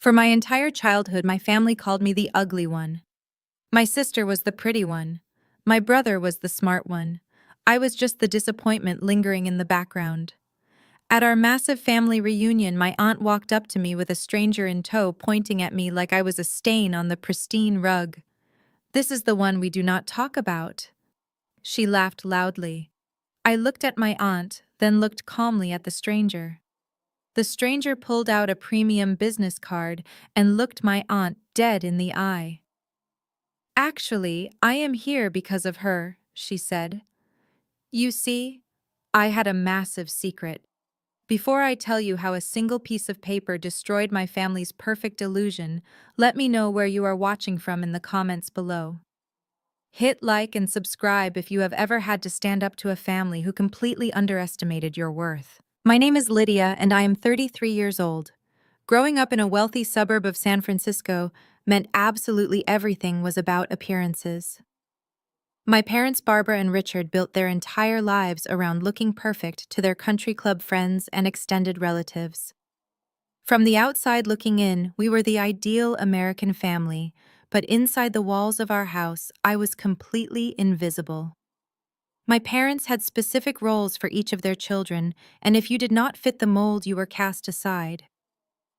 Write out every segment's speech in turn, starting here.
For my entire childhood, my family called me the ugly one. My sister was the pretty one. My brother was the smart one. I was just the disappointment lingering in the background. At our massive family reunion, my aunt walked up to me with a stranger in tow, pointing at me like I was a stain on the pristine rug. "This is the one we do not talk about." She laughed loudly. I looked at my aunt, then looked calmly at the stranger. The stranger pulled out a premium business card and looked my aunt dead in the eye. "Actually, I am here because of her," she said. "You see, I had a massive secret. Before I tell you how a single piece of paper destroyed my family's perfect illusion, let me know where you are watching from in the comments below. Hit like and subscribe if you have ever had to stand up to a family who completely underestimated your worth. My name is Lydia, and I am 33 years old. Growing up in a wealthy suburb of San Francisco meant absolutely everything was about appearances. My parents, Barbara and Richard, built their entire lives around looking perfect to their country club friends and extended relatives. From the outside looking in, we were the ideal American family, but inside the walls of our house, I was completely invisible. My parents had specific roles for each of their children, and if you did not fit the mold, you were cast aside.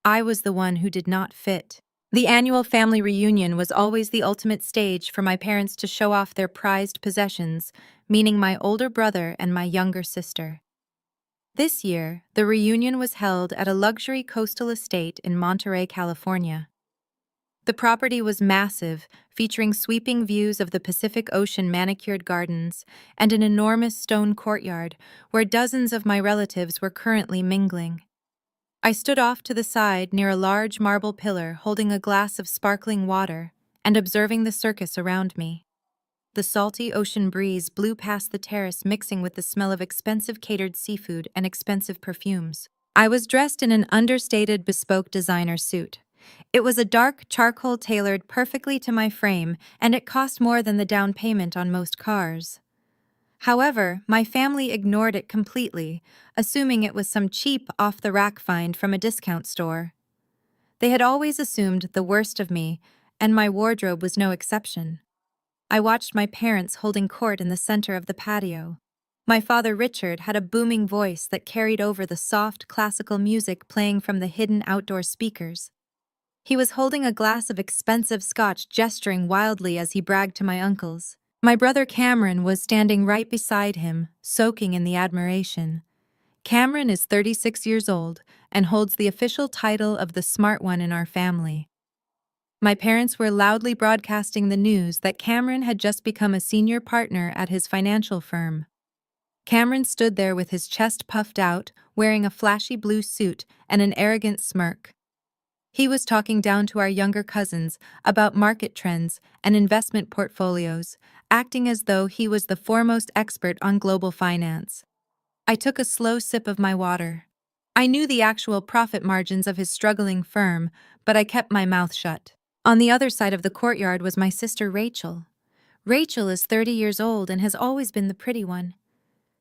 I was the one who did not fit. The annual family reunion was always the ultimate stage for my parents to show off their prized possessions, meaning my older brother and my younger sister. This year, the reunion was held at a luxury coastal estate in Monterey, California. The property was massive, featuring sweeping views of the Pacific Ocean manicured gardens and an enormous stone courtyard where dozens of my relatives were currently mingling. I stood off to the side near a large marble pillar holding a glass of sparkling water and observing the circus around me. The salty ocean breeze blew past the terrace, mixing with the smell of expensive catered seafood and expensive perfumes. I was dressed in an understated bespoke designer suit. It was a dark charcoal tailored perfectly to my frame, and it cost more than the down payment on most cars. However, my family ignored it completely, assuming it was some cheap, off-the-rack find from a discount store. They had always assumed the worst of me, and my wardrobe was no exception. I watched my parents holding court in the center of the patio. My father, Richard, had a booming voice that carried over the soft, classical music playing from the hidden outdoor speakers. He was holding a glass of expensive scotch, gesturing wildly as he bragged to my uncles. My brother Cameron was standing right beside him, soaking in the admiration. Cameron is 36 years old and holds the official title of the smart one in our family. My parents were loudly broadcasting the news that Cameron had just become a senior partner at his financial firm. Cameron stood there with his chest puffed out, wearing a flashy blue suit and an arrogant smirk. He was talking down to our younger cousins about market trends and investment portfolios, acting as though he was the foremost expert on global finance. I took a slow sip of my water. I knew the actual profit margins of his struggling firm, but I kept my mouth shut. On the other side of the courtyard was my sister Rachel. Rachel is 30 years old and has always been the pretty one.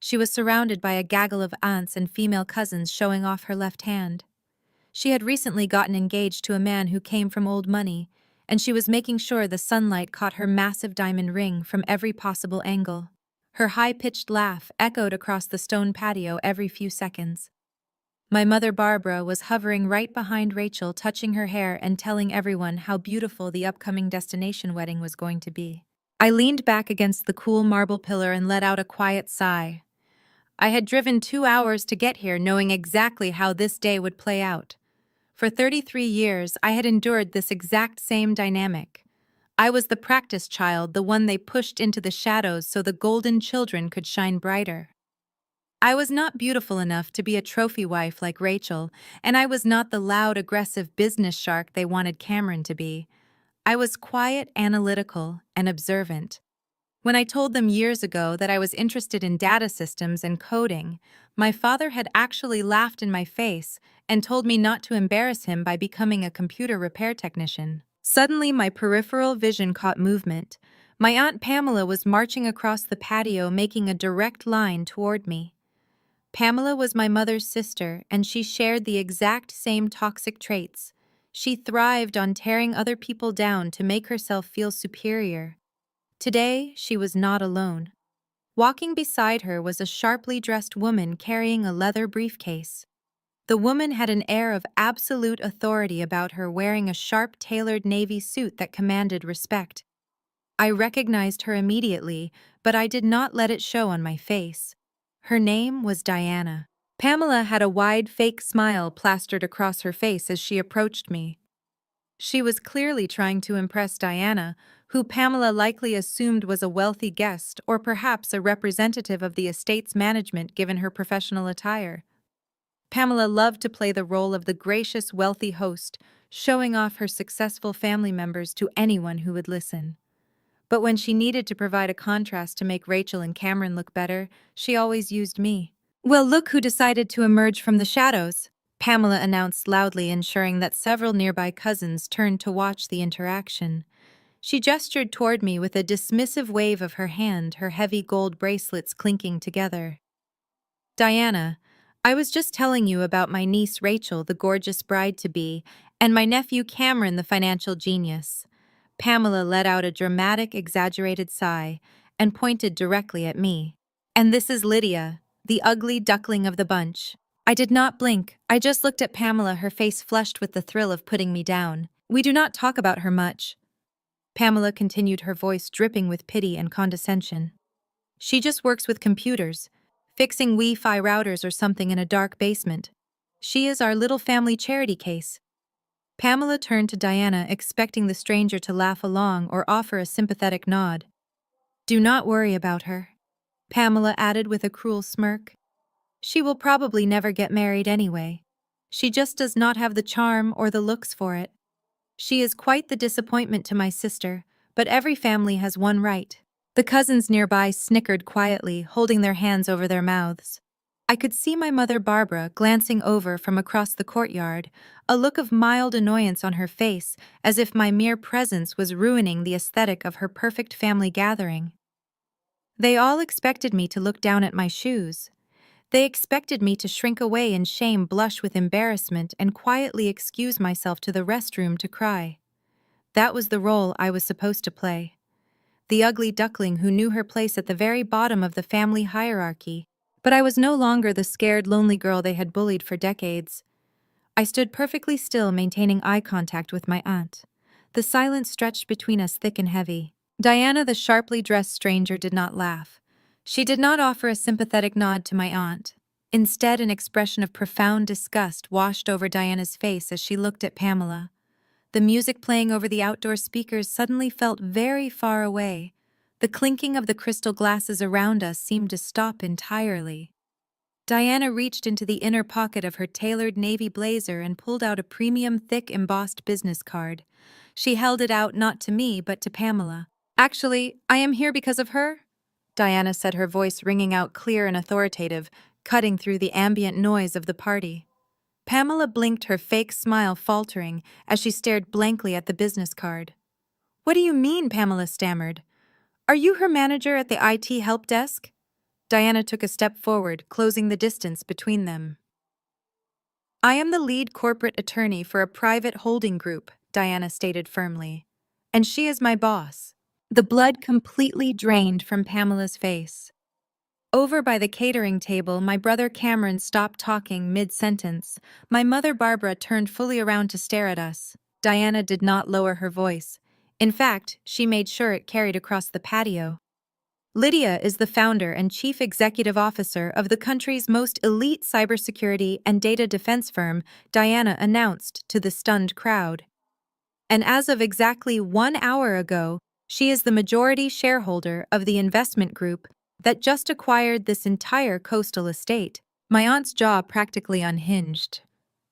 She was surrounded by a gaggle of aunts and female cousins showing off her left hand. She had recently gotten engaged to a man who came from old money, and she was making sure the sunlight caught her massive diamond ring from every possible angle. Her high-pitched laugh echoed across the stone patio every few seconds. My mother Barbara was hovering right behind Rachel, touching her hair and telling everyone how beautiful the upcoming destination wedding was going to be. I leaned back against the cool marble pillar and let out a quiet sigh. I had driven 2 hours to get here, knowing exactly how this day would play out. For 33 years, I had endured this exact same dynamic. I was the practice child, the one they pushed into the shadows so the golden children could shine brighter. I was not beautiful enough to be a trophy wife like Rachel, and I was not the loud, aggressive business shark they wanted Cameron to be. I was quiet, analytical, and observant. When I told them years ago that I was interested in data systems and coding, my father had actually laughed in my face and told me not to embarrass him by becoming a computer repair technician. Suddenly, my peripheral vision caught movement. My Aunt Pamela was marching across the patio, making a direct line toward me. Pamela was my mother's sister, and she shared the exact same toxic traits. She thrived on tearing other people down to make herself feel superior. Today, she was not alone. Walking beside her was a sharply dressed woman carrying a leather briefcase. The woman had an air of absolute authority about her, wearing a sharp, tailored navy suit that commanded respect. I recognized her immediately, but I did not let it show on my face. Her name was Diana. Pamela had a wide, fake smile plastered across her face as she approached me. She was clearly trying to impress Diana, who Pamela likely assumed was a wealthy guest or perhaps a representative of the estate's management given her professional attire. Pamela loved to play the role of the gracious, wealthy host, showing off her successful family members to anyone who would listen. But when she needed to provide a contrast to make Rachel and Cameron look better, she always used me. "Well, look who decided to emerge from the shadows," Pamela announced loudly, ensuring that several nearby cousins turned to watch the interaction. She gestured toward me with a dismissive wave of her hand, her heavy gold bracelets clinking together. "Diana, I was just telling you about my niece Rachel, the gorgeous bride-to-be, and my nephew Cameron, the financial genius." Pamela let out a dramatic, exaggerated sigh and pointed directly at me. "And this is Lydia, the ugly duckling of the bunch." I did not blink. I just looked at Pamela, her face flushed with the thrill of putting me down. "We do not talk about her much," Pamela continued, her voice dripping with pity and condescension. "She just works with computers, fixing Wi-Fi routers or something in a dark basement. She is our little family charity case." Pamela turned to Diana, expecting the stranger to laugh along or offer a sympathetic nod. "Do not worry about her," Pamela added with a cruel smirk. "She will probably never get married anyway. She just does not have the charm or the looks for it. She is quite the disappointment to my sister, but every family has one, right?" The cousins nearby snickered quietly, holding their hands over their mouths. I could see my mother Barbara glancing over from across the courtyard, a look of mild annoyance on her face, as if my mere presence was ruining the aesthetic of her perfect family gathering. They all expected me to look down at my shoes. They expected me to shrink away in shame, blush with embarrassment, and quietly excuse myself to the restroom to cry. That was the role I was supposed to play. The ugly duckling who knew her place at the very bottom of the family hierarchy. But I was no longer the scared, lonely girl they had bullied for decades. I stood perfectly still, maintaining eye contact with my aunt. The silence stretched between us thick and heavy. Diana, the sharply dressed stranger, did not laugh. She did not offer a sympathetic nod to my aunt. Instead, an expression of profound disgust washed over Diana's face as she looked at Pamela. The music playing over the outdoor speakers suddenly felt very far away. The clinking of the crystal glasses around us seemed to stop entirely. Diana reached into the inner pocket of her tailored navy blazer and pulled out a premium, thick, embossed business card. She held it out not to me, but to Pamela. "Actually, I am here because of her," Diana said, her voice ringing out clear and authoritative, cutting through the ambient noise of the party. Pamela blinked, her fake smile faltering as she stared blankly at the business card. "What do you mean?" Pamela stammered. "Are you her manager at the IT help desk?" Diana took a step forward, closing the distance between them. "I am the lead corporate attorney for a private holding group," Diana stated firmly. "And she is my boss." The blood completely drained from Pamela's face. Over by the catering table, my brother Cameron stopped talking mid-sentence. My mother Barbara turned fully around to stare at us. Diana did not lower her voice. In fact, she made sure it carried across the patio. "Lydia is the founder and chief executive officer of the country's most elite cybersecurity and data defense firm," Diana announced to the stunned crowd. "And as of exactly 1 hour ago, she is the majority shareholder of the investment group that just acquired this entire coastal estate." My aunt's jaw practically unhinged.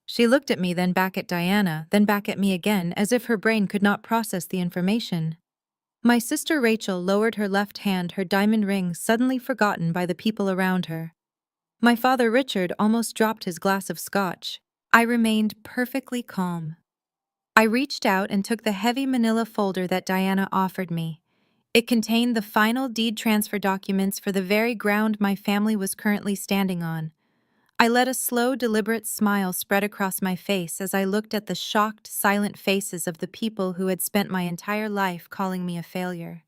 She looked at me, then back at Diana, then back at me again, as if her brain could not process the information. My sister Rachel lowered her left hand, her diamond ring suddenly forgotten by the people around her. My father Richard almost dropped his glass of scotch. I remained perfectly calm. I reached out and took the heavy manila folder that Diana offered me. It contained the final deed transfer documents for the very ground my family was currently standing on. I let a slow, deliberate smile spread across my face as I looked at the shocked, silent faces of the people who had spent my entire life calling me a failure.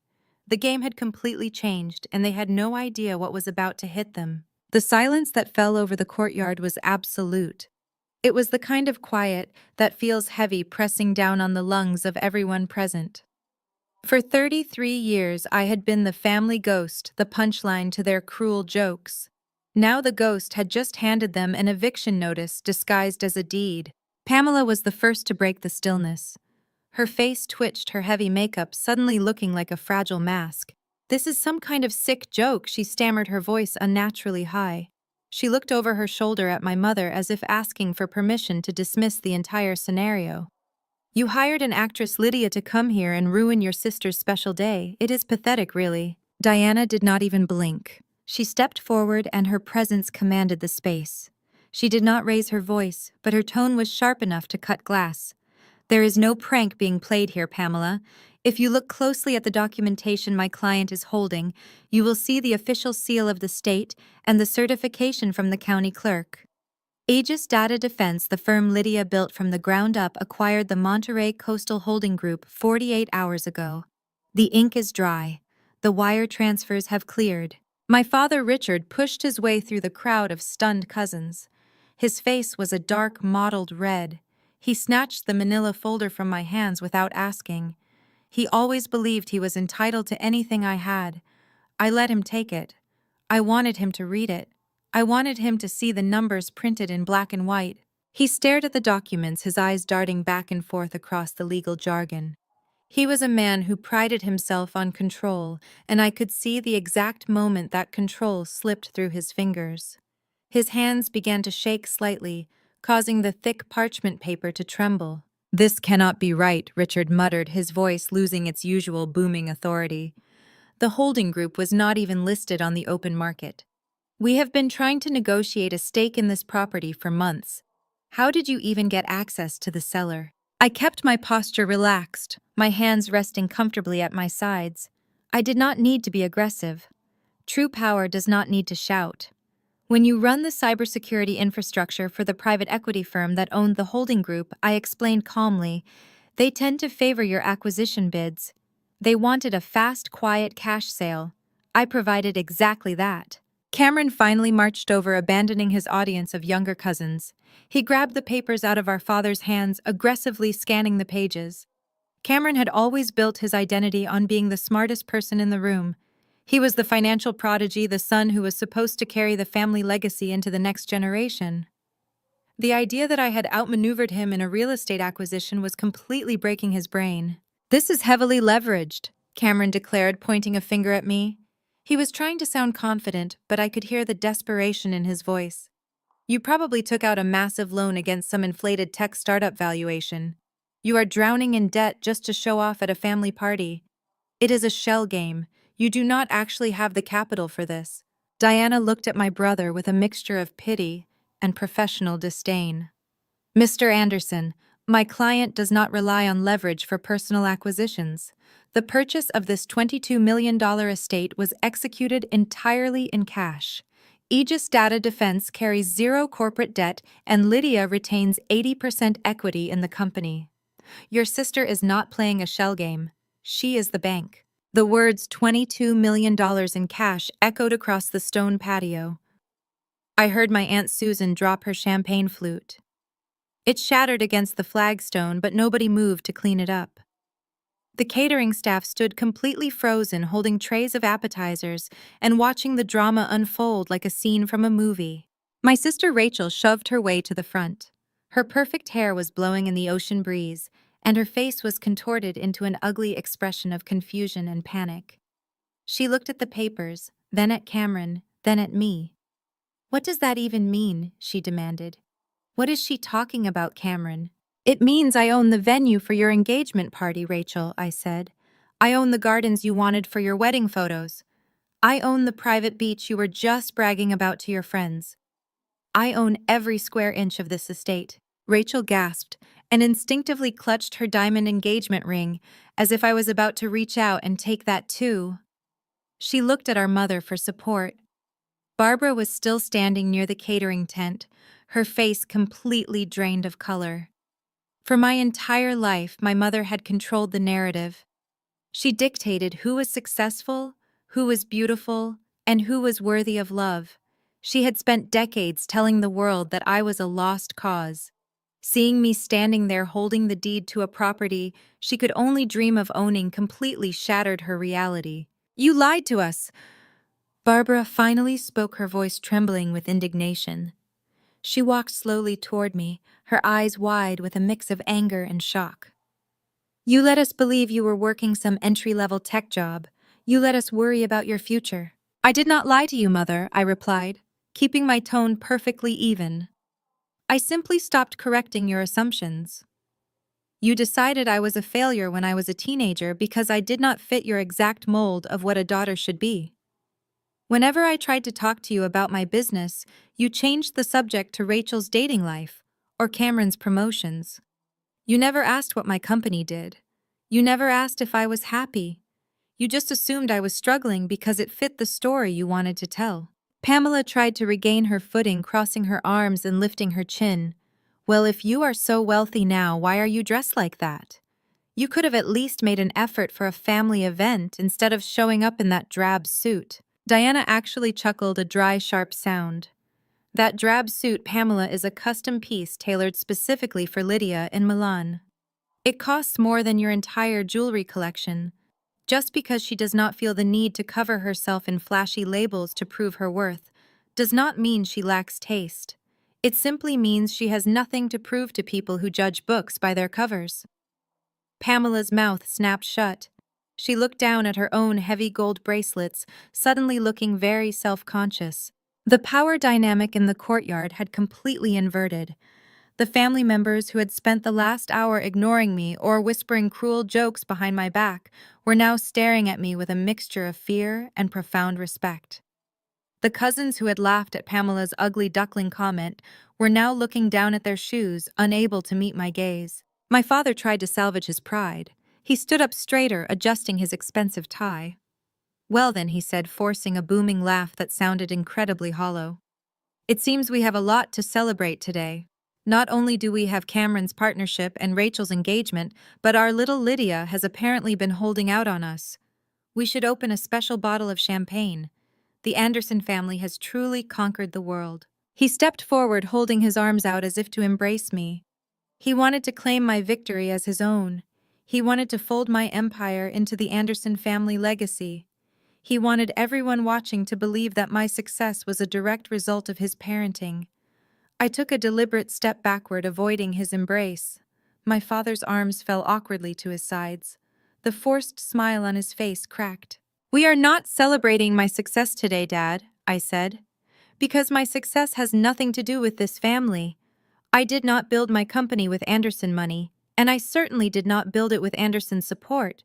The game had completely changed, and they had no idea what was about to hit them. The silence that fell over the courtyard was absolute. It was the kind of quiet that feels heavy pressing down on the lungs of everyone present. For 33 years, I had been the family ghost, the punchline to their cruel jokes. Now the ghost had just handed them an eviction notice disguised as a deed. Pamela was the first to break the stillness. Her face twitched, her heavy makeup suddenly looking like a fragile mask. "This is some kind of sick joke," she stammered, her voice unnaturally high. She looked over her shoulder at my mother as if asking for permission to dismiss the entire scenario. "You hired an actress Lydia to come here and ruin your sister's special day. It is pathetic, really." Diana did not even blink. She stepped forward and her presence commanded the space. She did not raise her voice, but her tone was sharp enough to cut glass. "There is no prank being played here, Pamela. If you look closely at the documentation my client is holding, you will see the official seal of the state and the certification from the county clerk. Aegis Data Defense, the firm Lydia built from the ground up, acquired the Monterey Coastal Holding Group 48 hours ago. The ink is dry. The wire transfers have cleared." My father Richard pushed his way through the crowd of stunned cousins. His face was a dark, mottled red. He snatched the manila folder from my hands without asking. He always believed he was entitled to anything I had. I let him take it. I wanted him to read it. I wanted him to see the numbers printed in black and white. He stared at the documents, his eyes darting back and forth across the legal jargon. He was a man who prided himself on control, and I could see the exact moment that control slipped through his fingers. His hands began to shake slightly, causing the thick parchment paper to tremble. "This cannot be right," Richard muttered, his voice losing its usual booming authority. "The holding group was not even listed on the open market. We have been trying to negotiate a stake in this property for months. How did you even get access to the cellar?" I kept my posture relaxed, my hands resting comfortably at my sides. I did not need to be aggressive. True power does not need to shout. "When you run the cybersecurity infrastructure for the private equity firm that owned the holding group," I explained calmly, "they tend to favor your acquisition bids. They wanted a fast, quiet cash sale. I provided exactly that." Cameron finally marched over, abandoning his audience of younger cousins. He grabbed the papers out of our father's hands, aggressively scanning the pages. Cameron had always built his identity on being the smartest person in the room. He was the financial prodigy, the son who was supposed to carry the family legacy into the next generation. The idea that I had outmaneuvered him in a real estate acquisition was completely breaking his brain. "This is heavily leveraged," Cameron declared, pointing a finger at me. He was trying to sound confident, but I could hear the desperation in his voice. "You probably took out a massive loan against some inflated tech startup valuation. You are drowning in debt just to show off at a family party. It is a shell game. You do not actually have the capital for this." Diana looked at my brother with a mixture of pity and professional disdain. "Mr. Anderson, my client does not rely on leverage for personal acquisitions. The purchase of this $22 million estate was executed entirely in cash. Aegis Data Defense carries zero corporate debt, and Lydia retains 80% equity in the company. Your sister is not playing a shell game. She is the bank." The words $22 million in cash echoed across the stone patio. I heard my Aunt Susan drop her champagne flute. It shattered against the flagstone, but nobody moved to clean it up. The catering staff stood completely frozen, holding trays of appetizers and watching the drama unfold like a scene from a movie. My sister Rachel shoved her way to the front. Her perfect hair was blowing in the ocean breeze, and her face was contorted into an ugly expression of confusion and panic. She looked at the papers, then at Cameron, then at me. "What does that even mean?" she demanded. "What is she talking about, Cameron?" "It means I own the venue for your engagement party, Rachel," I said. "I own the gardens you wanted for your wedding photos. I own the private beach you were just bragging about to your friends. I own every square inch of this estate." Rachel gasped and instinctively clutched her diamond engagement ring, as if I was about to reach out and take that too. She looked at our mother for support. Barbara was still standing near the catering tent, her face completely drained of color. For my entire life, my mother had controlled the narrative. She dictated who was successful, who was beautiful, and who was worthy of love. She had spent decades telling the world that I was a lost cause. Seeing me standing there holding the deed to a property she could only dream of owning completely shattered her reality. "You lied to us!" Barbara finally spoke, her voice trembling with indignation. She walked slowly toward me, her eyes wide with a mix of anger and shock. "You let us believe you were working some entry-level tech job. You let us worry about your future." "I did not lie to you, Mother," I replied, keeping my tone perfectly even. "I simply stopped correcting your assumptions. You decided I was a failure when I was a teenager because I did not fit your exact mold of what a daughter should be. Whenever I tried to talk to you about my business, you changed the subject to Rachel's dating life or Cameron's promotions. You never asked what my company did. You never asked if I was happy. You just assumed I was struggling because it fit the story you wanted to tell." Pamela tried to regain her footing, crossing her arms and lifting her chin. "Well, if you are so wealthy now, why are you dressed like that? You could have at least made an effort for a family event instead of showing up in that drab suit." Diana actually chuckled, a dry, sharp sound. "That drab suit, Pamela, is a custom piece tailored specifically for Lydia in Milan. It costs more than your entire jewelry collection. Just because she does not feel the need to cover herself in flashy labels to prove her worth does not mean she lacks taste. It simply means she has nothing to prove to people who judge books by their covers." Pamela's mouth snapped shut. She looked down at her own heavy gold bracelets, suddenly looking very self-conscious. The power dynamic in the courtyard had completely inverted. The family members who had spent the last hour ignoring me or whispering cruel jokes behind my back were now staring at me with a mixture of fear and profound respect. The cousins who had laughed at Pamela's ugly duckling comment were now looking down at their shoes, unable to meet my gaze. My father tried to salvage his pride. He stood up straighter, adjusting his expensive tie. "Well then," he said, forcing a booming laugh that sounded incredibly hollow. "It seems we have a lot to celebrate today. Not only do we have Cameron's partnership and Rachel's engagement, but our little Lydia has apparently been holding out on us. We should open a special bottle of champagne. The Anderson family has truly conquered the world." He stepped forward, holding his arms out as if to embrace me. He wanted to claim my victory as his own. He wanted to fold my empire into the Anderson family legacy. He wanted everyone watching to believe that my success was a direct result of his parenting. I took a deliberate step backward, avoiding his embrace. My father's arms fell awkwardly to his sides. The forced smile on his face cracked. "We are not celebrating my success today, Dad," I said, "because my success has nothing to do with this family. I did not build my company with Anderson money, and I certainly did not build it with Anderson's support.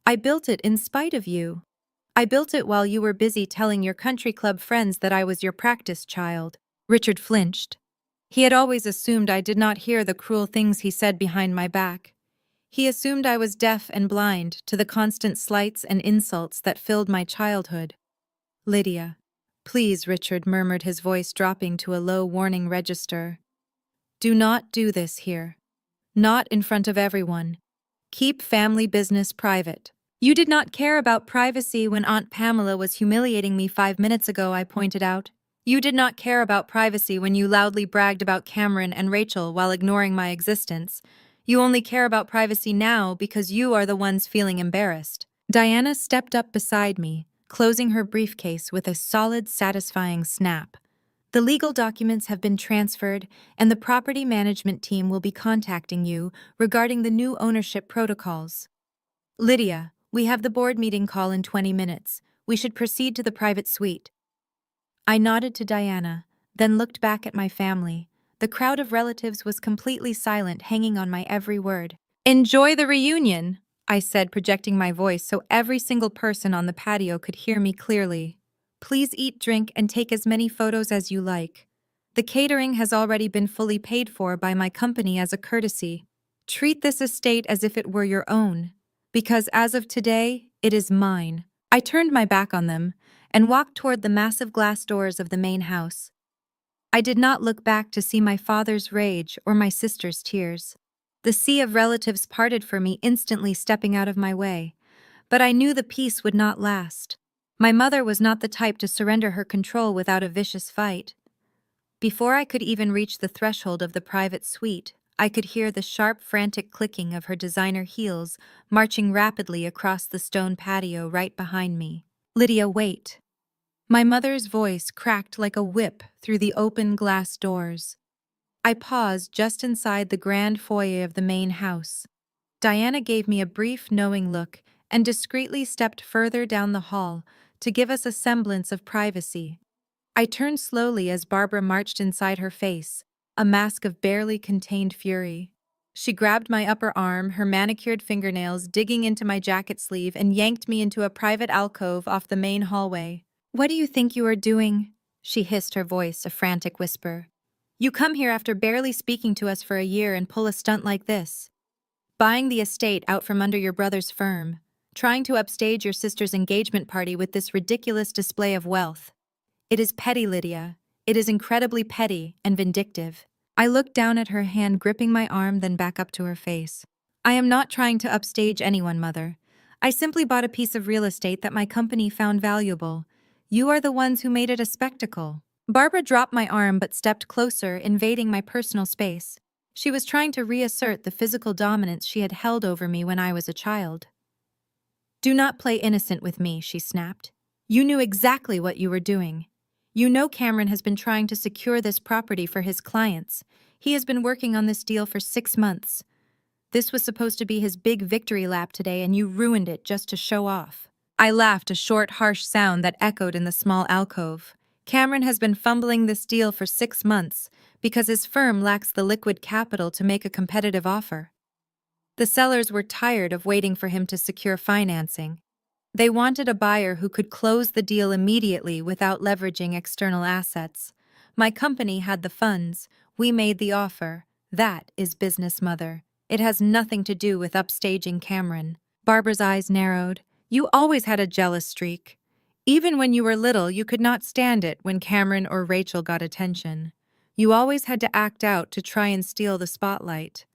I built it in spite of you. I built it while you were busy telling your country club friends that I was your practice child." Richard flinched. He had always assumed I did not hear the cruel things he said behind my back. He assumed I was deaf and blind to the constant slights and insults that filled my childhood. "Lydia." "Please," Richard murmured, his voice dropping to a low warning register. "Do not do this here. Not in front of everyone. Keep family business private." "You did not care about privacy when Aunt Pamela was humiliating me 5 minutes ago," I pointed out. "You did not care about privacy when you loudly bragged about Cameron and Rachel while ignoring my existence. You only care about privacy now because you are the ones feeling embarrassed." Diana stepped up beside me, closing her briefcase with a solid, satisfying snap. "The legal documents have been transferred, and the property management team will be contacting you regarding the new ownership protocols. Lydia, we have the board meeting call in 20 minutes. We should proceed to the private suite." I nodded to Diana, then looked back at my family. The crowd of relatives was completely silent, hanging on my every word. "Enjoy the reunion," I said, projecting my voice so every single person on the patio could hear me clearly. "Please eat, drink, and take as many photos as you like. The catering has already been fully paid for by my company as a courtesy. Treat this estate as if it were your own, because as of today, it is mine." I turned my back on them, and walked toward the massive glass doors of the main house. I did not look back to see my father's rage or my sister's tears. The sea of relatives parted for me, instantly stepping out of my way. But I knew the peace would not last. My mother was not the type to surrender her control without a vicious fight. Before I could even reach the threshold of the private suite, I could hear the sharp, frantic clicking of her designer heels marching rapidly across the stone patio right behind me. "Lydia, wait." My mother's voice cracked like a whip through the open glass doors. I paused just inside the grand foyer of the main house. Diana gave me a brief, knowing look and discreetly stepped further down the hall to give us a semblance of privacy. I turned slowly as Barbara marched inside her face, a mask of barely contained fury. She grabbed my upper arm, her manicured fingernails digging into my jacket sleeve, and yanked me into a private alcove off the main hallway. "What do you think you are doing?" she hissed, her voice a frantic whisper. "You come here after barely speaking to us for a year and pull a stunt like this. Buying the estate out from under your brother's firm, trying to upstage your sister's engagement party with this ridiculous display of wealth. It is petty, Lydia. It is incredibly petty and vindictive." I looked down at her hand gripping my arm, then back up to her face. "I am not trying to upstage anyone, Mother. I simply bought a piece of real estate that my company found valuable. You are the ones who made it a spectacle." Barbara dropped my arm but stepped closer, invading my personal space. She was trying to reassert the physical dominance she had held over me when I was a child. "Do not play innocent with me," she snapped. "You knew exactly what you were doing. You know Cameron has been trying to secure this property for his clients. He has been working on this deal for 6 months. This was supposed to be his big victory lap today, and you ruined it just to show off." I laughed, a short, harsh sound that echoed in the small alcove. "Cameron has been fumbling this deal for 6 months because his firm lacks the liquid capital to make a competitive offer. The sellers were tired of waiting for him to secure financing. They wanted a buyer who could close the deal immediately without leveraging external assets. My company had the funds. We made the offer. That is business, Mother. It has nothing to do with upstaging Cameron." Barbara's eyes narrowed. "You always had a jealous streak. Even when you were little, you could not stand it when Cameron or Rachel got attention. You always had to act out to try and steal the spotlight.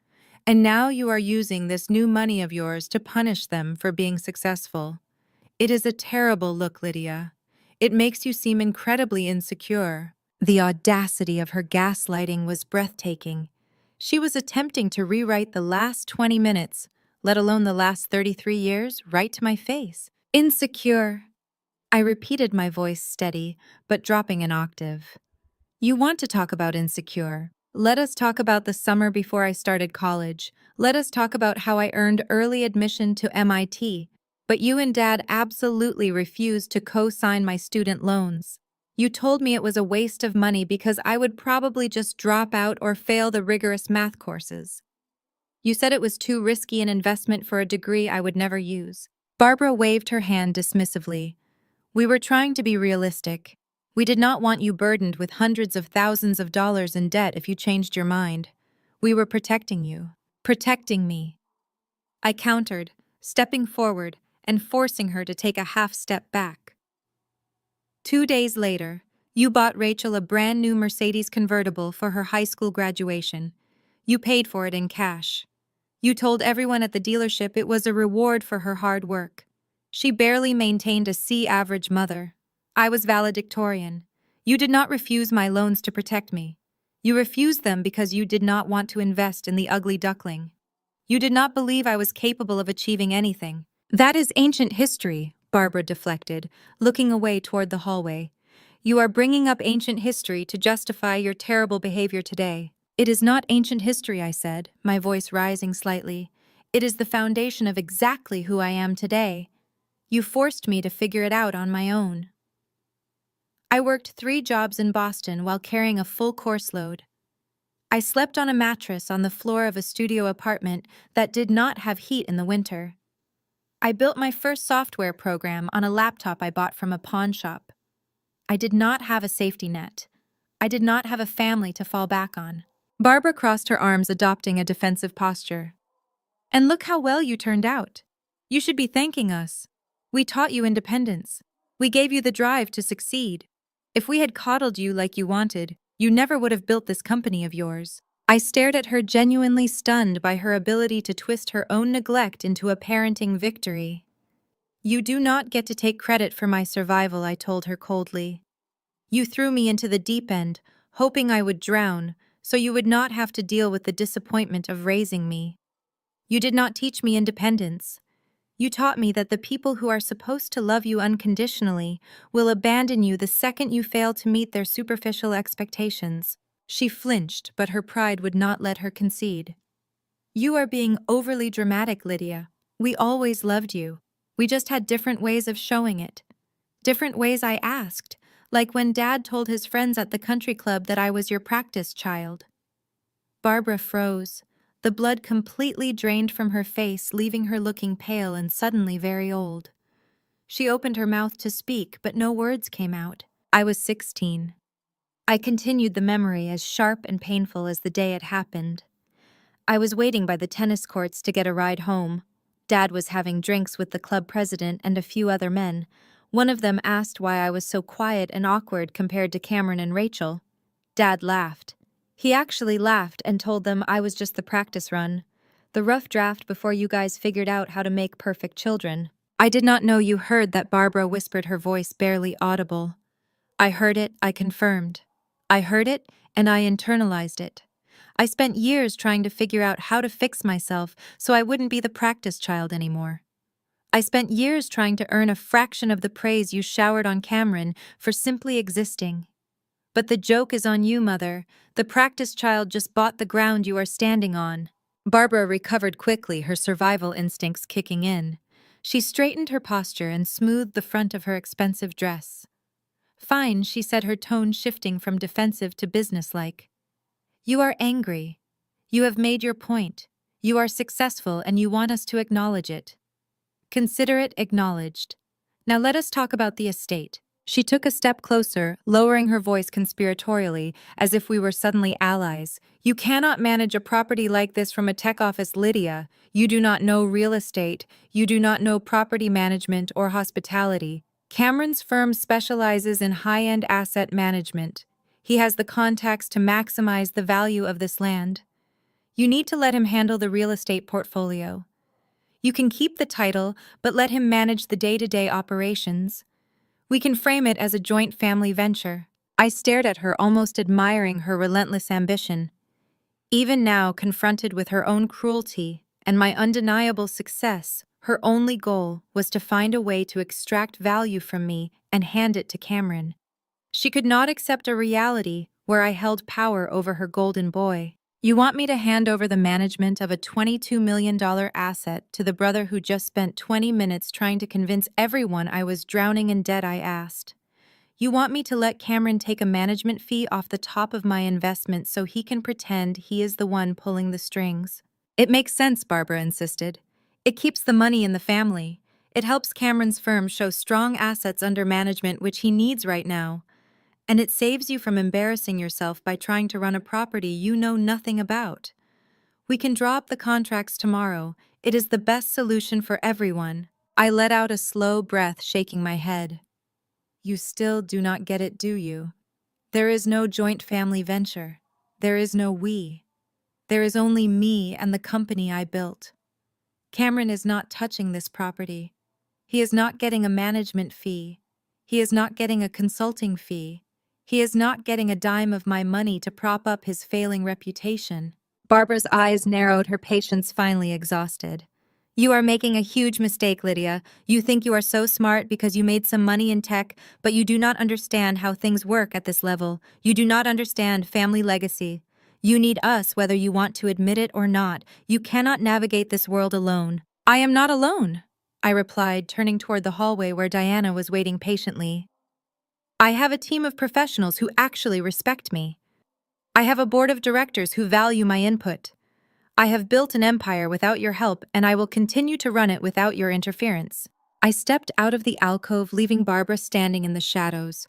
And now you are using this new money of yours to punish them for being successful. It is a terrible look, Lydia. It makes you seem incredibly insecure." The audacity of her gaslighting was breathtaking. She was attempting to rewrite the last 20 minutes, let alone the last 33 years, right to my face. "Insecure." I repeated, my voice steady, but dropping an octave. "You want to talk about insecure? Let us talk about the summer before I started college. Let us talk about how I earned early admission to MIT. But you and Dad absolutely refused to co-sign my student loans. You told me it was a waste of money because I would probably just drop out or fail the rigorous math courses. You said it was too risky an investment for a degree I would never use." Barbara waved her hand dismissively. "We were trying to be realistic. We did not want you burdened with hundreds of thousands of dollars in debt if you changed your mind. We were protecting you." "Protecting me," I countered, stepping forward and forcing her to take a half step back. 2 days later, you bought Rachel a brand new Mercedes convertible for her high school graduation. You paid for it in cash. You told everyone at the dealership it was a reward for her hard work. She barely maintained a C-average mother. I was valedictorian. You did not refuse my loans to protect me. You refused them because you did not want to invest in the ugly duckling. You did not believe I was capable of achieving anything. "That is ancient history," Barbara deflected, looking away toward the hallway. "You are bringing up ancient history to justify your terrible behavior today." "It is not ancient history," I said, my voice rising slightly. "It is the foundation of exactly who I am today. You forced me to figure it out on my own." I worked 3 jobs in Boston while carrying a full course load. I slept on a mattress on the floor of a studio apartment that did not have heat in the winter. I built my first software program on a laptop I bought from a pawn shop. I did not have a safety net. I did not have a family to fall back on. Barbara crossed her arms, adopting a defensive posture. "And look how well you turned out. You should be thanking us. We taught you independence. We gave you the drive to succeed. If we had coddled you like you wanted, you never would have built this company of yours." I stared at her, genuinely stunned by her ability to twist her own neglect into a parenting victory. "You do not get to take credit for my survival," I told her coldly. "You threw me into the deep end, hoping I would drown, so you would not have to deal with the disappointment of raising me. You did not teach me independence. You taught me that the people who are supposed to love you unconditionally will abandon you the second you fail to meet their superficial expectations." She flinched, but her pride would not let her concede. "You are being overly dramatic, Lydia. We always loved you. We just had different ways of showing it. Different ways I asked, like when Dad told his friends at the country club that I was your practice child." Barbara froze. The blood completely drained from her face, leaving her looking pale and suddenly very old. She opened her mouth to speak, but no words came out. I was 16. I continued the memory, as sharp and painful as the day it happened. I was waiting by the tennis courts to get a ride home. Dad was having drinks with the club president and a few other men. One of them asked why I was so quiet and awkward compared to Cameron and Rachel. Dad laughed. He actually laughed and told them I was just the practice run, the rough draft before you guys figured out how to make perfect children. "I did not know you heard that," Barbara whispered, her voice barely audible. "I heard it," I confirmed. "I heard it, and I internalized it. I spent years trying to figure out how to fix myself so I wouldn't be the practice child anymore. I spent years trying to earn a fraction of the praise you showered on Cameron for simply existing. But the joke is on you, Mother. The practice child just bought the ground you are standing on." Barbara recovered quickly, her survival instincts kicking in. She straightened her posture and smoothed the front of her expensive dress. "Fine," she said, her tone shifting from defensive to businesslike. "You are angry. You have made your point. You are successful and you want us to acknowledge it. Consider it acknowledged. Now let us talk about the estate." She took a step closer, lowering her voice conspiratorially, as if we were suddenly allies. "You cannot manage a property like this from a tech office, Lydia. You do not know real estate. You do not know property management or hospitality. Cameron's firm specializes in high-end asset management. He has the contacts to maximize the value of this land. You need to let him handle the real estate portfolio. You can keep the title, but let him manage the day-to-day operations. We can frame it as a joint family venture." I stared at her, almost admiring her relentless ambition. Even now, confronted with her own cruelty and my undeniable success, her only goal was to find a way to extract value from me and hand it to Cameron. She could not accept a reality where I held power over her golden boy. "You want me to hand over the management of a $22 million asset to the brother who just spent 20 minutes trying to convince everyone I was drowning in debt?" I asked. "You want me to let Cameron take a management fee off the top of my investment so he can pretend he is the one pulling the strings?" "It makes sense," Barbara insisted. "It keeps the money in the family. It helps Cameron's firm show strong assets under management, which he needs right now. And it saves you from embarrassing yourself by trying to run a property you know nothing about. We can draw up the contracts tomorrow. It is the best solution for everyone." I let out a slow breath, shaking my head. "You still do not get it, do you? There is no joint family venture. There is no we. There is only me and the company I built. Cameron is not touching this property. He is not getting a management fee. He is not getting a consulting fee. He is not getting a dime of my money to prop up his failing reputation." Barbara's eyes narrowed, her patience finally exhausted. "You are making a huge mistake, Lydia. You think you are so smart because you made some money in tech, but you do not understand how things work at this level. You do not understand family legacy. You need us whether you want to admit it or not. You cannot navigate this world alone." "I am not alone," I replied, turning toward the hallway where Diana was waiting patiently. "I have a team of professionals who actually respect me. I have a board of directors who value my input. I have built an empire without your help, and I will continue to run it without your interference." I stepped out of the alcove, leaving Barbara standing in the shadows.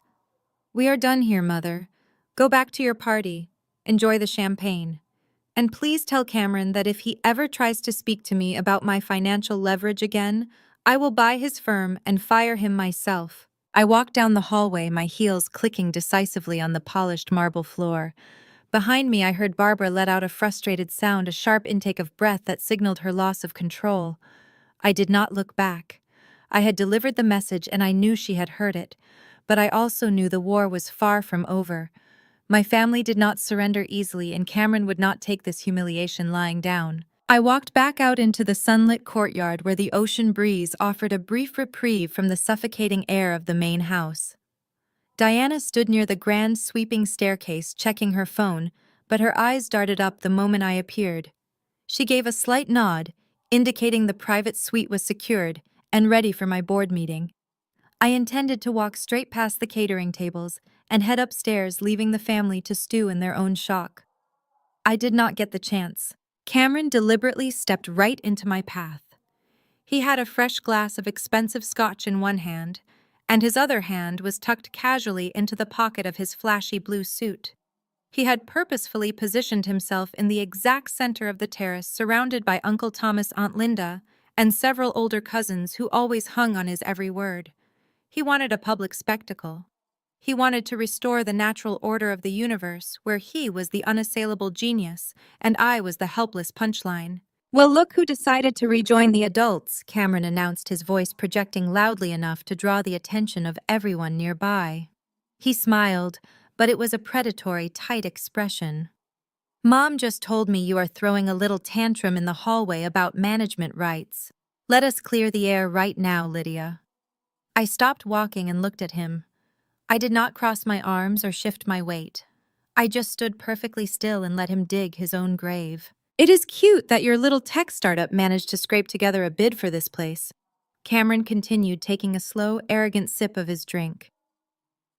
"We are done here, Mother. Go back to your party. Enjoy the champagne. And please tell Cameron that if he ever tries to speak to me about my financial leverage again, I will buy his firm and fire him myself." I walked down the hallway, my heels clicking decisively on the polished marble floor. Behind me, I heard Barbara let out a frustrated sound, a sharp intake of breath that signaled her loss of control. I did not look back. I had delivered the message and I knew she had heard it, but I also knew the war was far from over. My family did not surrender easily, and Cameron would not take this humiliation lying down. I walked back out into the sunlit courtyard where the ocean breeze offered a brief reprieve from the suffocating air of the main house. Diana stood near the grand sweeping staircase checking her phone, but her eyes darted up the moment I appeared. She gave a slight nod, indicating the private suite was secured and ready for my board meeting. I intended to walk straight past the catering tables and head upstairs, leaving the family to stew in their own shock. I did not get the chance. Cameron deliberately stepped right into my path. He had a fresh glass of expensive scotch in one hand, and his other hand was tucked casually into the pocket of his flashy blue suit. He had purposefully positioned himself in the exact center of the terrace, surrounded by Uncle Thomas, Aunt Linda, and several older cousins who always hung on his every word. He wanted a public spectacle. He wanted to restore the natural order of the universe, where he was the unassailable genius and I was the helpless punchline. "Well, look who decided to rejoin the adults," Cameron announced, his voice projecting loudly enough to draw the attention of everyone nearby. He smiled, but it was a predatory, tight expression. "Mom just told me you are throwing a little tantrum in the hallway about management rights. Let us clear the air right now, Lydia." I stopped walking and looked at him. I did not cross my arms or shift my weight. I just stood perfectly still and let him dig his own grave. "It is cute that your little tech startup managed to scrape together a bid for this place," Cameron continued, taking a slow, arrogant sip of his drink.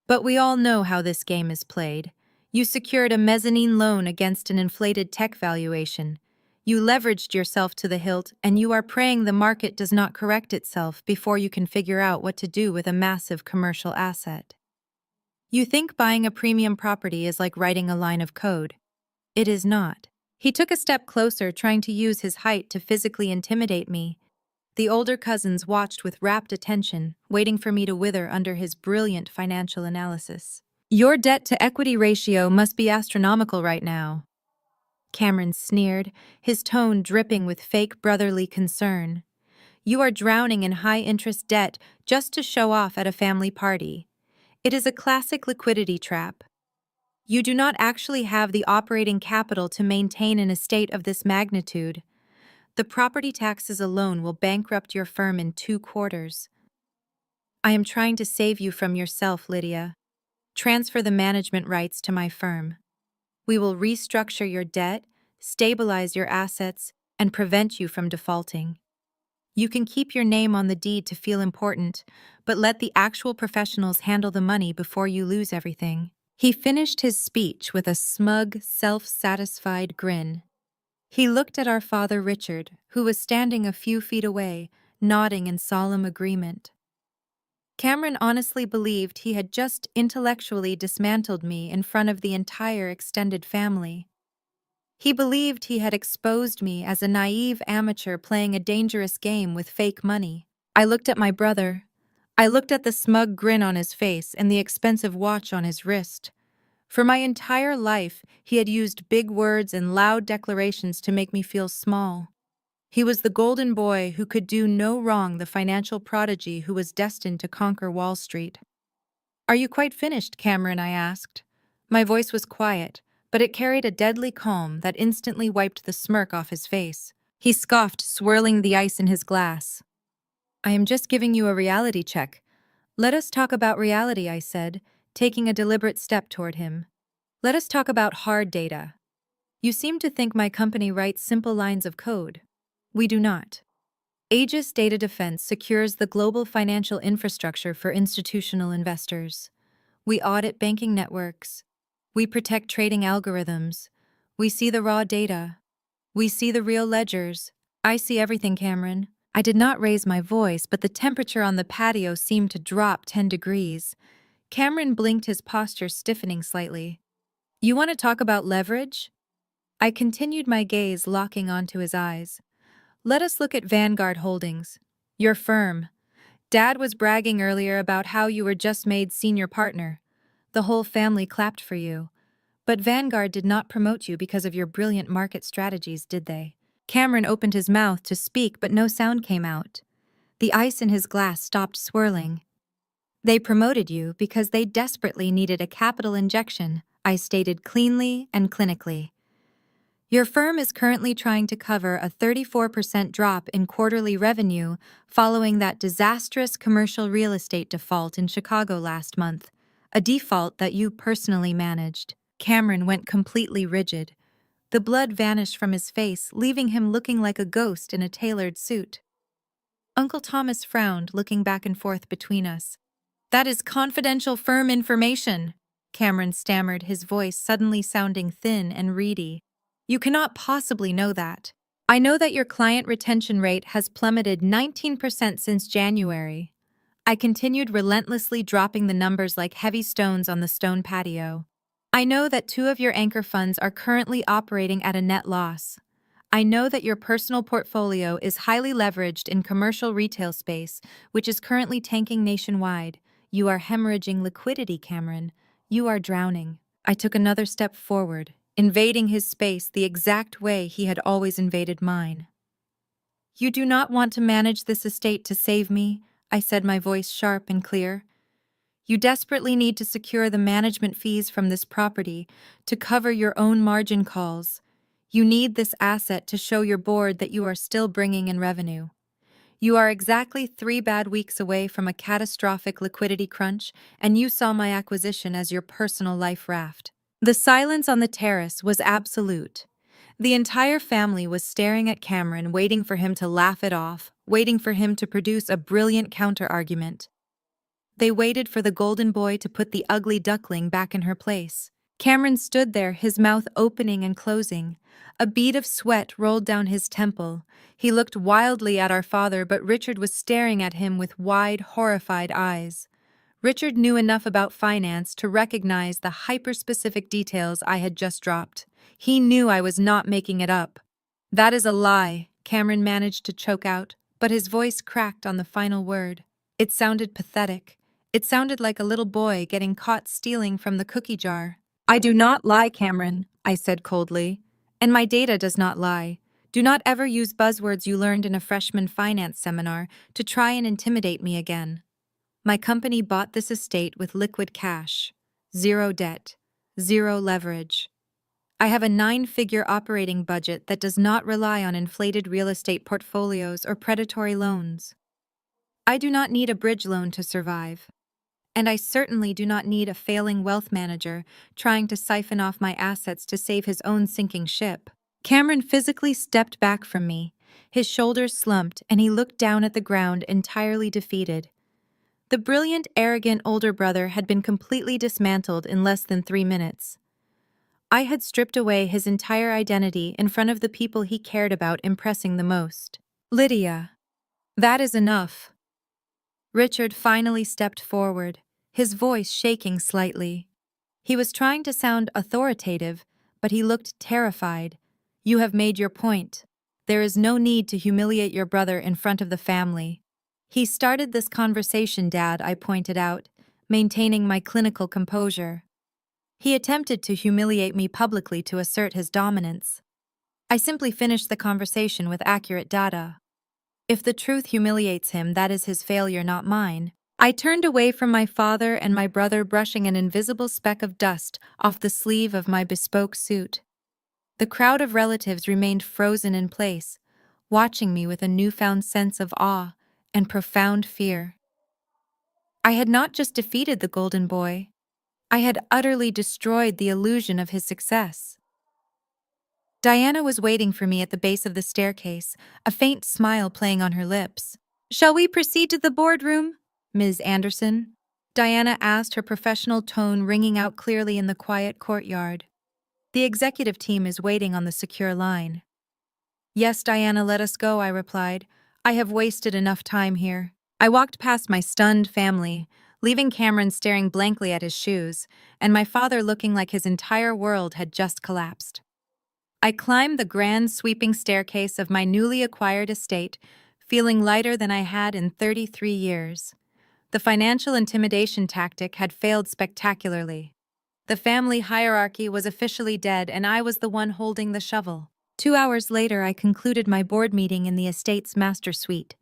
"But we all know how this game is played. You secured a mezzanine loan against an inflated tech valuation. You leveraged yourself to the hilt, and you are praying the market does not correct itself before you can figure out what to do with a massive commercial asset. You think buying a premium property is like writing a line of code. It is not." He took a step closer, trying to use his height to physically intimidate me. The older cousins watched with rapt attention, waiting for me to wither under his brilliant financial analysis. "Your debt-to-equity ratio must be astronomical right now," Cameron sneered, his tone dripping with fake brotherly concern. "You are drowning in high-interest debt just to show off at a family party. It is a classic liquidity trap. You do not actually have the operating capital to maintain an estate of this magnitude. The property taxes alone will bankrupt your firm in 2 quarters. I am trying to save you from yourself, Lydia. Transfer the management rights to my firm. We will restructure your debt, stabilize your assets, and prevent you from defaulting. You can keep your name on the deed to feel important, but let the actual professionals handle the money before you lose everything." He finished his speech with a smug, self-satisfied grin. He looked at our father Richard, who was standing a few feet away, nodding in solemn agreement. Cameron honestly believed he had just intellectually dismantled me in front of the entire extended family. He believed he had exposed me as a naive amateur playing a dangerous game with fake money. I looked at my brother. I looked at the smug grin on his face and the expensive watch on his wrist. For my entire life, he had used big words and loud declarations to make me feel small. He was the golden boy who could do no wrong, the financial prodigy who was destined to conquer Wall Street. "Are you quite finished, Cameron?" I asked. My voice was quiet, but it carried a deadly calm that instantly wiped the smirk off his face. He scoffed, swirling the ice in his glass. "I am just giving you a reality check. Let us talk about reality," I said, taking a deliberate step toward him. "Let us talk about hard data. You seem to think my company writes simple lines of code. We do not. Aegis Data Defense secures the global financial infrastructure for institutional investors. We audit banking networks. We protect trading algorithms. We see the raw data. We see the real ledgers. I see everything, Cameron." I did not raise my voice, but the temperature on the patio seemed to drop 10 degrees. Cameron blinked, his posture stiffening slightly. "You want to talk about leverage?" I continued, my gaze locking onto his eyes. "Let us look at Vanguard Holdings. Your firm. Dad was bragging earlier about how you were just made senior partner. The whole family clapped for you. But Vanguard did not promote you because of your brilliant market strategies, did they? Cameron opened his mouth to speak, but no sound came out. The ice in his glass stopped swirling. They promoted you because they desperately needed a capital injection, I stated cleanly and clinically. Your firm is currently trying to cover a 34% drop in quarterly revenue following that disastrous commercial real estate default in Chicago last month, a default that you personally managed. Cameron went completely rigid. The blood vanished from his face, leaving him looking like a ghost in a tailored suit. Uncle Thomas frowned, looking back and forth between us. That is confidential firm information, Cameron stammered, his voice suddenly sounding thin and reedy. You cannot possibly know that. I know that your client retention rate has plummeted 19% since January. I continued relentlessly dropping the numbers like heavy stones on the stone patio. I know that 2 of your anchor funds are currently operating at a net loss. I know that your personal portfolio is highly leveraged in commercial retail space, which is currently tanking nationwide. You are hemorrhaging liquidity, Cameron. You are drowning. I took another step forward, invading his space the exact way he had always invaded mine. You do not want to manage this estate to save me, I said, my voice sharp and clear. You desperately need to secure the management fees from this property to cover your own margin calls. You need this asset to show your board that you are still bringing in revenue. You are exactly 3 bad weeks away from a catastrophic liquidity crunch, and you saw my acquisition as your personal life raft. The silence on the terrace was absolute. The entire family was staring at Cameron, waiting for him to laugh it off, waiting for him to produce a brilliant counter-argument. They waited for the golden boy to put the ugly duckling back in her place. Cameron stood there, his mouth opening and closing. A bead of sweat rolled down his temple. He looked wildly at our father, but Richard was staring at him with wide, horrified eyes. Richard knew enough about finance to recognize the hyper-specific details I had just dropped. He knew I was not making it up. That is a lie, Cameron managed to choke out, but his voice cracked on the final word. It sounded pathetic. It sounded like a little boy getting caught stealing from the cookie jar. I do not lie, Cameron, I said coldly. And my data does not lie. Do not ever use buzzwords you learned in a freshman finance seminar to try and intimidate me again. My company bought this estate with liquid cash. 0 debt. 0 leverage. I have a 9-figure operating budget that does not rely on inflated real estate portfolios or predatory loans. I do not need a bridge loan to survive. And I certainly do not need a failing wealth manager trying to siphon off my assets to save his own sinking ship. Cameron physically stepped back from me. His shoulders slumped, and he looked down at the ground, entirely defeated. The brilliant, arrogant older brother had been completely dismantled in less than 3 minutes. I had stripped away his entire identity in front of the people he cared about impressing the most. Lydia. That is enough. Richard finally stepped forward, his voice shaking slightly. He was trying to sound authoritative, but he looked terrified. You have made your point. There is no need to humiliate your brother in front of the family. He started this conversation, Dad, I pointed out, maintaining my clinical composure. He attempted to humiliate me publicly to assert his dominance. I simply finished the conversation with accurate data. If the truth humiliates him, that is his failure, not mine. I turned away from my father and my brother, brushing an invisible speck of dust off the sleeve of my bespoke suit. The crowd of relatives remained frozen in place, watching me with a newfound sense of awe and profound fear. I had not just defeated the golden boy, I had utterly destroyed the illusion of his success. Diana was waiting for me at the base of the staircase, a faint smile playing on her lips. Shall we proceed to the boardroom, Ms. Anderson? Diana asked, her professional tone ringing out clearly in the quiet courtyard. The executive team is waiting on the secure line. Yes, Diana, let us go, I replied. I have wasted enough time here. I walked past my stunned family, leaving Cameron staring blankly at his shoes, and my father looking like his entire world had just collapsed. I climbed the grand sweeping staircase of my newly acquired estate, feeling lighter than I had in 33 years. The financial intimidation tactic had failed spectacularly. The family hierarchy was officially dead, and I was the one holding the shovel. 2 hours later, I concluded my board meeting in the estate's master suite.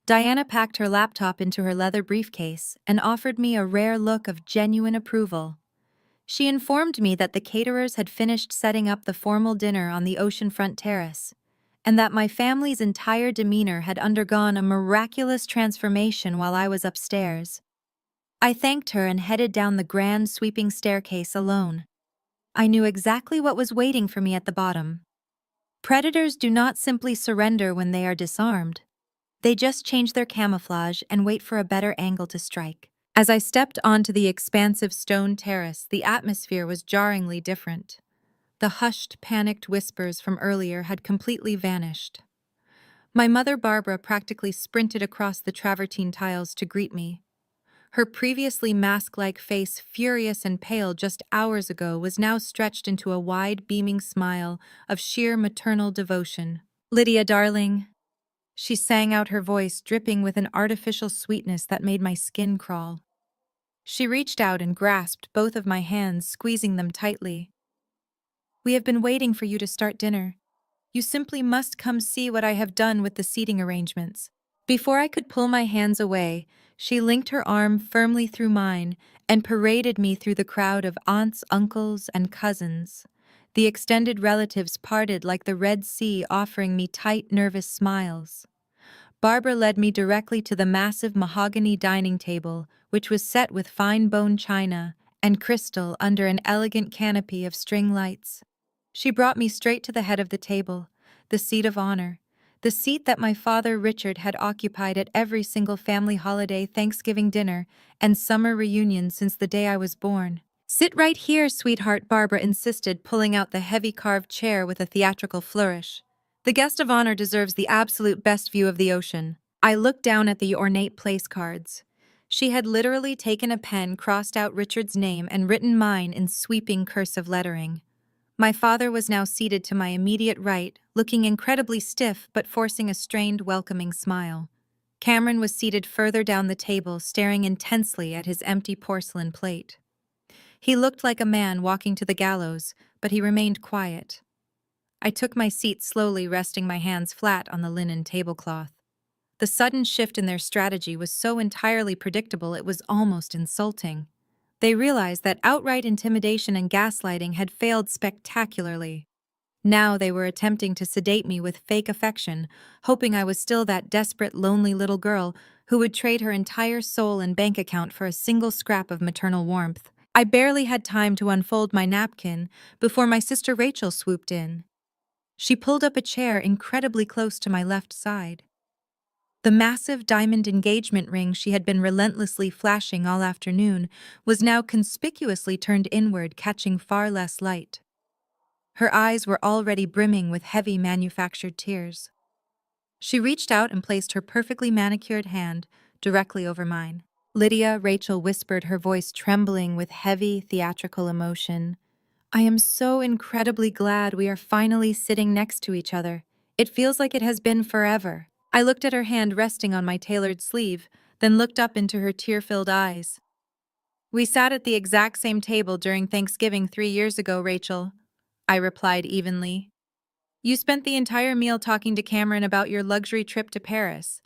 Diana packed her laptop into her leather briefcase and offered me a rare look of genuine approval. She informed me that the caterers had finished setting up the formal dinner on the oceanfront terrace, and that my family's entire demeanor had undergone a miraculous transformation while I was upstairs. I thanked her and headed down the grand sweeping staircase alone. I knew exactly what was waiting for me at the bottom. Predators do not simply surrender when they are disarmed. They just change their camouflage and wait for a better angle to strike. As I stepped onto the expansive stone terrace, the atmosphere was jarringly different. The hushed, panicked whispers from earlier had completely vanished. My mother Barbara practically sprinted across the travertine tiles to greet me. Her previously mask-like face, furious and pale just hours ago, was now stretched into a wide, beaming smile of sheer maternal devotion. "Lydia, darling," she sang out, her voice dripping with an artificial sweetness that made my skin crawl. She reached out and grasped both of my hands, squeezing them tightly. "We have been waiting for you to start dinner. You simply must come see what I have done with the seating arrangements." Before I could pull my hands away, she linked her arm firmly through mine and paraded me through the crowd of aunts, uncles, and cousins. The extended relatives parted like the Red Sea, offering me tight, nervous smiles. Barbara led me directly to the massive mahogany dining table, which was set with fine bone china and crystal under an elegant canopy of string lights. She brought me straight to the head of the table, the seat of honor, the seat that my father Richard had occupied at every single family holiday, Thanksgiving dinner, and summer reunion since the day I was born. "Sit right here, sweetheart," Barbara insisted, pulling out the heavy carved chair with a theatrical flourish. "The guest of honor deserves the absolute best view of the ocean." I looked down at the ornate place cards. She had literally taken a pen, crossed out Richard's name, and written mine in sweeping cursive lettering. My father was now seated to my immediate right, looking incredibly stiff but forcing a strained, welcoming smile. Cameron was seated further down the table, staring intensely at his empty porcelain plate. He looked like a man walking to the gallows, but he remained quiet. I took my seat slowly, resting my hands flat on the linen tablecloth. The sudden shift in their strategy was so entirely predictable it was almost insulting. They realized that outright intimidation and gaslighting had failed spectacularly. Now they were attempting to sedate me with fake affection, hoping I was still that desperate, lonely little girl who would trade her entire soul and bank account for a single scrap of maternal warmth. I barely had time to unfold my napkin before my sister Rachel swooped in. She pulled up a chair incredibly close to my left side. The massive diamond engagement ring she had been relentlessly flashing all afternoon was now conspicuously turned inward, catching far less light. Her eyes were already brimming with heavy manufactured tears. She reached out and placed her perfectly manicured hand directly over mine. "Lydia," Rachel whispered, her voice trembling with heavy, theatrical emotion, "I am so incredibly glad we are finally sitting next to each other. It feels like it has been forever." I looked at her hand resting on my tailored sleeve, then looked up into her tear-filled eyes. "We sat at the exact same table during Thanksgiving 3 years ago, Rachel," I replied evenly. "You spent the entire meal talking to Cameron about your luxury trip to Paris,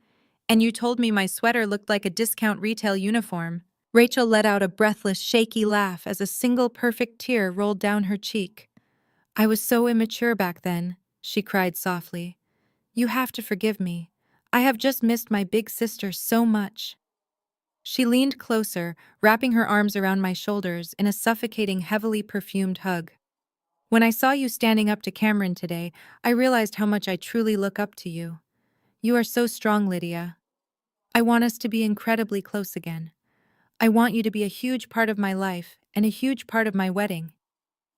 and you told me my sweater looked like a discount retail uniform." Rachel let out a breathless, shaky laugh as a single perfect tear rolled down her cheek. "I was so immature back then," she cried softly. "You have to forgive me. I have just missed my big sister so much." She leaned closer, wrapping her arms around my shoulders in a suffocating, heavily perfumed hug. "When I saw you standing up to Cameron today, I realized how much I truly look up to you. You are so strong, Lydia. I want us to be incredibly close again. I want you to be a huge part of my life and a huge part of my wedding.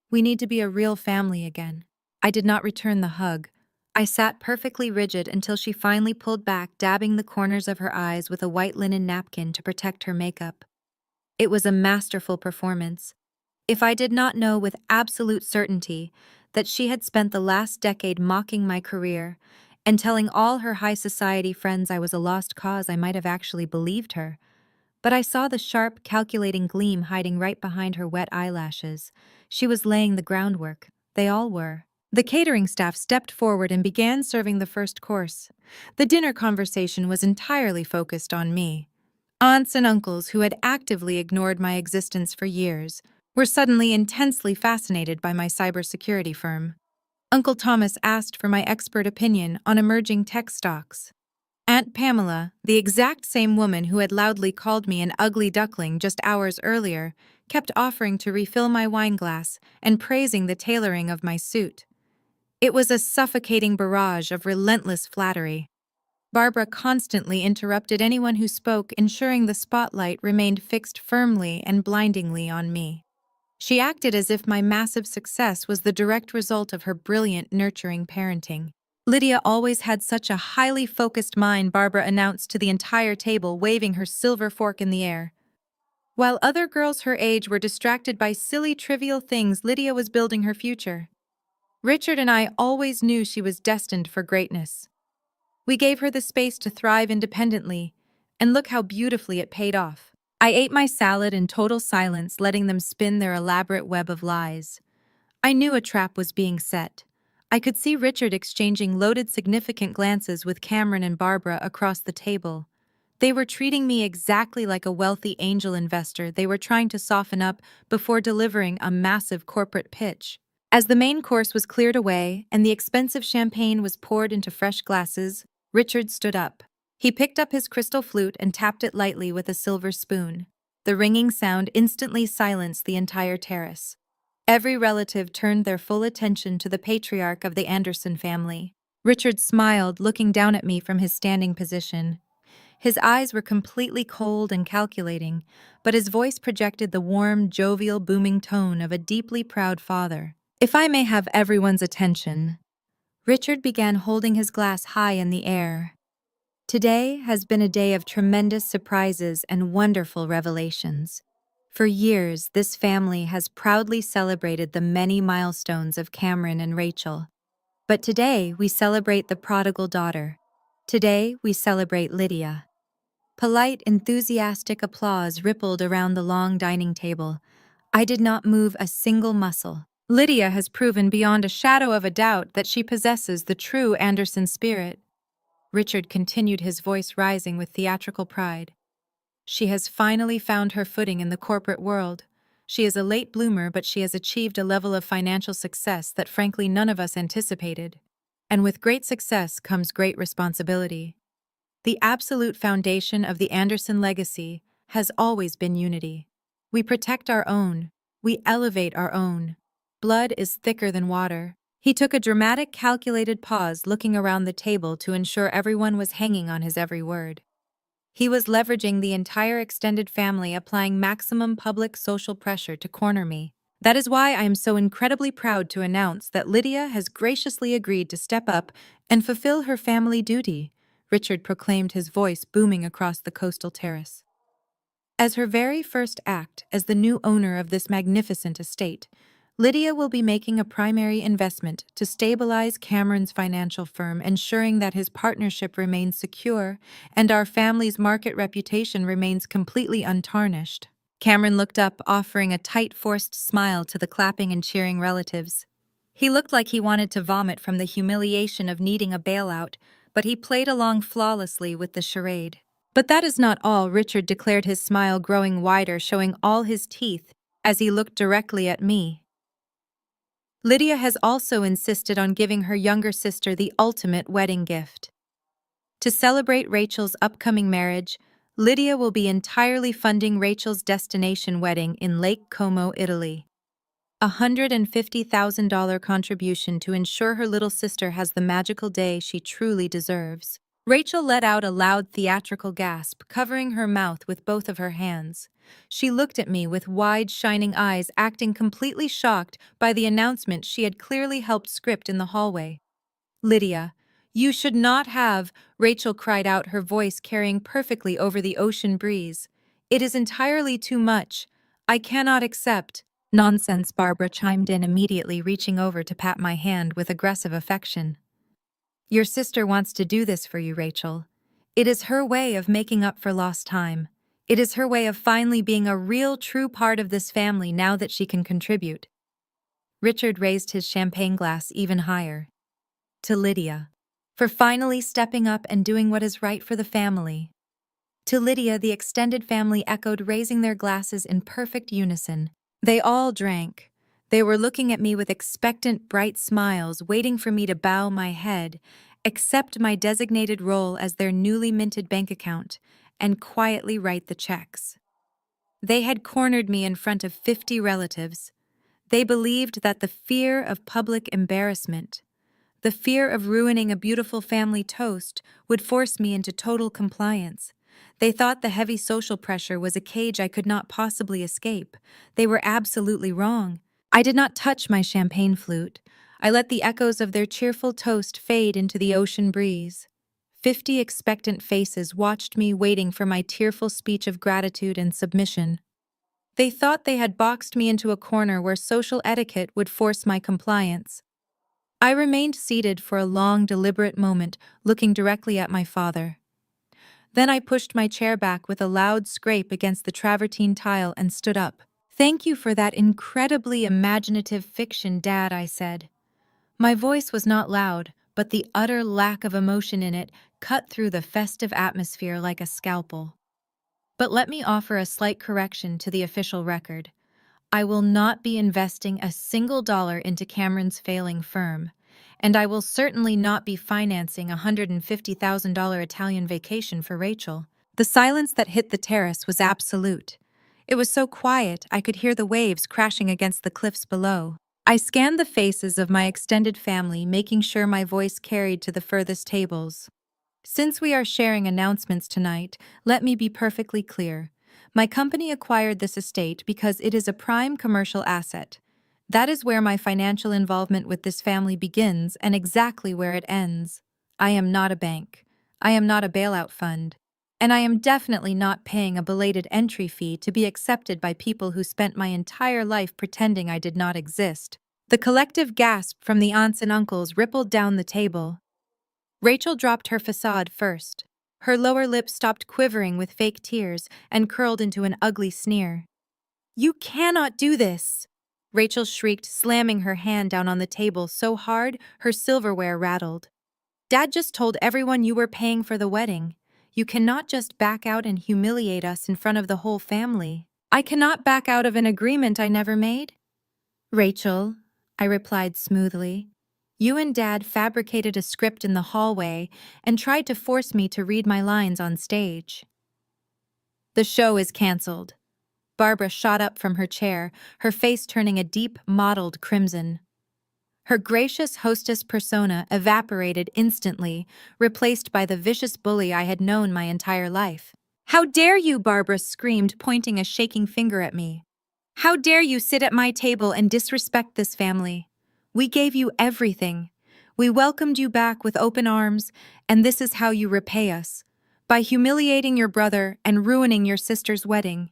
We need to be a real family again." I did not return the hug. I sat perfectly rigid until she finally pulled back, dabbing the corners of her eyes with a white linen napkin to protect her makeup. It was a masterful performance. If I did not know with absolute certainty that she had spent the last decade mocking my career and telling all her high society friends I was a lost cause. I might have actually believed her. But I saw the sharp, calculating gleam hiding right behind her wet eyelashes. She was laying the groundwork. They all were. The catering staff stepped forward and began serving the first course. The dinner conversation was entirely focused on me. Aunts and uncles who had actively ignored my existence for years were suddenly intensely fascinated by my cybersecurity firm. Uncle Thomas asked for my expert opinion on emerging tech stocks. Aunt Pamela, the exact same woman who had loudly called me an ugly duckling just hours earlier, kept offering to refill my wine glass and praising the tailoring of my suit. It was a suffocating barrage of relentless flattery. Barbara constantly interrupted anyone who spoke, ensuring the spotlight remained fixed firmly and blindingly on me. She acted as if my massive success was the direct result of her brilliant, nurturing parenting. Lydia always had such a highly focused mind, Barbara announced to the entire table, waving her silver fork in the air. While other girls her age were distracted by silly, trivial things, Lydia was building her future. Richard and I always knew she was destined for greatness. We gave her the space to thrive independently, and look how beautifully it paid off. I ate my salad in total silence, letting them spin their elaborate web of lies. I knew a trap was being set. I could see Richard exchanging loaded, significant glances with Cameron and Barbara across the table. They were treating me exactly like a wealthy angel investor they were trying to soften up before delivering a massive corporate pitch. As the main course was cleared away and the expensive champagne was poured into fresh glasses, Richard stood up. He picked up his crystal flute and tapped it lightly with a silver spoon. The ringing sound instantly silenced the entire terrace. Every relative turned their full attention to the patriarch of the Anderson family. Richard smiled, looking down at me from his standing position. His eyes were completely cold and calculating, but his voice projected the warm, jovial, booming tone of a deeply proud father. "If I may have everyone's attention." Richard began holding his glass high in the air. "Today has been a day of tremendous surprises and wonderful revelations. For years, this family has proudly celebrated the many milestones of Cameron and Rachel. But today, we celebrate the prodigal daughter. Today, we celebrate Lydia." Polite, enthusiastic applause rippled around the long dining table. I did not move a single muscle. Lydia has proven beyond a shadow of a doubt that she possesses the true Anderson spirit. Richard continued, his voice rising with theatrical pride. "She has finally found her footing in the corporate world. She is a late bloomer, but she has achieved a level of financial success that frankly none of us anticipated. And with great success comes great responsibility. The absolute foundation of the Anderson legacy has always been unity. We protect our own. We elevate our own. Blood is thicker than water." He took a dramatic, calculated pause, looking around the table to ensure everyone was hanging on his every word. He was leveraging the entire extended family, applying maximum public social pressure to corner me. "That is why I am so incredibly proud to announce that Lydia has graciously agreed to step up and fulfill her family duty," Richard proclaimed, his voice booming across the coastal terrace. "As her very first act as the new owner of this magnificent estate, Lydia will be making a primary investment to stabilize Cameron's financial firm, ensuring that his partnership remains secure and our family's market reputation remains completely untarnished." Cameron looked up, offering a tight, forced smile to the clapping and cheering relatives. He looked like he wanted to vomit from the humiliation of needing a bailout, but he played along flawlessly with the charade. "But that is not all," Richard declared, his smile growing wider, showing all his teeth as he looked directly at me. "Lydia has also insisted on giving her younger sister the ultimate wedding gift. To celebrate Rachel's upcoming marriage, Lydia will be entirely funding Rachel's destination wedding in Lake Como, Italy. A $150,000 contribution to ensure her little sister has the magical day she truly deserves." Rachel let out a loud theatrical gasp, covering her mouth with both of her hands. She looked at me with wide, shining eyes, acting completely shocked by the announcement she had clearly helped script in the hallway. "Lydia, you should not have," Rachel cried out, her voice carrying perfectly over the ocean breeze. "It is entirely too much. I cannot accept." "Nonsense," Barbara chimed in immediately, reaching over to pat my hand with aggressive affection. Your sister wants to do this for you, Rachel. It is her way of making up for lost time. It is her way of finally being a real, true part of this family now that she can contribute. Richard raised his champagne glass even higher. To Lydia. For finally stepping up and doing what is right for the family. To Lydia, the extended family echoed, raising their glasses in perfect unison. They all drank. They were looking at me with expectant, bright smiles, waiting for me to bow my head, accept my designated role as their newly minted bank account, and quietly write the checks. They had cornered me in front of 50 relatives. They believed that the fear of public embarrassment, the fear of ruining a beautiful family toast, would force me into total compliance. They thought the heavy social pressure was a cage I could not possibly escape. They were absolutely wrong. I did not touch my champagne flute. I let the echoes of their cheerful toast fade into the ocean breeze. 50 expectant faces watched me, waiting for my tearful speech of gratitude and submission. They thought they had boxed me into a corner where social etiquette would force my compliance. I remained seated for a long, deliberate moment, looking directly at my father. Then I pushed my chair back with a loud scrape against the travertine tile and stood up. "Thank you for that incredibly imaginative fiction, Dad," I said. My voice was not loud, but the utter lack of emotion in it cut through the festive atmosphere like a scalpel. But let me offer a slight correction to the official record. I will not be investing a single dollar into Cameron's failing firm, and I will certainly not be financing a $150,000 Italian vacation for Rachel. The silence that hit the terrace was absolute. It was so quiet I could hear the waves crashing against the cliffs below. I scanned the faces of my extended family, making sure my voice carried to the furthest tables. Since we are sharing announcements tonight, let me be perfectly clear. My company acquired this estate because it is a prime commercial asset. That is where my financial involvement with this family begins and exactly where it ends. I am not a bank. I am not a bailout fund. And I am definitely not paying a belated entry fee to be accepted by people who spent my entire life pretending I did not exist. The collective gasp from the aunts and uncles rippled down the table. Rachel dropped her facade first. Her lower lip stopped quivering with fake tears and curled into an ugly sneer. "You cannot do this!" Rachel shrieked, slamming her hand down on the table so hard her silverware rattled. "Dad just told everyone you were paying for the wedding. You cannot just back out and humiliate us in front of the whole family." "I cannot back out of an agreement I never made." "Rachel," I replied smoothly, "you and Dad fabricated a script in the hallway and tried to force me to read my lines on stage." "The show is canceled." Barbara shot up from her chair, her face turning a deep, mottled crimson. Her gracious hostess persona evaporated instantly, replaced by the vicious bully I had known my entire life. "How dare you!" Barbara screamed, pointing a shaking finger at me. "How dare you sit at my table and disrespect this family? We gave you everything. We welcomed you back with open arms, and this is how you repay us. By humiliating your brother and ruining your sister's wedding.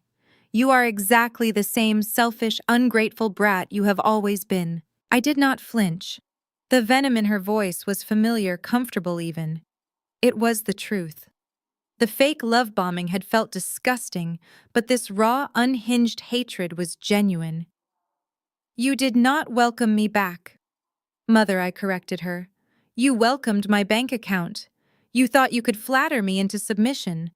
You are exactly the same selfish, ungrateful brat you have always been." I did not flinch. The venom in her voice was familiar, comfortable even. It was the truth. The fake love bombing had felt disgusting, but this raw, unhinged hatred was genuine. "You did not welcome me back." "Mother," I corrected her. "You welcomed my bank account. You thought you could flatter me into submission.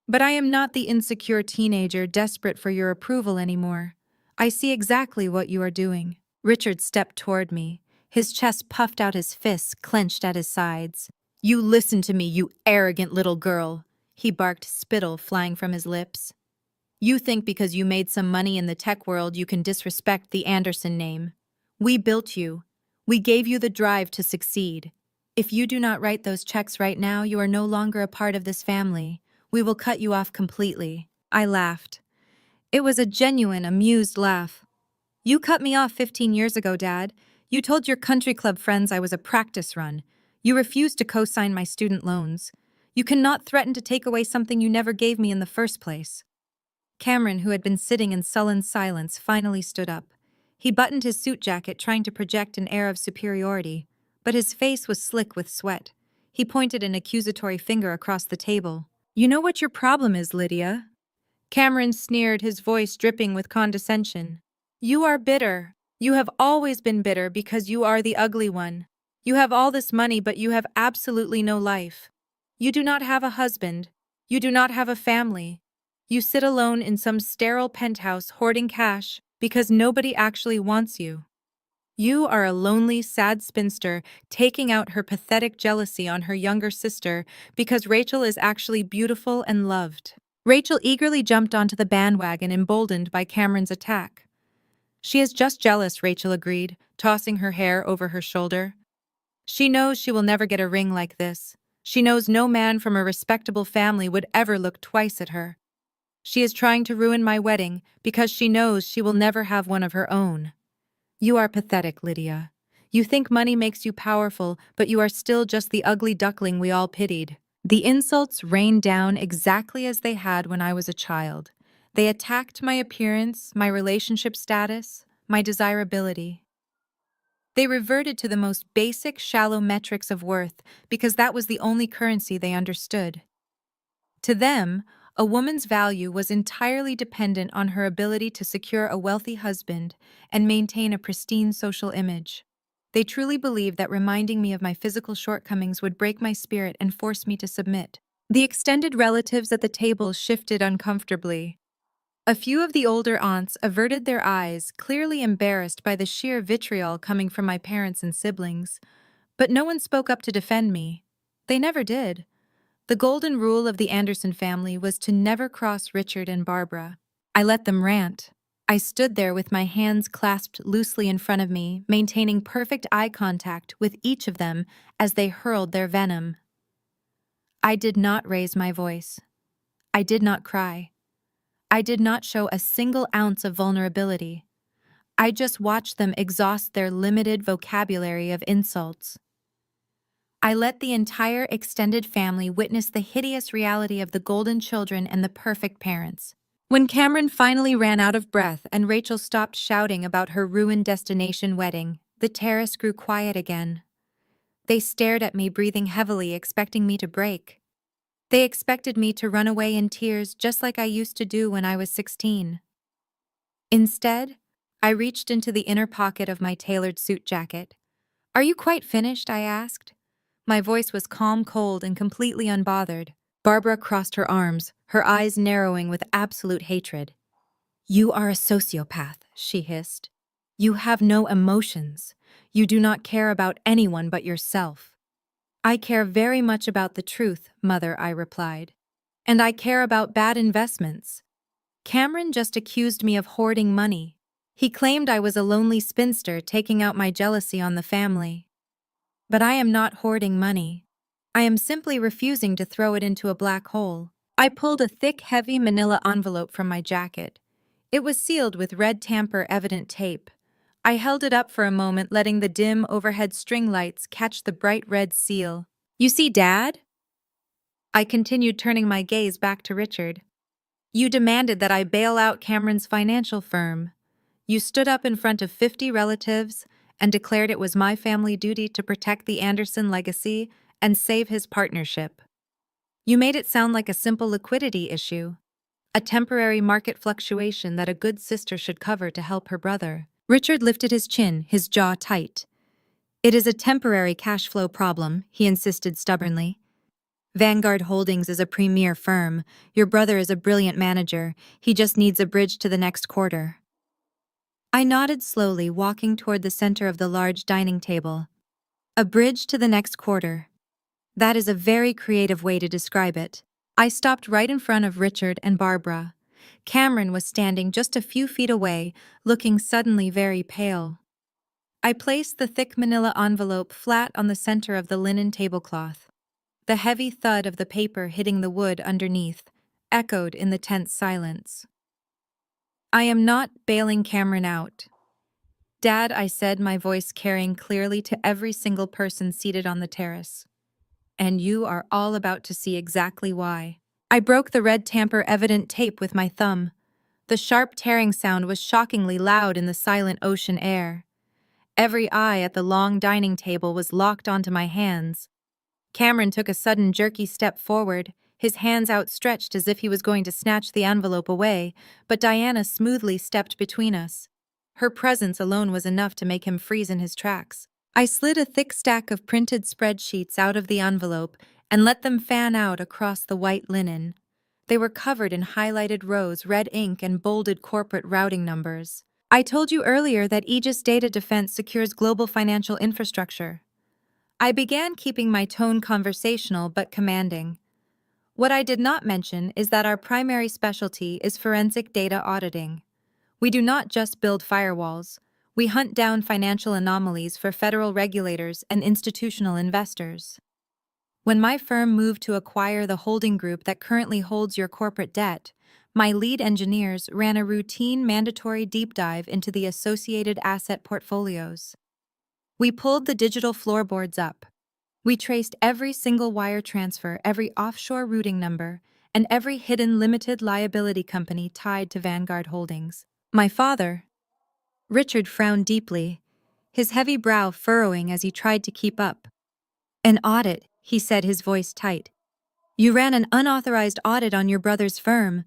But I am not the insecure teenager desperate for your approval anymore. I see exactly what you are doing." Richard stepped toward me. His chest puffed out, his fists clenched at his sides. "You listen to me, you arrogant little girl," he barked, spittle flying from his lips. "You think because you made some money in the tech world you can disrespect the Anderson name. We built you. We gave you the drive to succeed. If you do not write those checks right now, you are no longer a part of this family. We will cut you off completely." I laughed. It was a genuine, amused laugh. "You cut me off 15 years ago, Dad. You told your country club friends I was a practice run. You refused to co-sign my student loans. You cannot threaten to take away something you never gave me in the first place." Cameron, who had been sitting in sullen silence, finally stood up. He buttoned his suit jacket, trying to project an air of superiority, but his face was slick with sweat. He pointed an accusatory finger across the table. You know what your problem is, Lydia? Cameron sneered, his voice dripping with condescension. You are bitter. You have always been bitter because you are the ugly one. You have all this money, but you have absolutely no life. You do not have a husband. You do not have a family. You sit alone in some sterile penthouse hoarding cash because nobody actually wants you. You are a lonely, sad spinster taking out her pathetic jealousy on her younger sister because Rachel is actually beautiful and loved. Rachel eagerly jumped onto the bandwagon, emboldened by Cameron's attack. She is just jealous, Rachel agreed, tossing her hair over her shoulder. She knows she will never get a ring like this. She knows no man from a respectable family would ever look twice at her. She is trying to ruin my wedding because she knows she will never have one of her own. You are pathetic, Lydia. You think money makes you powerful, but you are still just the ugly duckling we all pitied. The insults rained down exactly as they had when I was a child. They attacked my appearance, my relationship status, my desirability. They reverted to the most basic, shallow metrics of worth because that was the only currency they understood. To them, a woman's value was entirely dependent on her ability to secure a wealthy husband and maintain a pristine social image. They truly believed that reminding me of my physical shortcomings would break my spirit and force me to submit. The extended relatives at the table shifted uncomfortably. A few of the older aunts averted their eyes, clearly embarrassed by the sheer vitriol coming from my parents and siblings. But no one spoke up to defend me. They never did. The golden rule of the Anderson family was to never cross Richard and Barbara. I let them rant. I stood there with my hands clasped loosely in front of me, maintaining perfect eye contact with each of them as they hurled their venom. I did not raise my voice. I did not cry. I did not show a single ounce of vulnerability. I just watched them exhaust their limited vocabulary of insults. I let the entire extended family witness the hideous reality of the golden children and the perfect parents. When Cameron finally ran out of breath and Rachel stopped shouting about her ruined destination wedding, the terrace grew quiet again. They stared at me, breathing heavily, expecting me to break. They expected me to run away in tears just like I used to do when I was 16. Instead, I reached into the inner pocket of my tailored suit jacket. Are you quite finished? I asked. My voice was calm, cold, and completely unbothered. Barbara crossed her arms, her eyes narrowing with absolute hatred. You are a sociopath, she hissed. You have no emotions. You do not care about anyone but yourself. I care very much about the truth, Mother, I replied. And I care about bad investments. Cameron just accused me of hoarding money. He claimed I was a lonely spinster taking out my jealousy on the family. But I am not hoarding money. I am simply refusing to throw it into a black hole. I pulled a thick, heavy manila envelope from my jacket. It was sealed with red tamper-evident tape. I held it up for a moment, letting the dim overhead string lights catch the bright red seal. You see, Dad? I continued, turning my gaze back to Richard. You demanded that I bail out Cameron's financial firm. You stood up in front of 50 relatives and declared it was my family duty to protect the Anderson legacy and save his partnership. You made it sound like a simple liquidity issue, a temporary market fluctuation that a good sister should cover to help her brother. Richard lifted his chin, his jaw tight. It is a temporary cash flow problem, he insisted stubbornly. Vanguard Holdings is a premier firm. Your brother is a brilliant manager. He just needs a bridge to the next quarter. I nodded slowly, walking toward the center of the large dining table. A bridge to the next quarter. That is a very creative way to describe it. I stopped right in front of Richard and Barbara. Cameron was standing just a few feet away, looking suddenly very pale. I placed the thick manila envelope flat on the center of the linen tablecloth. The heavy thud of the paper hitting the wood underneath echoed in the tense silence. I am not bailing Cameron out. Dad, I said, my voice carrying clearly to every single person seated on the terrace. And you are all about to see exactly why. I broke the red tamper-evident tape with my thumb. The sharp tearing sound was shockingly loud in the silent ocean air. Every eye at the long dining table was locked onto my hands. Cameron took a sudden jerky step forward, his hands outstretched as if he was going to snatch the envelope away, but Diana smoothly stepped between us. Her presence alone was enough to make him freeze in his tracks. I slid a thick stack of printed spreadsheets out of the envelope and let them fan out across the white linen. They were covered in highlighted rows, red ink, and bolded corporate routing numbers. I told you earlier that Aegis Data Defense secures global financial infrastructure. I began keeping my tone conversational but commanding. What I did not mention is that our primary specialty is forensic data auditing. We do not just build firewalls. We hunt down financial anomalies for federal regulators and institutional investors. When my firm moved to acquire the holding group that currently holds your corporate debt, my lead engineers ran a routine mandatory deep dive into the associated asset portfolios. We pulled the digital floorboards up. We traced every single wire transfer, every offshore routing number, and every hidden limited liability company tied to Vanguard Holdings. My father, Richard, frowned deeply, his heavy brow furrowing as he tried to keep up. An audit, he said, his voice tight. You ran an unauthorized audit on your brother's firm.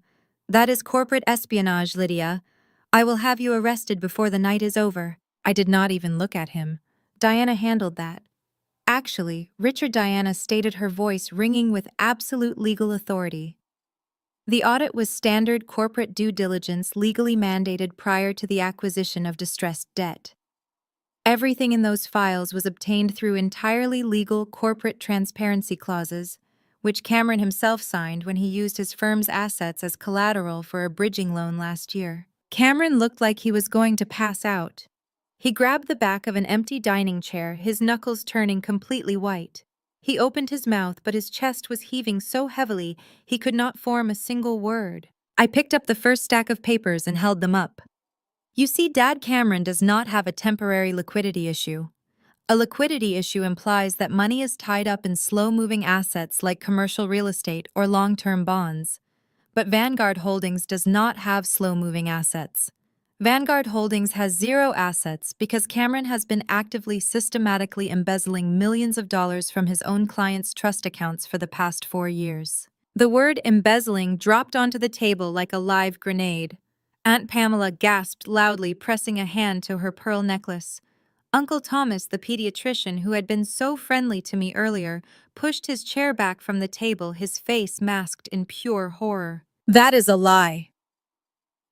That is corporate espionage, Lydia. I will have you arrested before the night is over. I did not even look at him. Diana handled that. Actually, Richard, Diana stated, her voice ringing with absolute legal authority. The audit was standard corporate due diligence legally mandated prior to the acquisition of distressed debt. Everything in those files was obtained through entirely legal corporate transparency clauses, which Cameron himself signed when he used his firm's assets as collateral for a bridging loan last year. Cameron looked like he was going to pass out. He grabbed the back of an empty dining chair, his knuckles turning completely white. He opened his mouth, but his chest was heaving so heavily he could not form a single word. I picked up the first stack of papers and held them up. You see, Dad, Cameron does not have a temporary liquidity issue. A liquidity issue implies that money is tied up in slow-moving assets like commercial real estate or long-term bonds. But Vanguard Holdings does not have slow-moving assets. Vanguard Holdings has zero assets because Cameron has been actively, systematically embezzling millions of dollars from his own clients' trust accounts for the past 4 years. The word embezzling dropped onto the table like a live grenade. Aunt Pamela gasped loudly, pressing a hand to her pearl necklace. Uncle Thomas, the pediatrician who had been so friendly to me earlier, pushed his chair back from the table, his face masked in pure horror. That is a lie.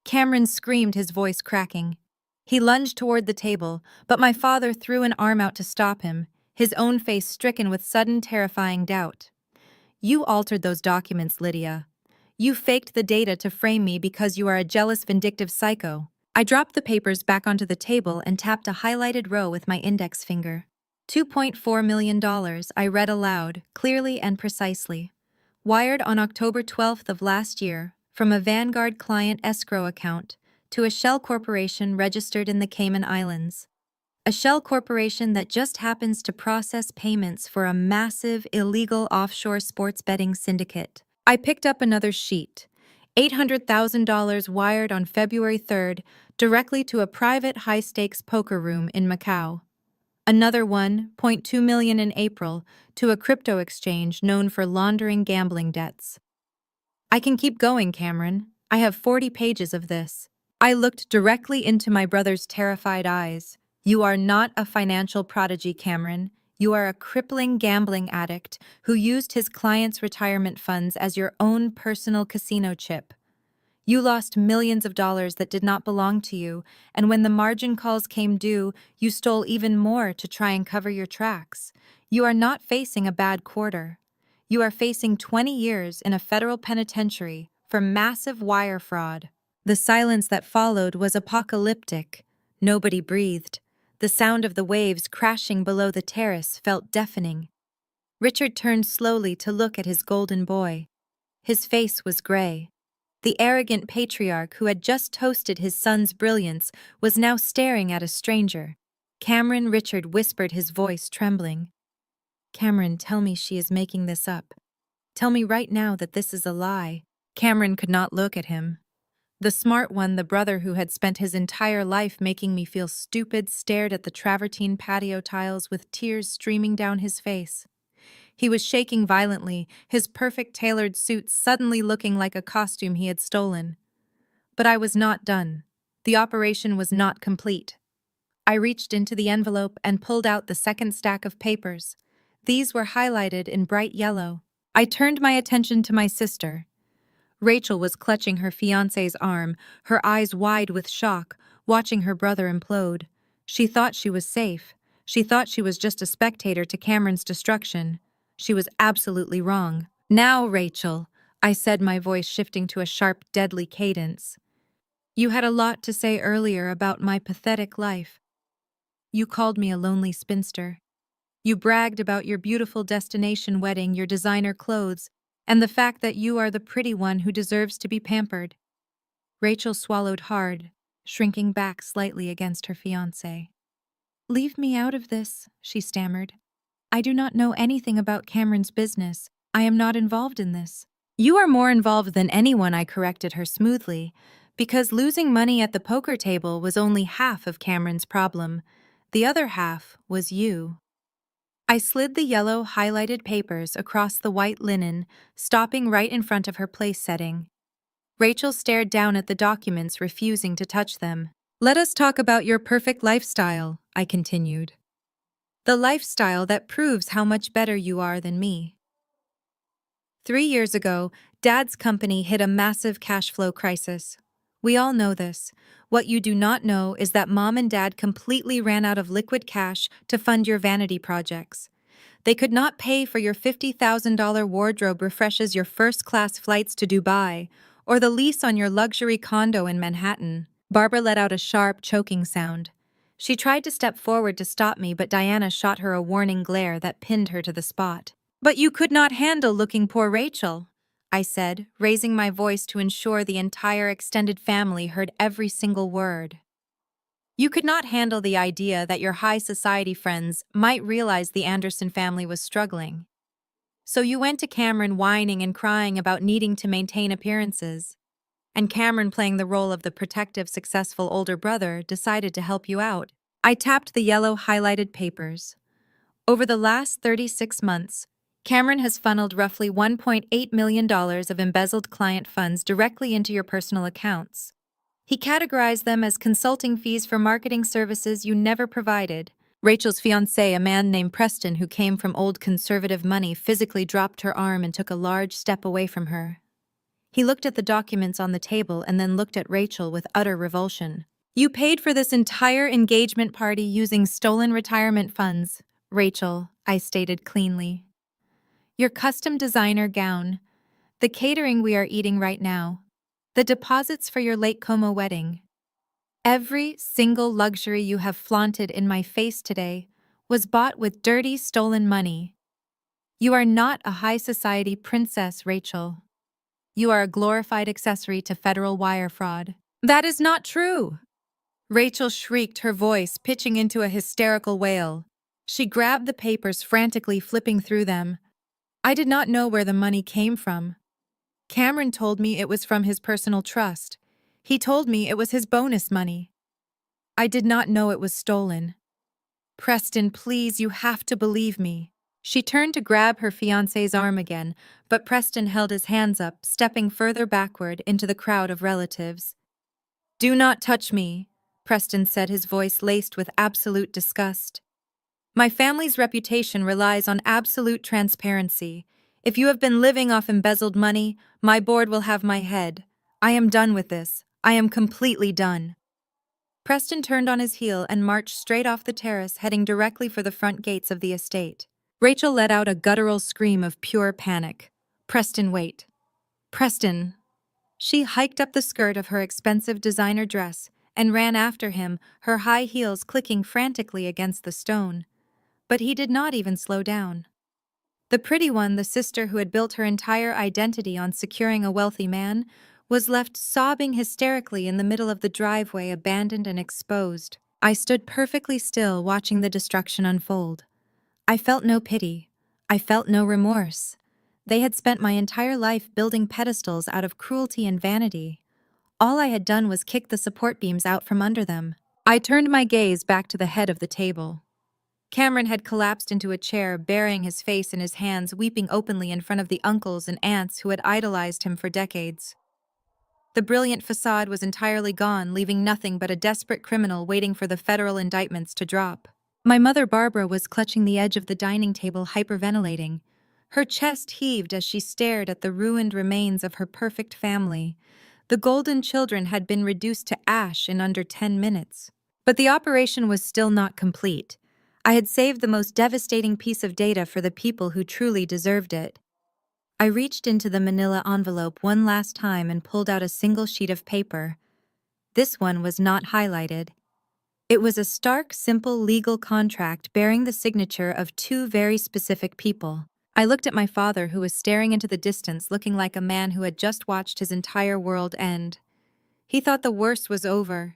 Cameron screamed, his voice cracking. He lunged toward the table, but my father threw an arm out to stop him, his own face stricken with sudden, terrifying doubt. You altered those documents, Lydia. You faked the data to frame me because you are a jealous, vindictive psycho. I dropped the papers back onto the table and tapped a highlighted row with my index finger. $2.4 million, I read aloud, clearly and precisely. Wired on October 12th of last year, from a Vanguard client escrow account to a shell corporation registered in the Cayman Islands. A shell corporation that just happens to process payments for a massive, illegal offshore sports betting syndicate. I picked up another sheet. $800,000 wired on February 3rd directly to a private high-stakes poker room in Macau. Another $1.2 million in April to a crypto exchange known for laundering gambling debts. I can keep going, Cameron. I have 40 pages of this. I looked directly into my brother's terrified eyes. You are not a financial prodigy, Cameron. You are a crippling gambling addict who used his clients' retirement funds as your own personal casino chip. You lost millions of dollars that did not belong to you, and when the margin calls came due, you stole even more to try and cover your tracks. You are not facing a bad quarter. You are facing 20 years in a federal penitentiary for massive wire fraud. The silence that followed was apocalyptic. Nobody breathed. The sound of the waves crashing below the terrace felt deafening. Richard turned slowly to look at his golden boy. His face was gray. The arrogant patriarch who had just toasted his son's brilliance was now staring at a stranger. Cameron, Richard whispered, his voice trembling. Cameron, tell me she is making this up. Tell me right now that this is a lie. Cameron could not look at him. The smart one, the brother who had spent his entire life making me feel stupid, stared at the travertine patio tiles with tears streaming down his face. He was shaking violently, his perfect tailored suit suddenly looking like a costume he had stolen. But I was not done. The operation was not complete. I reached into the envelope and pulled out the second stack of papers. These were highlighted in bright yellow. I turned my attention to my sister. Rachel was clutching her fiancé's arm, her eyes wide with shock, watching her brother implode. She thought she was safe. She thought she was just a spectator to Cameron's destruction. She was absolutely wrong. "Now, Rachel," I said, my voice shifting to a sharp, deadly cadence. "You had a lot to say earlier about my pathetic life. You called me a lonely spinster. You bragged about your beautiful destination wedding, your designer clothes, and the fact that you are the pretty one who deserves to be pampered." Rachel swallowed hard, shrinking back slightly against her fiancé. "Leave me out of this," she stammered. "I do not know anything about Cameron's business. I am not involved in this." "You are more involved than anyone," I corrected her smoothly, because losing money at the poker table was only half of Cameron's problem. The other half was you. I slid the yellow highlighted papers across the white linen, stopping right in front of her place setting. Rachel stared down at the documents, refusing to touch them. "Let us talk about your perfect lifestyle," I continued. "The lifestyle that proves how much better you are than me." 3 years ago, Dad's company hit a massive cash flow crisis. We all know this. What you do not know is that Mom and Dad completely ran out of liquid cash to fund your vanity projects. They could not pay for your $50,000 wardrobe refreshes, your first-class flights to Dubai, or the lease on your luxury condo in Manhattan. Barbara let out a sharp, choking sound. She tried to step forward to stop me, but Diana shot her a warning glare that pinned her to the spot. "But you could not handle looking poor Rachel," I said, raising my voice to ensure the entire extended family heard every single word. "You could not handle the idea that your high society friends might realize the Anderson family was struggling. So you went to Cameron whining and crying about needing to maintain appearances. And Cameron, playing the role of the protective, successful older brother, decided to help you out." I tapped the yellow highlighted papers. "Over the last 36 months, Cameron has funneled roughly $1.8 million of embezzled client funds directly into your personal accounts. He categorized them as consulting fees for marketing services you never provided." Rachel's fiancé, a man named Preston who came from old conservative money, physically dropped her arm and took a large step away from her. He looked at the documents on the table and then looked at Rachel with utter revulsion. "You paid for this entire engagement party using stolen retirement funds, Rachel," I stated cleanly. "Your custom designer gown, the catering we are eating right now, the deposits for your Lake Como wedding. Every single luxury you have flaunted in my face today was bought with dirty, stolen money. You are not a high society princess, Rachel. You are a glorified accessory to federal wire fraud." "That is not true!" Rachel shrieked, her voice pitching into a hysterical wail. She grabbed the papers, frantically flipping through them. "I did not know where the money came from. Cameron told me it was from his personal trust. He told me it was his bonus money. I did not know it was stolen. Preston, please, you have to believe me." She turned to grab her fiancé's arm again, but Preston held his hands up, stepping further backward into the crowd of relatives. "Do not touch me," Preston said, his voice laced with absolute disgust. "My family's reputation relies on absolute transparency. If you have been living off embezzled money, my board will have my head. I am done with this. I am completely done." Preston turned on his heel and marched straight off the terrace, heading directly for the front gates of the estate. Rachel let out a guttural scream of pure panic. "Preston, wait. Preston." She hiked up the skirt of her expensive designer dress and ran after him, her high heels clicking frantically against the stone. But he did not even slow down. The pretty one, the sister who had built her entire identity on securing a wealthy man, was left sobbing hysterically in the middle of the driveway, abandoned and exposed. I stood perfectly still, watching the destruction unfold. I felt no pity. I felt no remorse. They had spent my entire life building pedestals out of cruelty and vanity. All I had done was kick the support beams out from under them. I turned my gaze back to the head of the table. Cameron had collapsed into a chair, burying his face in his hands, weeping openly in front of the uncles and aunts who had idolized him for decades. The brilliant facade was entirely gone, leaving nothing but a desperate criminal waiting for the federal indictments to drop. My mother Barbara was clutching the edge of the dining table, hyperventilating. Her chest heaved as she stared at the ruined remains of her perfect family. The golden children had been reduced to ash in under 10 minutes. But the operation was still not complete. I had saved the most devastating piece of data for the people who truly deserved it. I reached into the manila envelope one last time and pulled out a single sheet of paper. This one was not highlighted. It was a stark, simple legal contract bearing the signature of two very specific people. I looked at my father, who was staring into the distance, looking like a man who had just watched his entire world end. He thought the worst was over.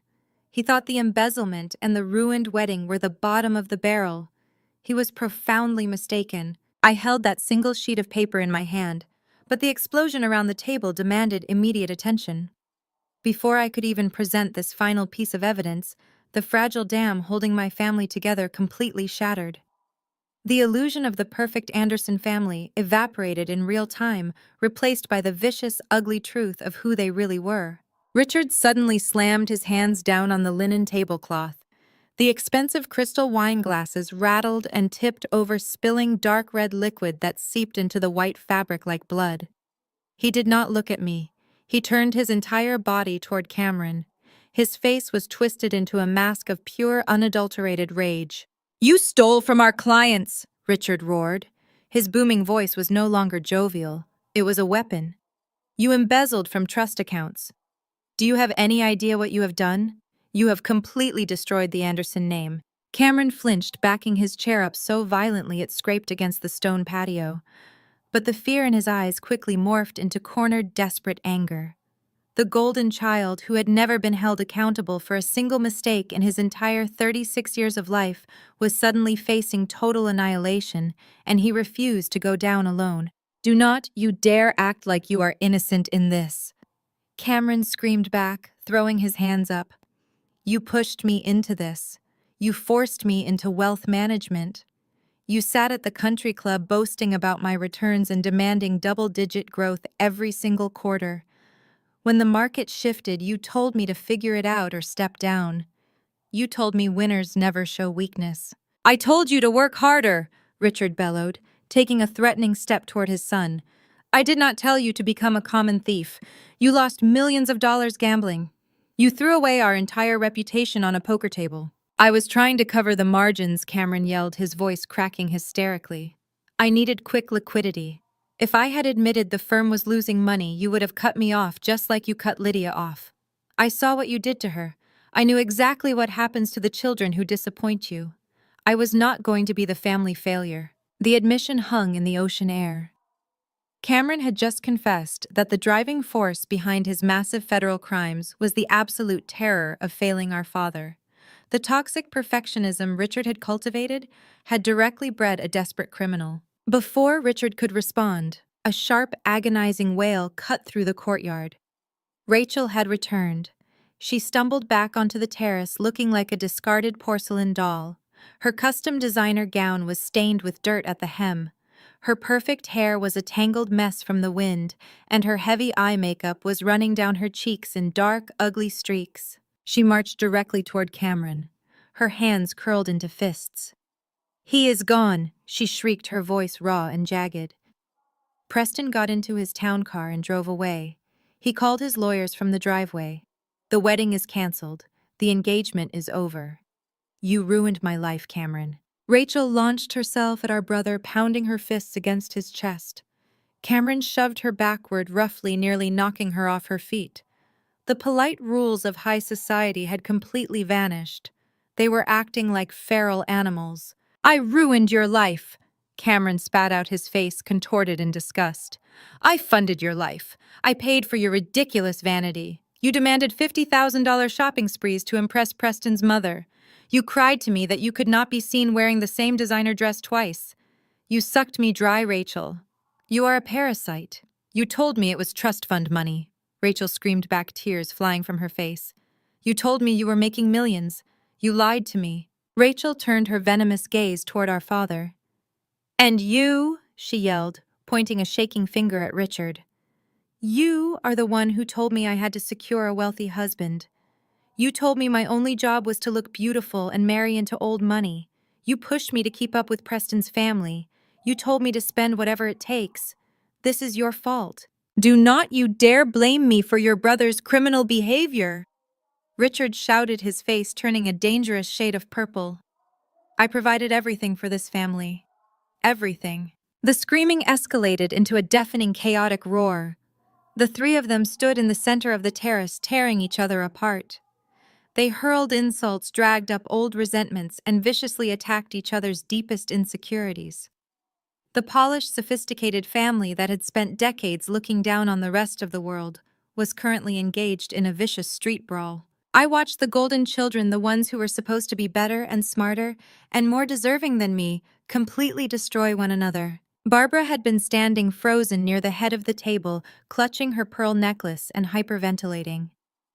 He thought the embezzlement and the ruined wedding were the bottom of the barrel. He was profoundly mistaken. I held that single sheet of paper in my hand, but the explosion around the table demanded immediate attention. Before I could even present this final piece of evidence, the fragile dam holding my family together completely shattered. The illusion of the perfect Anderson family evaporated in real time, replaced by the vicious, ugly truth of who they really were. Richard suddenly slammed his hands down on the linen tablecloth. The expensive crystal wine glasses rattled and tipped over, spilling dark red liquid that seeped into the white fabric like blood. He did not look at me. He turned his entire body toward Cameron. His face was twisted into a mask of pure, unadulterated rage. "You stole from our clients!" Richard roared. His booming voice was no longer jovial. It was a weapon. "You embezzled from trust accounts. Do you have any idea what you have done? You have completely destroyed the Anderson name." Cameron flinched, backing his chair up so violently it scraped against the stone patio. But the fear in his eyes quickly morphed into cornered, desperate anger. The golden child, who had never been held accountable for a single mistake in his entire 36 years of life, was suddenly facing total annihilation, and he refused to go down alone. "Do not you dare act like you are innocent in this!" Cameron screamed back, throwing his hands up. "You pushed me into this. You forced me into wealth management. You sat at the country club boasting about my returns and demanding double-digit growth every single quarter. When the market shifted, you told me to figure it out or step down. You told me winners never show weakness." "I told you to work harder," Richard bellowed, taking a threatening step toward his son. "I did not tell you to become a common thief. You lost millions of dollars gambling. You threw away our entire reputation on a poker table." "I was trying to cover the margins," Cameron yelled, his voice cracking hysterically. "I needed quick liquidity. If I had admitted the firm was losing money, you would have cut me off just like you cut Lydia off. I saw what you did to her. I knew exactly what happens to the children who disappoint you. I was not going to be the family failure." The admission hung in the ocean air. Cameron had just confessed that the driving force behind his massive federal crimes was the absolute terror of failing our father. The toxic perfectionism Richard had cultivated had directly bred a desperate criminal. Before Richard could respond, a sharp, agonizing wail cut through the courtyard. Rachel had returned. She stumbled back onto the terrace looking like a discarded porcelain doll. Her custom designer gown was stained with dirt at the hem. Her perfect hair was a tangled mess from the wind, and her heavy eye makeup was running down her cheeks in dark, ugly streaks. She marched directly toward Cameron, her hands curled into fists. "He is gone," she shrieked, her voice raw and jagged. Preston got into his town car and drove away. He called his lawyers from the driveway. "The wedding is canceled. The engagement is over. You ruined my life, Cameron." Rachel launched herself at our brother, pounding her fists against his chest. Cameron shoved her backward roughly, nearly knocking her off her feet. The polite rules of high society had completely vanished. They were acting like feral animals. "I ruined your life." Cameron spat out, his face contorted in disgust. "I funded your life. I paid for your ridiculous vanity. You demanded $50,000 shopping sprees to impress Preston's mother. You cried to me that you could not be seen wearing the same designer dress twice. You sucked me dry, Rachel. You are a parasite. You told me it was trust fund money." Rachel screamed back, tears flying from her face. "You told me you were making millions. You lied to me." Rachel turned her venomous gaze toward our father. "And you," she yelled, pointing a shaking finger at Richard. "You are the one who told me I had to secure a wealthy husband. You told me my only job was to look beautiful and marry into old money. You pushed me to keep up with Preston's family. You told me to spend whatever it takes. This is your fault. Do not you dare blame me for your brother's criminal behavior." Richard shouted, his face turning a dangerous shade of purple. "I provided everything for this family. Everything." The screaming escalated into a deafening, chaotic roar. The three of them stood in the center of the terrace, tearing each other apart. They hurled insults, dragged up old resentments, and viciously attacked each other's deepest insecurities. The polished, sophisticated family that had spent decades looking down on the rest of the world was currently engaged in a vicious street brawl. I watched the golden children, the ones who were supposed to be better and smarter and more deserving than me, completely destroy one another. Barbara had been standing frozen near the head of the table, clutching her pearl necklace and hyperventilating.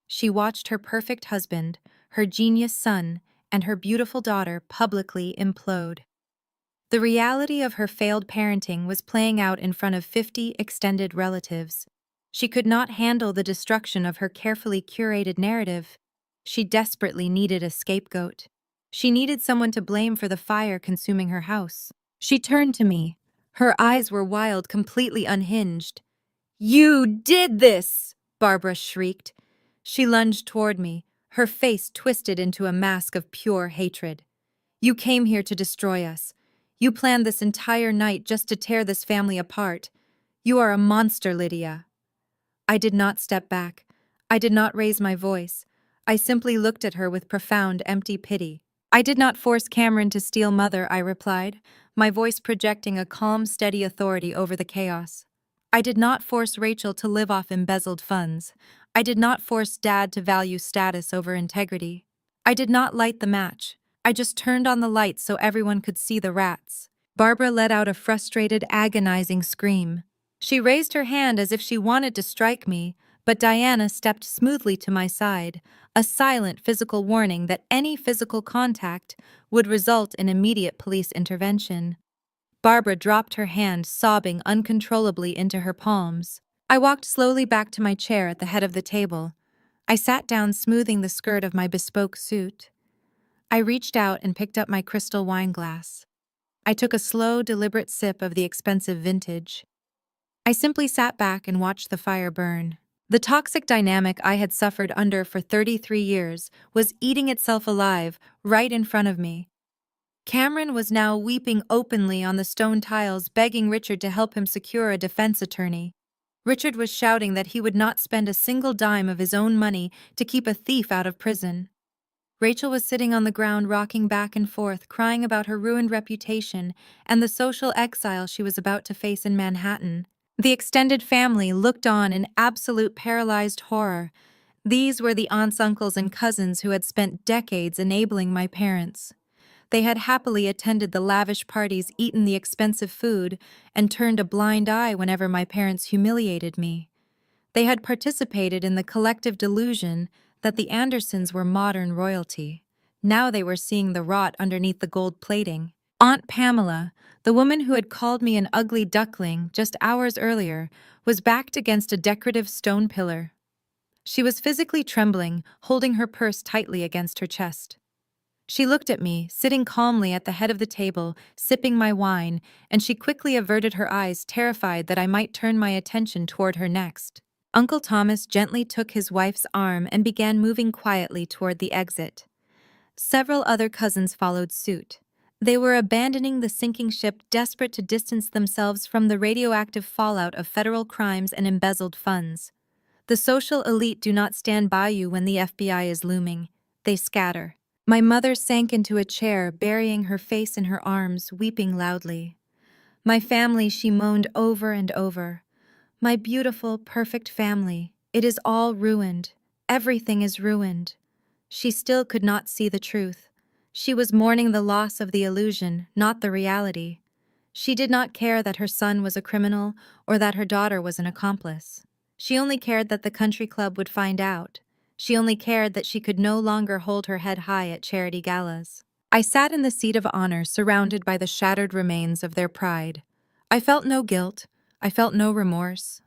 She watched her perfect husband, her genius son, and her beautiful daughter publicly implode. The reality of her failed parenting was playing out in front of 50 extended relatives. She could not handle the destruction of her carefully curated narrative. She desperately needed a scapegoat. She needed someone to blame for the fire consuming her house. She turned to me. Her eyes were wild, completely unhinged. "You did this!" Barbara shrieked. She lunged toward me, her face twisted into a mask of pure hatred. "You came here to destroy us. You planned this entire night just to tear this family apart. You are a monster, Lydia." I did not step back. I did not raise my voice. I simply looked at her with profound, empty pity. "I did not force Cameron to steal Mother," I replied, my voice projecting a calm, steady authority over the chaos. "I did not force Rachel to live off embezzled funds. I did not force Dad to value status over integrity. I did not light the match. I just turned on the lights so everyone could see the rats." Barbara let out a frustrated, agonizing scream. She raised her hand as if she wanted to strike me, but Diana stepped smoothly to my side, a silent physical warning that any physical contact would result in immediate police intervention. Barbara dropped her hand, sobbing uncontrollably into her palms. I walked slowly back to my chair at the head of the table. I sat down, smoothing the skirt of my bespoke suit. I reached out and picked up my crystal wine glass. I took a slow, deliberate sip of the expensive vintage. I simply sat back and watched the fire burn. The toxic dynamic I had suffered under for 33 years was eating itself alive right in front of me. Cameron was now weeping openly on the stone tiles, begging Richard to help him secure a defense attorney. Richard was shouting that he would not spend a single dime of his own money to keep a thief out of prison. Rachel was sitting on the ground, rocking back and forth, crying about her ruined reputation and the social exile she was about to face in Manhattan. The extended family looked on in absolute paralyzed horror. These were the aunts, uncles, and cousins who had spent decades enabling my parents. They had happily attended the lavish parties, eaten the expensive food, and turned a blind eye whenever my parents humiliated me. They had participated in the collective delusion that the Andersons were modern royalty. Now they were seeing the rot underneath the gold plating. Aunt Pamela, the woman who had called me an ugly duckling just hours earlier, was backed against a decorative stone pillar. She was physically trembling, holding her purse tightly against her chest. She looked at me, sitting calmly at the head of the table, sipping my wine, and she quickly averted her eyes, terrified that I might turn my attention toward her next. Uncle Thomas gently took his wife's arm and began moving quietly toward the exit. Several other cousins followed suit. They were abandoning the sinking ship, desperate to distance themselves from the radioactive fallout of federal crimes and embezzled funds. The social elite do not stand by you when the FBI is looming. They scatter. My mother sank into a chair, burying her face in her arms, weeping loudly. "My family," she moaned over and over. "My beautiful, perfect family. It is all ruined. Everything is ruined." She still could not see the truth. She was mourning the loss of the illusion, not the reality. She did not care that her son was a criminal or that her daughter was an accomplice. She only cared that the country club would find out. She only cared that she could no longer hold her head high at charity galas. I sat in the seat of honor, surrounded by the shattered remains of their pride. I felt no guilt. I felt no remorse.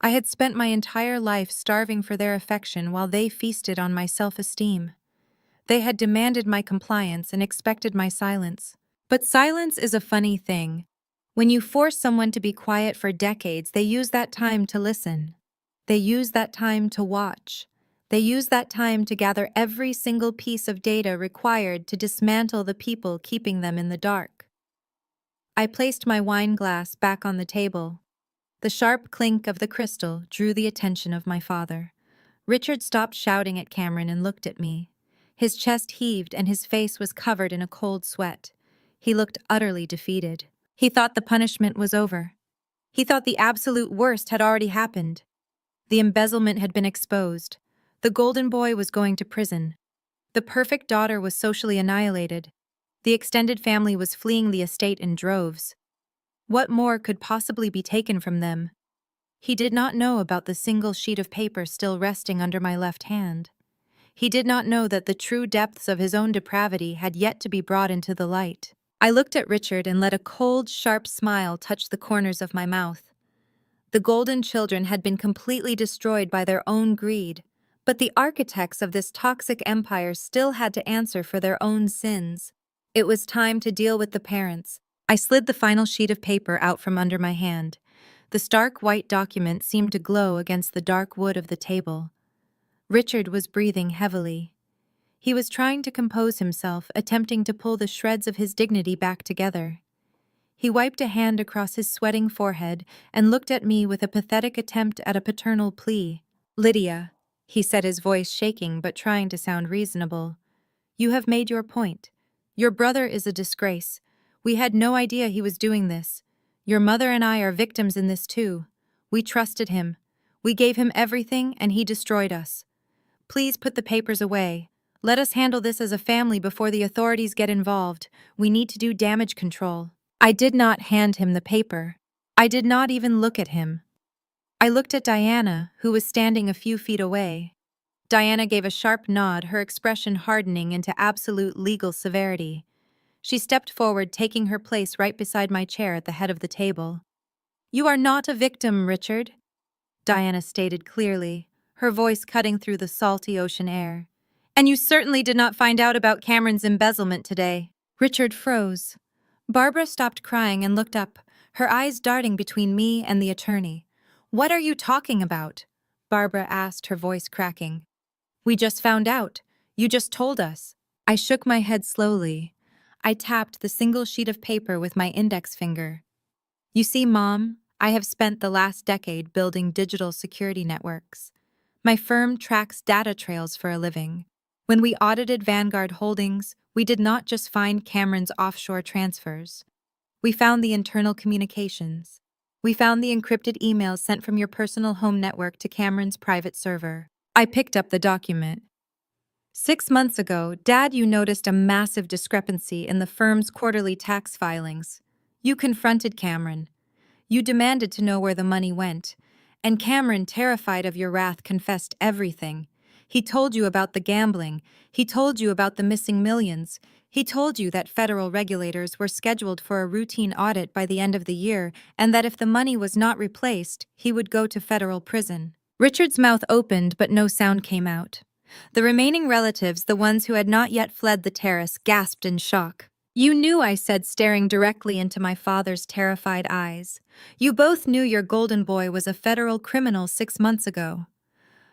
I had spent my entire life starving for their affection while they feasted on my self-esteem. They had demanded my compliance and expected my silence. But silence is a funny thing. When you force someone to be quiet for decades, they use that time to listen. They use that time to watch. They use that time to gather every single piece of data required to dismantle the people keeping them in the dark. I placed my wine glass back on the table. The sharp clink of the crystal drew the attention of my father. Richard stopped shouting at Cameron and looked at me. His chest heaved and his face was covered in a cold sweat. He looked utterly defeated. He thought the punishment was over. He thought the absolute worst had already happened. The embezzlement had been exposed. The golden boy was going to prison. The perfect daughter was socially annihilated. The extended family was fleeing the estate in droves. What more could possibly be taken from them? He did not know about the single sheet of paper still resting under my left hand. He did not know that the true depths of his own depravity had yet to be brought into the light. I looked at Richard and let a cold, sharp smile touch the corners of my mouth. The golden children had been completely destroyed by their own greed, but the architects of this toxic empire still had to answer for their own sins. It was time to deal with the parents. I slid the final sheet of paper out from under my hand. The stark white document seemed to glow against the dark wood of the table. Richard was breathing heavily. He was trying to compose himself, attempting to pull the shreds of his dignity back together. He wiped a hand across his sweating forehead and looked at me with a pathetic attempt at a paternal plea. "Lydia," he said, his voice shaking but trying to sound reasonable, "you have made your point. Your brother is a disgrace. We had no idea he was doing this. Your mother and I are victims in this too. We trusted him. We gave him everything and he destroyed us. Please put the papers away. Let us handle this as a family before the authorities get involved. We need to do damage control." I did not hand him the paper. I did not even look at him. I looked at Diana, who was standing a few feet away. Diana gave a sharp nod, her expression hardening into absolute legal severity. She stepped forward, taking her place right beside my chair at the head of the table. "You are not a victim, Richard," Diana stated clearly, her voice cutting through the salty ocean air. "And you certainly did not find out about Cameron's embezzlement today." Richard froze. Barbara stopped crying and looked up, her eyes darting between me and the attorney. "What are you talking about?" Barbara asked, her voice cracking. "We just found out. You just told us." I shook my head slowly. I tapped the single sheet of paper with my index finger. "You see, Mom, I have spent the last decade building digital security networks. My firm tracks data trails for a living. When we audited Vanguard Holdings, we did not just find Cameron's offshore transfers. We found the internal communications. We found the encrypted emails sent from your personal home network to Cameron's private server." I picked up the document. "6 months ago, Dad, you noticed a massive discrepancy in the firm's quarterly tax filings. You confronted Cameron. You demanded to know where the money went. And Cameron, terrified of your wrath, confessed everything. He told you about the gambling. He told you about the missing millions. He told you that federal regulators were scheduled for a routine audit by the end of the year, and that if the money was not replaced, he would go to federal prison." Richard's mouth opened, but no sound came out. The remaining relatives, the ones who had not yet fled the terrace, gasped in shock. "You knew," I said, staring directly into my father's terrified eyes. "You both knew your golden boy was a federal criminal 6 months ago.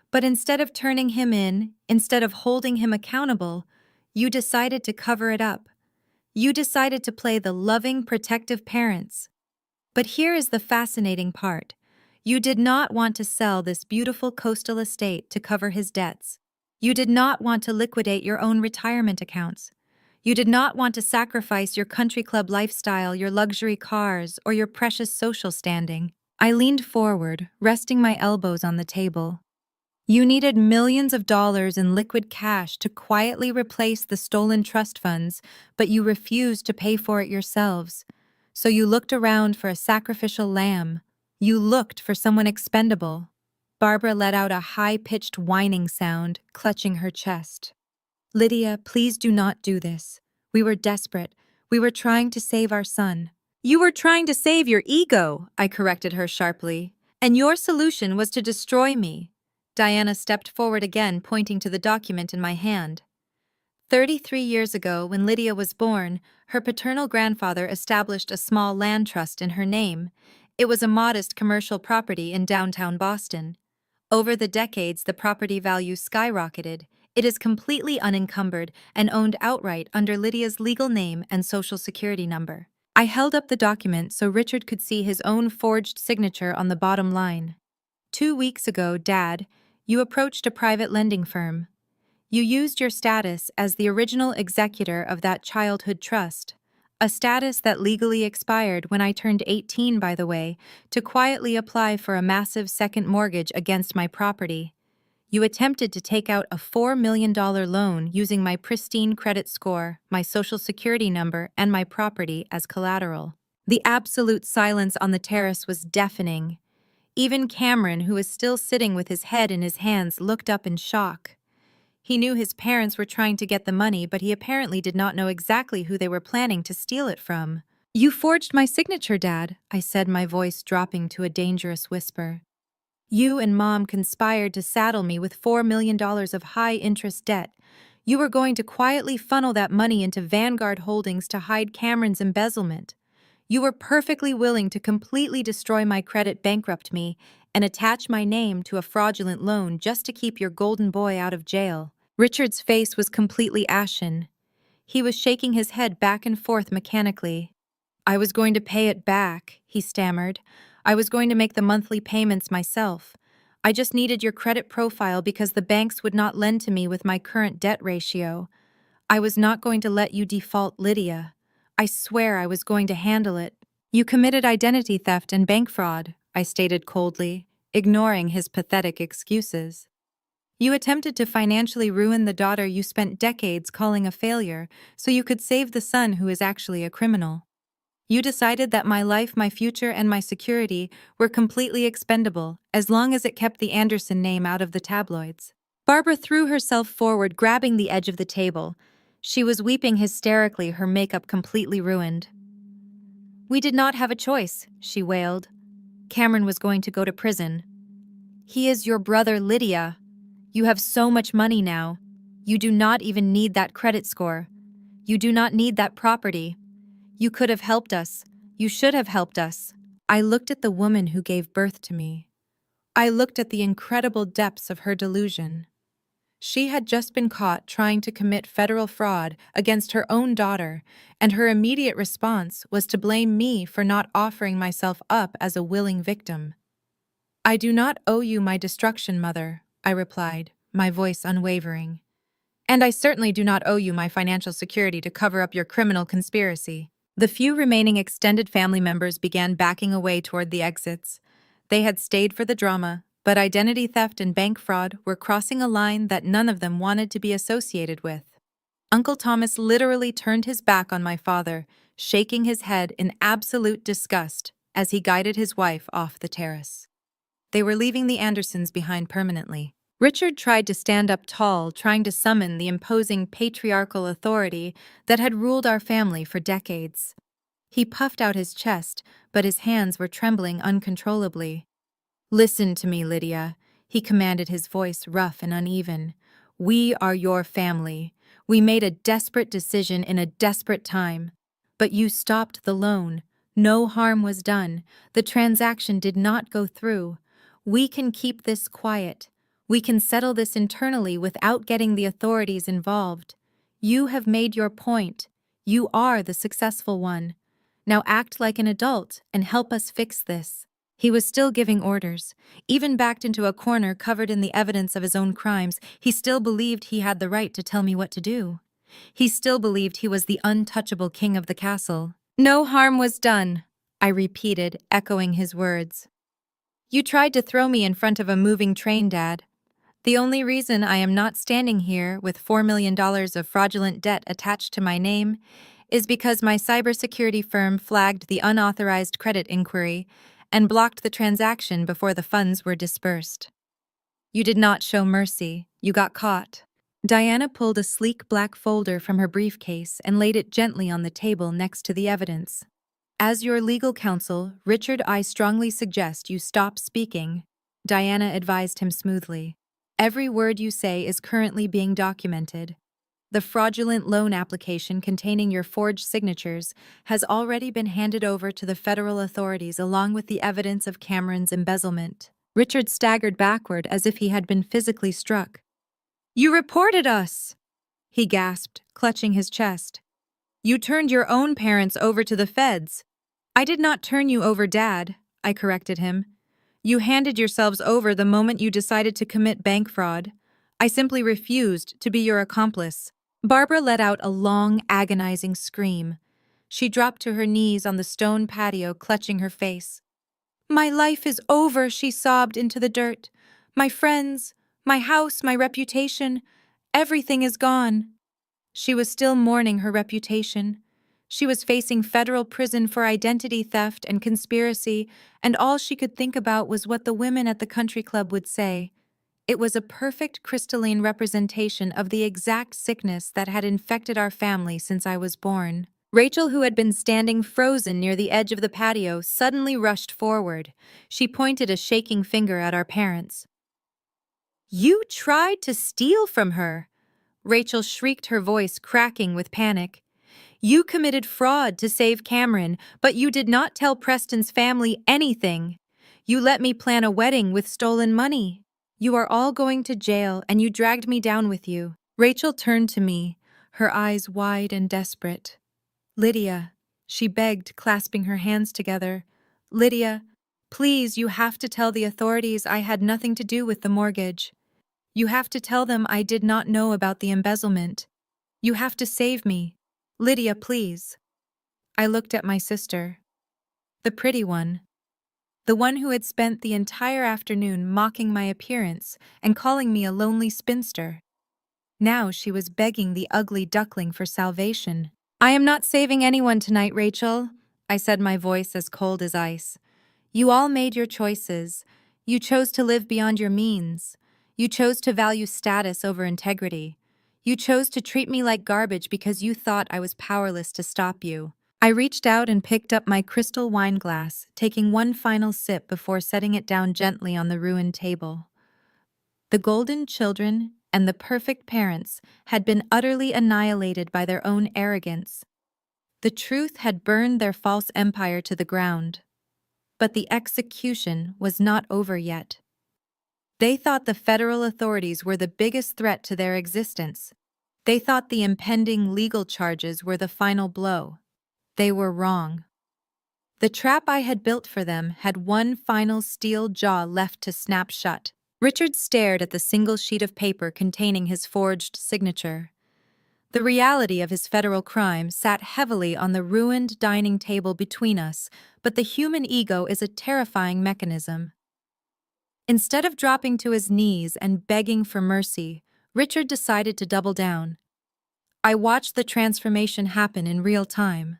But instead of turning him in, instead of holding him accountable, you decided to cover it up. You decided to play the loving, protective parents. But here is the fascinating part. You did not want to sell this beautiful coastal estate to cover his debts. You did not want to liquidate your own retirement accounts. You did not want to sacrifice your country club lifestyle, your luxury cars, or your precious social standing." I leaned forward, resting my elbows on the table. "You needed millions of dollars in liquid cash to quietly replace the stolen trust funds, but you refused to pay for it yourselves. So you looked around for a sacrificial lamb. You looked for someone expendable." Barbara let out a high-pitched whining sound, clutching her chest. "Lydia, please do not do this. We were desperate. We were trying to save our son. You were trying to save your ego, I corrected her sharply. And your solution was to destroy me. Diana stepped forward again, pointing to the document in my hand. 33 years ago, when Lydia was born, her paternal grandfather established a small land trust in her name. It was a modest commercial property in downtown Boston. Over the decades, the property value skyrocketed. It is completely unencumbered and owned outright under Lydia's legal name and social security number. I held up the document so Richard could see his own forged signature on the bottom line. 2 weeks ago, Dad, you approached a private lending firm. You used your status as the original executor of that childhood trust, a status that legally expired when I turned 18, by the way, to quietly apply for a massive second mortgage against my property. You attempted to take out a $4 million loan using my pristine credit score, my social security number, and my property as collateral. The absolute silence on the terrace was deafening. Even Cameron, who was still sitting with his head in his hands, looked up in shock. He knew his parents were trying to get the money, but he apparently did not know exactly who they were planning to steal it from. You forged my signature, Dad, I said, my voice dropping to a dangerous whisper. You and Mom conspired to saddle me with $4 million of high-interest debt. You were going to quietly funnel that money into Vanguard Holdings to hide Cameron's embezzlement. You were perfectly willing to completely destroy my credit, bankrupt me, and attach my name to a fraudulent loan just to keep your golden boy out of jail. Richard's face was completely ashen. He was shaking his head back and forth mechanically. I was going to pay it back, he stammered. I was going to make the monthly payments myself. I just needed your credit profile because the banks would not lend to me with my current debt ratio. I was not going to let you default Lydia. I swear I was going to handle it. You committed identity theft and bank fraud, I stated coldly, ignoring his pathetic excuses. You attempted to financially ruin the daughter you spent decades calling a failure so you could save the son who is actually a criminal. You decided that my life, my future, and my security were completely expendable as long as it kept the Anderson name out of the tabloids. Barbara threw herself forward, grabbing the edge of the table. She was weeping hysterically, her makeup completely ruined. We did not have a choice, she wailed. Cameron was going to go to prison. He is your brother, Lydia. You have so much money now. You do not even need that credit score. You do not need that property. You could have helped us. You should have helped us. I looked at the woman who gave birth to me. I looked at the incredible depths of her delusion. She had just been caught trying to commit federal fraud against her own daughter, and her immediate response was to blame me for not offering myself up as a willing victim. I do not owe you my destruction, Mother, I replied, my voice unwavering. And I certainly do not owe you my financial security to cover up your criminal conspiracy. The few remaining extended family members began backing away toward the exits. They had stayed for the drama, but identity theft and bank fraud were crossing a line that none of them wanted to be associated with. Uncle Thomas literally turned his back on my father, shaking his head in absolute disgust as he guided his wife off the terrace. They were leaving the Andersons behind permanently. Richard tried to stand up tall, trying to summon the imposing patriarchal authority that had ruled our family for decades. He puffed out his chest, but his hands were trembling uncontrollably. Listen to me, Lydia, he commanded, his voice rough and uneven. We are your family. We made a desperate decision in a desperate time. But you stopped the loan. No harm was done. The transaction did not go through. We can keep this quiet. We can settle this internally without getting the authorities involved. You have made your point. You are the successful one. Now act like an adult and help us fix this. He was still giving orders. Even backed into a corner covered in the evidence of his own crimes, he still believed he had the right to tell me what to do. He still believed he was the untouchable king of the castle. No harm was done, I repeated, echoing his words. You tried to throw me in front of a moving train, Dad. The only reason I am not standing here with $4 million of fraudulent debt attached to my name is because my cybersecurity firm flagged the unauthorized credit inquiry and blocked the transaction before the funds were dispersed. You did not show mercy. You got caught. Diana pulled a sleek black folder from her briefcase and laid it gently on the table next to the evidence. As your legal counsel, Richard, I strongly suggest you stop speaking, Diana advised him smoothly. Every word you say is currently being documented. The fraudulent loan application containing your forged signatures has already been handed over to the federal authorities along with the evidence of Cameron's embezzlement. Richard staggered backward as if he had been physically struck. You reported us! He gasped, clutching his chest. You turned your own parents over to the feds. I did not turn you over, Dad, I corrected him. You handed yourselves over the moment you decided to commit bank fraud. I simply refused to be your accomplice. Barbara let out a long, agonizing scream. She dropped to her knees on the stone patio, clutching her face. My life is over, she sobbed into the dirt. My friends, my house, my reputation, everything is gone. She was still mourning her reputation. She was facing federal prison for identity theft and conspiracy, and all she could think about was what the women at the country club would say. It was a perfect crystalline representation of the exact sickness that had infected our family since I was born. Rachel, who had been standing frozen near the edge of the patio, suddenly rushed forward. She pointed a shaking finger at our parents. You tried to steal from her! Rachel shrieked, her voice cracking with panic. You committed fraud to save Cameron, but you did not tell Preston's family anything. You let me plan a wedding with stolen money. You are all going to jail, and you dragged me down with you. Rachel turned to me, her eyes wide and desperate. Lydia, she begged, clasping her hands together. Lydia, please, you have to tell the authorities I had nothing to do with the mortgage. You have to tell them I did not know about the embezzlement. You have to save me. Lydia, please. I looked at my sister. The pretty one. The one who had spent the entire afternoon mocking my appearance and calling me a lonely spinster. Now she was begging the ugly duckling for salvation. I am not saving anyone tonight, Rachel, I said, my voice as cold as ice. You all made your choices. You chose to live beyond your means. You chose to value status over integrity. You chose to treat me like garbage because you thought I was powerless to stop you. I reached out and picked up my crystal wine glass, taking one final sip before setting it down gently on the ruined table. The golden children and the perfect parents had been utterly annihilated by their own arrogance. The truth had burned their false empire to the ground. But the execution was not over yet. They thought the federal authorities were the biggest threat to their existence. They thought the impending legal charges were the final blow. They were wrong. The trap I had built for them had one final steel jaw left to snap shut. Richard stared at the single sheet of paper containing his forged signature. The reality of his federal crime sat heavily on the ruined dining table between us, but the human ego is a terrifying mechanism. Instead of dropping to his knees and begging for mercy, Richard decided to double down. I watched the transformation happen in real time.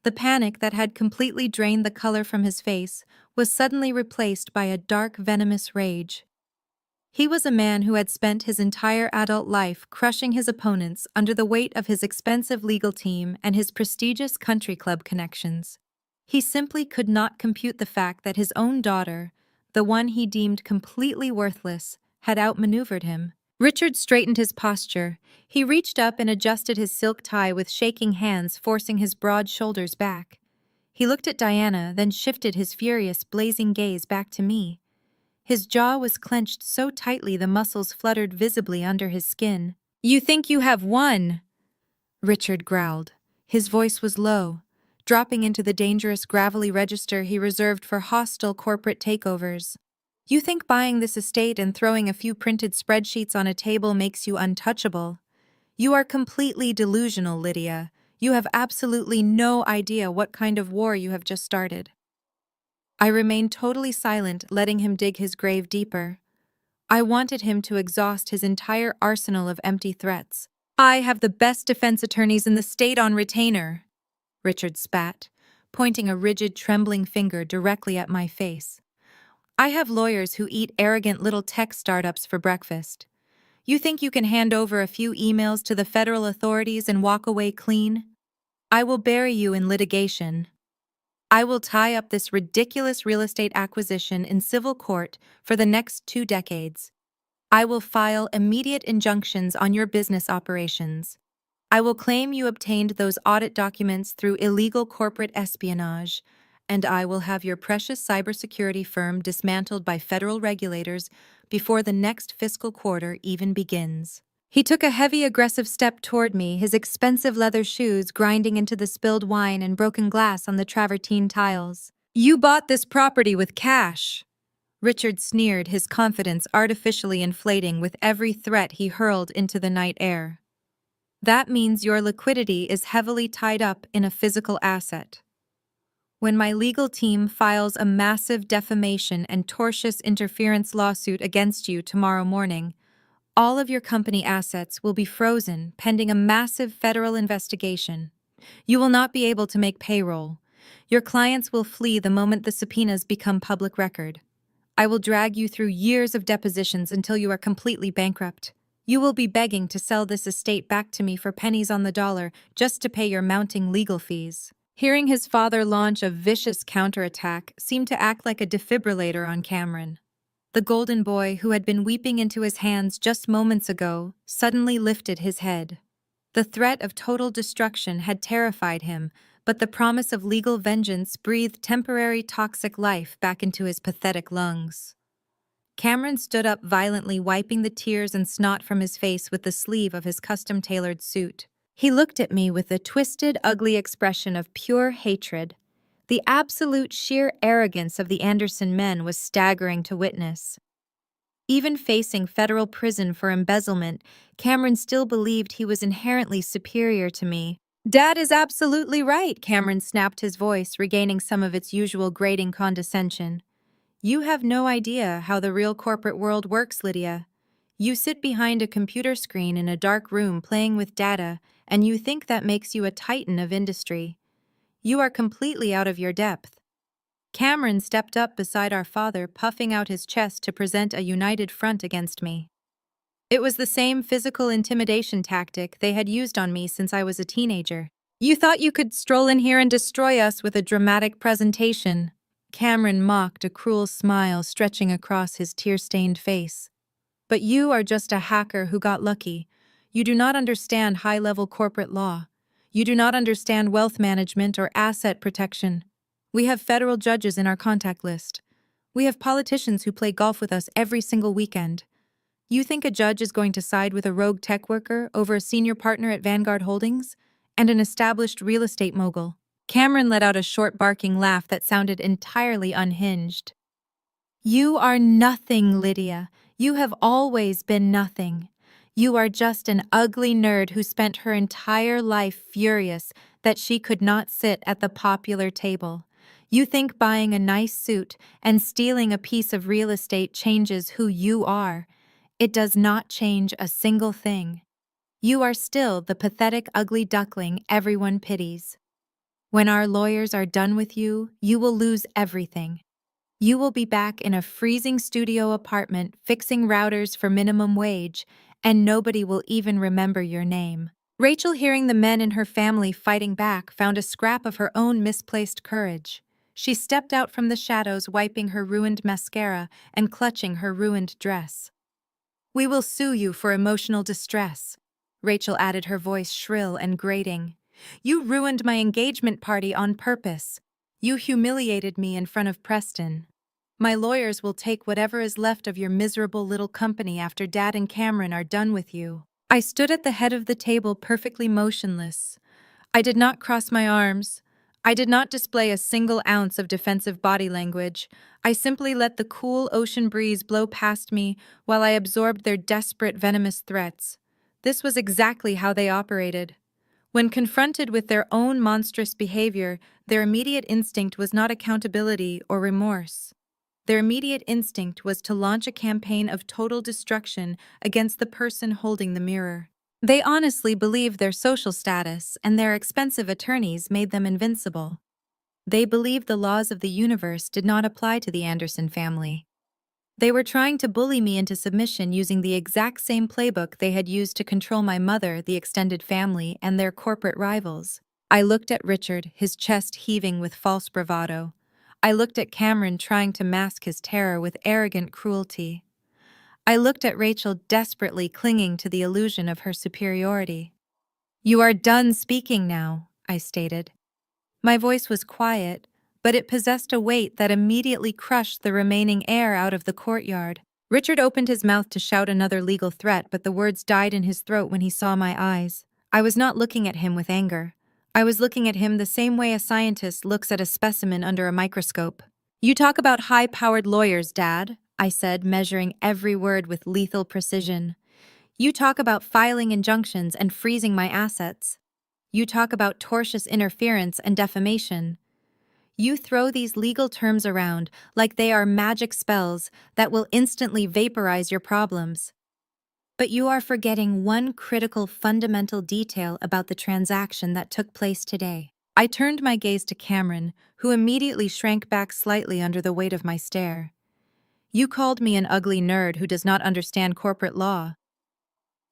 The panic that had completely drained the color from his face was suddenly replaced by a dark, venomous rage. He was a man who had spent his entire adult life crushing his opponents under the weight of his expensive legal team and his prestigious country club connections. He simply could not compute the fact that his own daughter, the one he deemed completely worthless, had outmaneuvered him. Richard straightened his posture. He reached up and adjusted his silk tie with shaking hands, forcing his broad shoulders back. He looked at Diana, then shifted his furious, blazing gaze back to me. His jaw was clenched so tightly the muscles fluttered visibly under his skin. You think you have won? Richard growled. His voice was low, dropping into the dangerous gravelly register he reserved for hostile corporate takeovers. You think buying this estate and throwing a few printed spreadsheets on a table makes you untouchable? You are completely delusional, Lydia. You have absolutely no idea what kind of war you have just started. I remained totally silent, letting him dig his grave deeper. I wanted him to exhaust his entire arsenal of empty threats. I have the best defense attorneys in the state on retainer, Richard spat, pointing a rigid, trembling finger directly at my face. I have lawyers who eat arrogant little tech startups for breakfast. You think you can hand over a few emails to the federal authorities and walk away clean? I will bury you in litigation. I will tie up this ridiculous real estate acquisition in civil court for the next 2 decades. I will file immediate injunctions on your business operations. I will claim you obtained those audit documents through illegal corporate espionage, and I will have your precious cybersecurity firm dismantled by federal regulators before the next fiscal quarter even begins. He took a heavy, aggressive step toward me, his expensive leather shoes grinding into the spilled wine and broken glass on the travertine tiles. You bought this property with cash. Richard sneered, his confidence artificially inflating with every threat he hurled into the night air. That means your liquidity is heavily tied up in a physical asset. When my legal team files a massive defamation and tortious interference lawsuit against you tomorrow morning, all of your company assets will be frozen pending a massive federal investigation. You will not be able to make payroll. Your clients will flee the moment the subpoenas become public record. I will drag you through years of depositions until you are completely bankrupt. You will be begging to sell this estate back to me for pennies on the dollar just to pay your mounting legal fees. Hearing his father launch a vicious counterattack seemed to act like a defibrillator on Cameron. The golden boy, who had been weeping into his hands just moments ago, suddenly lifted his head. The threat of total destruction had terrified him, but the promise of legal vengeance breathed temporary toxic life back into his pathetic lungs. Cameron stood up violently, wiping the tears and snot from his face with the sleeve of his custom-tailored suit. He looked at me with a twisted, ugly expression of pure hatred. The absolute sheer arrogance of the Anderson men was staggering to witness. Even facing federal prison for embezzlement, Cameron still believed he was inherently superior to me. Dad is absolutely right, Cameron snapped, his voice regaining some of its usual grating condescension. You have no idea how the real corporate world works, Lydia. You sit behind a computer screen in a dark room playing with data, and you think that makes you a titan of industry. You are completely out of your depth. Cameron stepped up beside our father, puffing out his chest to present a united front against me. It was the same physical intimidation tactic they had used on me since I was a teenager. You thought you could stroll in here and destroy us with a dramatic presentation. Cameron mocked, a cruel smile stretching across his tear-stained face. But you are just a hacker who got lucky. You do not understand high-level corporate law. You do not understand wealth management or asset protection. We have federal judges in our contact list. We have politicians who play golf with us every single weekend. You think a judge is going to side with a rogue tech worker over a senior partner at Vanguard Holdings and an established real estate mogul? Cameron let out a short barking laugh that sounded entirely unhinged. You are nothing, Lydia. You have always been nothing. You are just an ugly nerd who spent her entire life furious that she could not sit at the popular table. You think buying a nice suit and stealing a piece of real estate changes who you are. It does not change a single thing. You are still the pathetic, ugly duckling everyone pities. When our lawyers are done with you, you will lose everything. You will be back in a freezing studio apartment fixing routers for minimum wage, and nobody will even remember your name. Rachel, hearing the men in her family fighting back, found a scrap of her own misplaced courage. She stepped out from the shadows, wiping her ruined mascara and clutching her ruined dress. We will sue you for emotional distress, Rachel added, her voice shrill and grating. You ruined my engagement party on purpose. You humiliated me in front of Preston. My lawyers will take whatever is left of your miserable little company after Dad and Cameron are done with you. I stood at the head of the table, perfectly motionless. I did not cross my arms. I did not display a single ounce of defensive body language. I simply let the cool ocean breeze blow past me while I absorbed their desperate, venomous threats. This was exactly how they operated. When confronted with their own monstrous behavior, their immediate instinct was not accountability or remorse. Their immediate instinct was to launch a campaign of total destruction against the person holding the mirror. They honestly believed their social status and their expensive attorneys made them invincible. They believed the laws of the universe did not apply to the Anderson family. They were trying to bully me into submission using the exact same playbook they had used to control my mother, the extended family, and their corporate rivals. I looked at Richard, his chest heaving with false bravado. I looked at Cameron trying to mask his terror with arrogant cruelty. I looked at Rachel desperately clinging to the illusion of her superiority. "You are done speaking now," I stated. My voice was quiet, but it possessed a weight that immediately crushed the remaining air out of the courtyard. Richard opened his mouth to shout another legal threat, but the words died in his throat when he saw my eyes. I was not looking at him with anger. I was looking at him the same way a scientist looks at a specimen under a microscope. "You talk about high-powered lawyers, Dad," I said, measuring every word with lethal precision. "You talk about filing injunctions and freezing my assets. You talk about tortious interference and defamation. You throw these legal terms around like they are magic spells that will instantly vaporize your problems. But you are forgetting one critical fundamental detail about the transaction that took place today." I turned my gaze to Cameron, who immediately shrank back slightly under the weight of my stare. "You called me an ugly nerd who does not understand corporate law."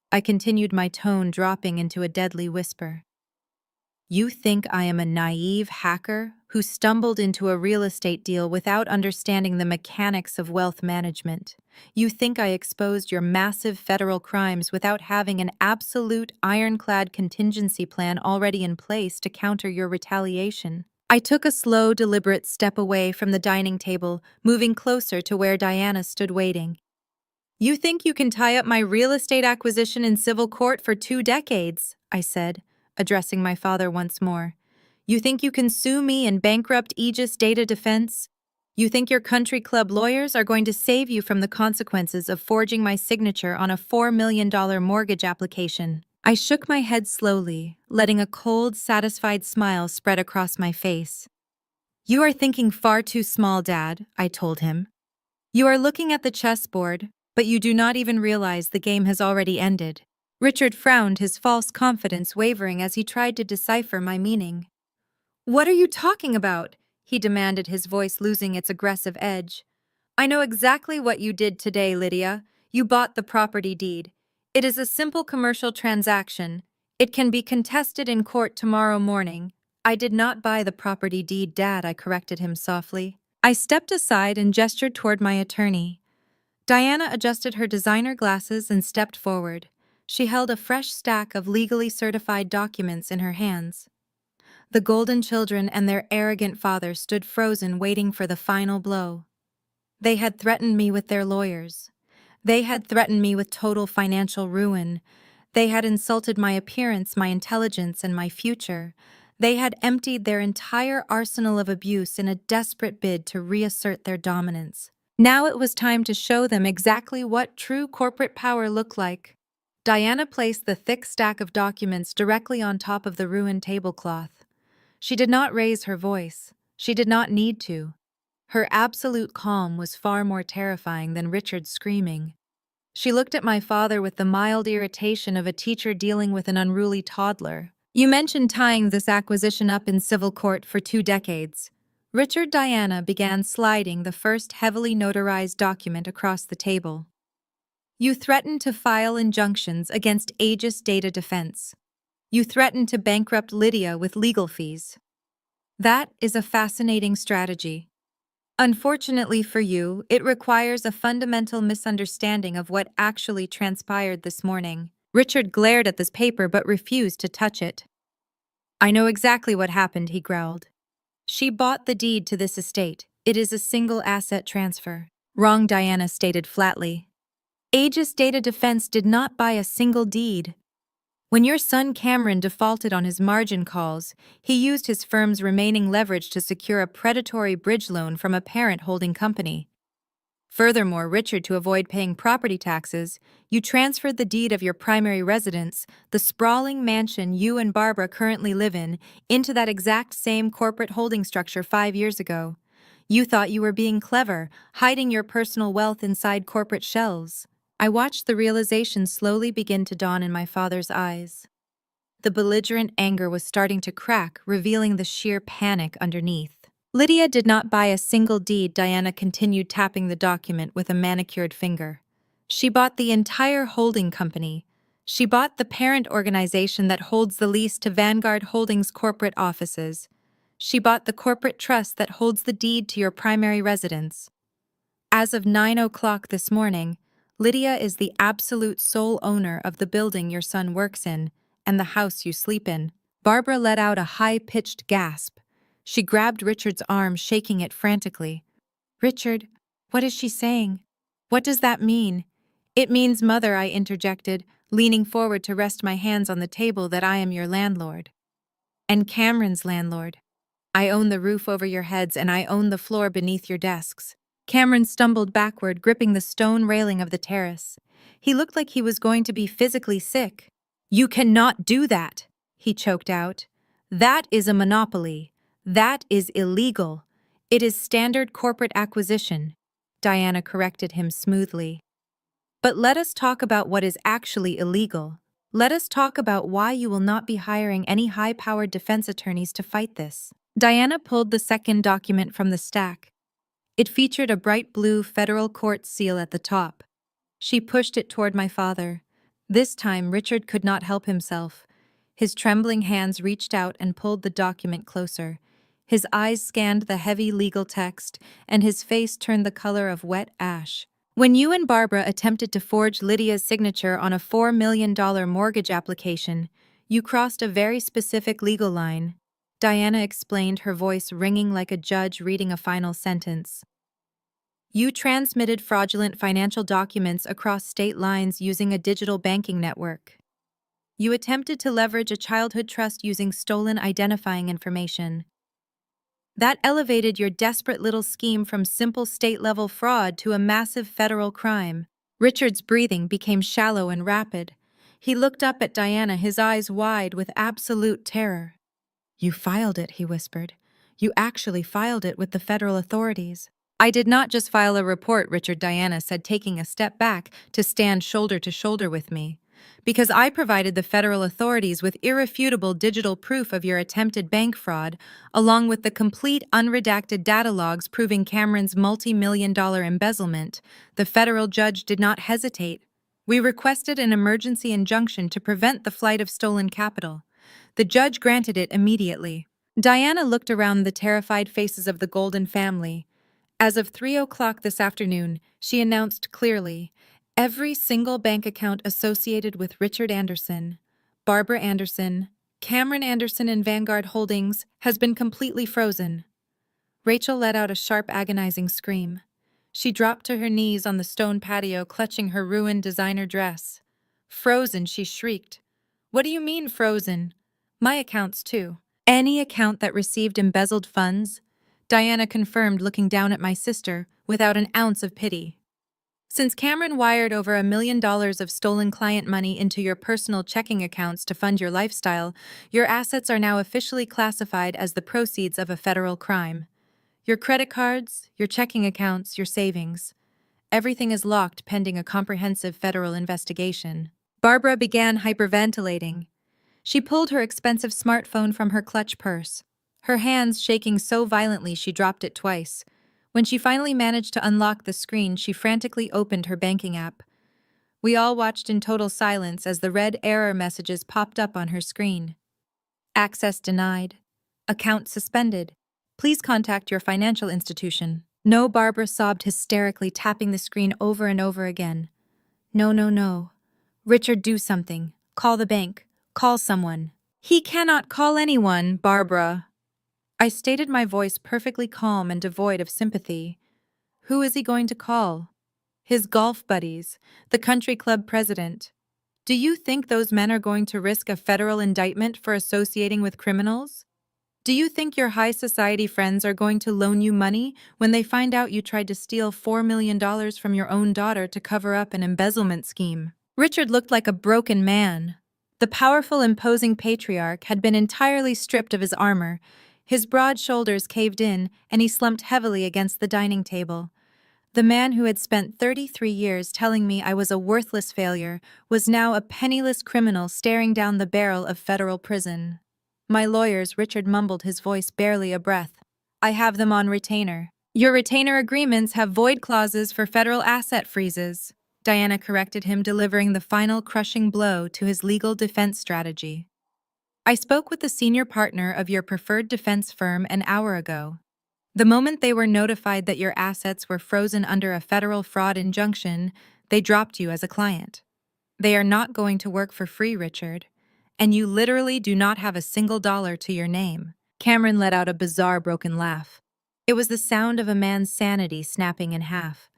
I continued, my tone dropping into a deadly whisper. "You think I am a naive hacker who stumbled into a real estate deal without understanding the mechanics of wealth management. You think I exposed your massive federal crimes without having an absolute ironclad contingency plan already in place to counter your retaliation." I took a slow, deliberate step away from the dining table, moving closer to where Diana stood waiting. "You think you can tie up my real estate acquisition in civil court for 2 decades, I said, addressing my father once more. "You think you can sue me and bankrupt Aegis Data Defense? You think your country club lawyers are going to save you from the consequences of forging my signature on a $4 million mortgage application?" I shook my head slowly, letting a cold, satisfied smile spread across my face. "You are thinking far too small, Dad," I told him. "You are looking at the chessboard, but you do not even realize the game has already ended." Richard frowned, his false confidence wavering as he tried to decipher my meaning. "What are you talking about?" he demanded, his voice losing its aggressive edge. "I know exactly what you did today, Lydia. You bought the property deed. It is a simple commercial transaction. It can be contested in court tomorrow morning." "I did not buy the property deed, Dad," I corrected him softly. I stepped aside and gestured toward my attorney. Diana adjusted her designer glasses and stepped forward. She held a fresh stack of legally certified documents in her hands. The golden children and their arrogant father stood frozen, waiting for the final blow. They had threatened me with their lawyers. They had threatened me with total financial ruin. They had insulted my appearance, my intelligence, and my future. They had emptied their entire arsenal of abuse in a desperate bid to reassert their dominance. Now it was time to show them exactly what true corporate power looked like. Diana placed the thick stack of documents directly on top of the ruined tablecloth. She did not raise her voice. She did not need to. Her absolute calm was far more terrifying than Richard's screaming. She looked at my father with the mild irritation of a teacher dealing with an unruly toddler. "You mentioned tying this acquisition up in civil court for 2 decades. Richard Diana began sliding the first heavily notarized document across the table. "You threatened to file injunctions against Aegis Data Defense. You threatened to bankrupt Lydia with legal fees. That is a fascinating strategy. Unfortunately for you, it requires a fundamental misunderstanding of what actually transpired this morning." Richard glared at this paper but refused to touch it. "I know exactly what happened," he growled. "She bought the deed to this estate. It is a single asset transfer." "Wrong," Diana stated flatly. "Aegis Data Defense did not buy a single deed. When your son Cameron defaulted on his margin calls, he used his firm's remaining leverage to secure a predatory bridge loan from a parent holding company. Furthermore, Richard, to avoid paying property taxes, you transferred the deed of your primary residence, the sprawling mansion you and Barbara currently live in, into that exact same corporate holding structure 5 years ago. You thought you were being clever, hiding your personal wealth inside corporate shells." I watched the realization slowly begin to dawn in my father's eyes. The belligerent anger was starting to crack, revealing the sheer panic underneath. Lydia did not buy a single deed. Diana continued tapping the document with a manicured finger. She bought the entire holding company. She bought the parent organization that holds the lease to Vanguard Holdings corporate offices. She bought the corporate trust that holds the deed to your primary residence. As of 9 o'clock this morning, Lydia is the absolute sole owner of the building your son works in and the house you sleep in. Barbara let out a high-pitched gasp. She grabbed Richard's arm, shaking it frantically. Richard, what is she saying? What does that mean? It means, Mother, I interjected, leaning forward to rest my hands on the table, that I am your landlord. And Cameron's landlord. I own the roof over your heads and I own the floor beneath your desks. Cameron stumbled backward, gripping the stone railing of the terrace. He looked like he was going to be physically sick. You cannot do that, he choked out. That is a monopoly. That is illegal. It is standard corporate acquisition. Diana corrected him smoothly. But let us talk about what is actually illegal. Let us talk about why you will not be hiring any high-powered defense attorneys to fight this. Diana pulled the second document from the stack. It featured a bright blue federal court seal at the top. She pushed it toward my father. This time, Richard could not help himself. His trembling hands reached out and pulled the document closer. His eyes scanned the heavy legal text, and his face turned the color of wet ash. When you and Barbara attempted to forge Lydia's signature on a $4 million mortgage application, you crossed a very specific legal line. Diana explained, her voice ringing like a judge reading a final sentence. You transmitted fraudulent financial documents across state lines using a digital banking network. You attempted to leverage a childhood trust using stolen identifying information. That elevated your desperate little scheme from simple state-level fraud to a massive federal crime. Richard's breathing became shallow and rapid. He looked up at Diana, his eyes wide with absolute terror. You filed it, he whispered. You actually filed it with the federal authorities. I did not just file a report, Richard, Diana said, taking a step back to stand shoulder to shoulder with me. Because I provided the federal authorities with irrefutable digital proof of your attempted bank fraud, along with the complete unredacted data logs proving Cameron's multi-million-dollar embezzlement. The federal judge did not hesitate. We requested an emergency injunction to prevent the flight of stolen capital. The judge granted it immediately. Diana looked around the terrified faces of the Golden family. As of 3 o'clock this afternoon, she announced clearly, every single bank account associated with Richard Anderson, Barbara Anderson, Cameron Anderson, and Vanguard Holdings has been completely frozen. Rachel let out a sharp, agonizing scream. She dropped to her knees on the stone patio, clutching her ruined designer dress. Frozen, she shrieked. What do you mean, frozen? My accounts, too. Any account that received embezzled funds? Diana confirmed, looking down at my sister without an ounce of pity. Since Cameron wired over $1 million of stolen client money into your personal checking accounts to fund your lifestyle, your assets are now officially classified as the proceeds of a federal crime. Your credit cards, your checking accounts, your savings. Everything is locked pending a comprehensive federal investigation. Barbara began hyperventilating. She pulled her expensive smartphone from her clutch purse, her hands shaking so violently she dropped it twice. When she finally managed to unlock the screen, she frantically opened her banking app. We all watched in total silence as the red error messages popped up on her screen. Access denied. Account suspended. Please contact your financial institution. No, Barbara sobbed hysterically, tapping the screen over and over again. No, no, no. Richard, do something. Call the bank. Call someone. He cannot call anyone, Barbara. I stated, my voice perfectly calm and devoid of sympathy. Who is he going to call? His golf buddies, the country club president. Do you think those men are going to risk a federal indictment for associating with criminals? Do you think your high society friends are going to loan you money when they find out you tried to steal $4 million from your own daughter to cover up an embezzlement scheme? Richard looked like a broken man. The powerful, imposing patriarch had been entirely stripped of his armor. His broad shoulders caved in, and he slumped heavily against the dining table. The man who had spent 33 years telling me I was a worthless failure was now a penniless criminal staring down the barrel of federal prison. My lawyers, Richard mumbled, his voice barely a breath. I have them on retainer. Your retainer agreements have void clauses for federal asset freezes. Diana corrected him, delivering the final crushing blow to his legal defense strategy. I spoke with the senior partner of your preferred defense firm an hour ago. The moment they were notified that your assets were frozen under a federal fraud injunction, they dropped you as a client. They are not going to work for free, Richard. And you literally do not have a single dollar to your name. Cameron let out a bizarre broken laugh. It was the sound of a man's sanity snapping in half.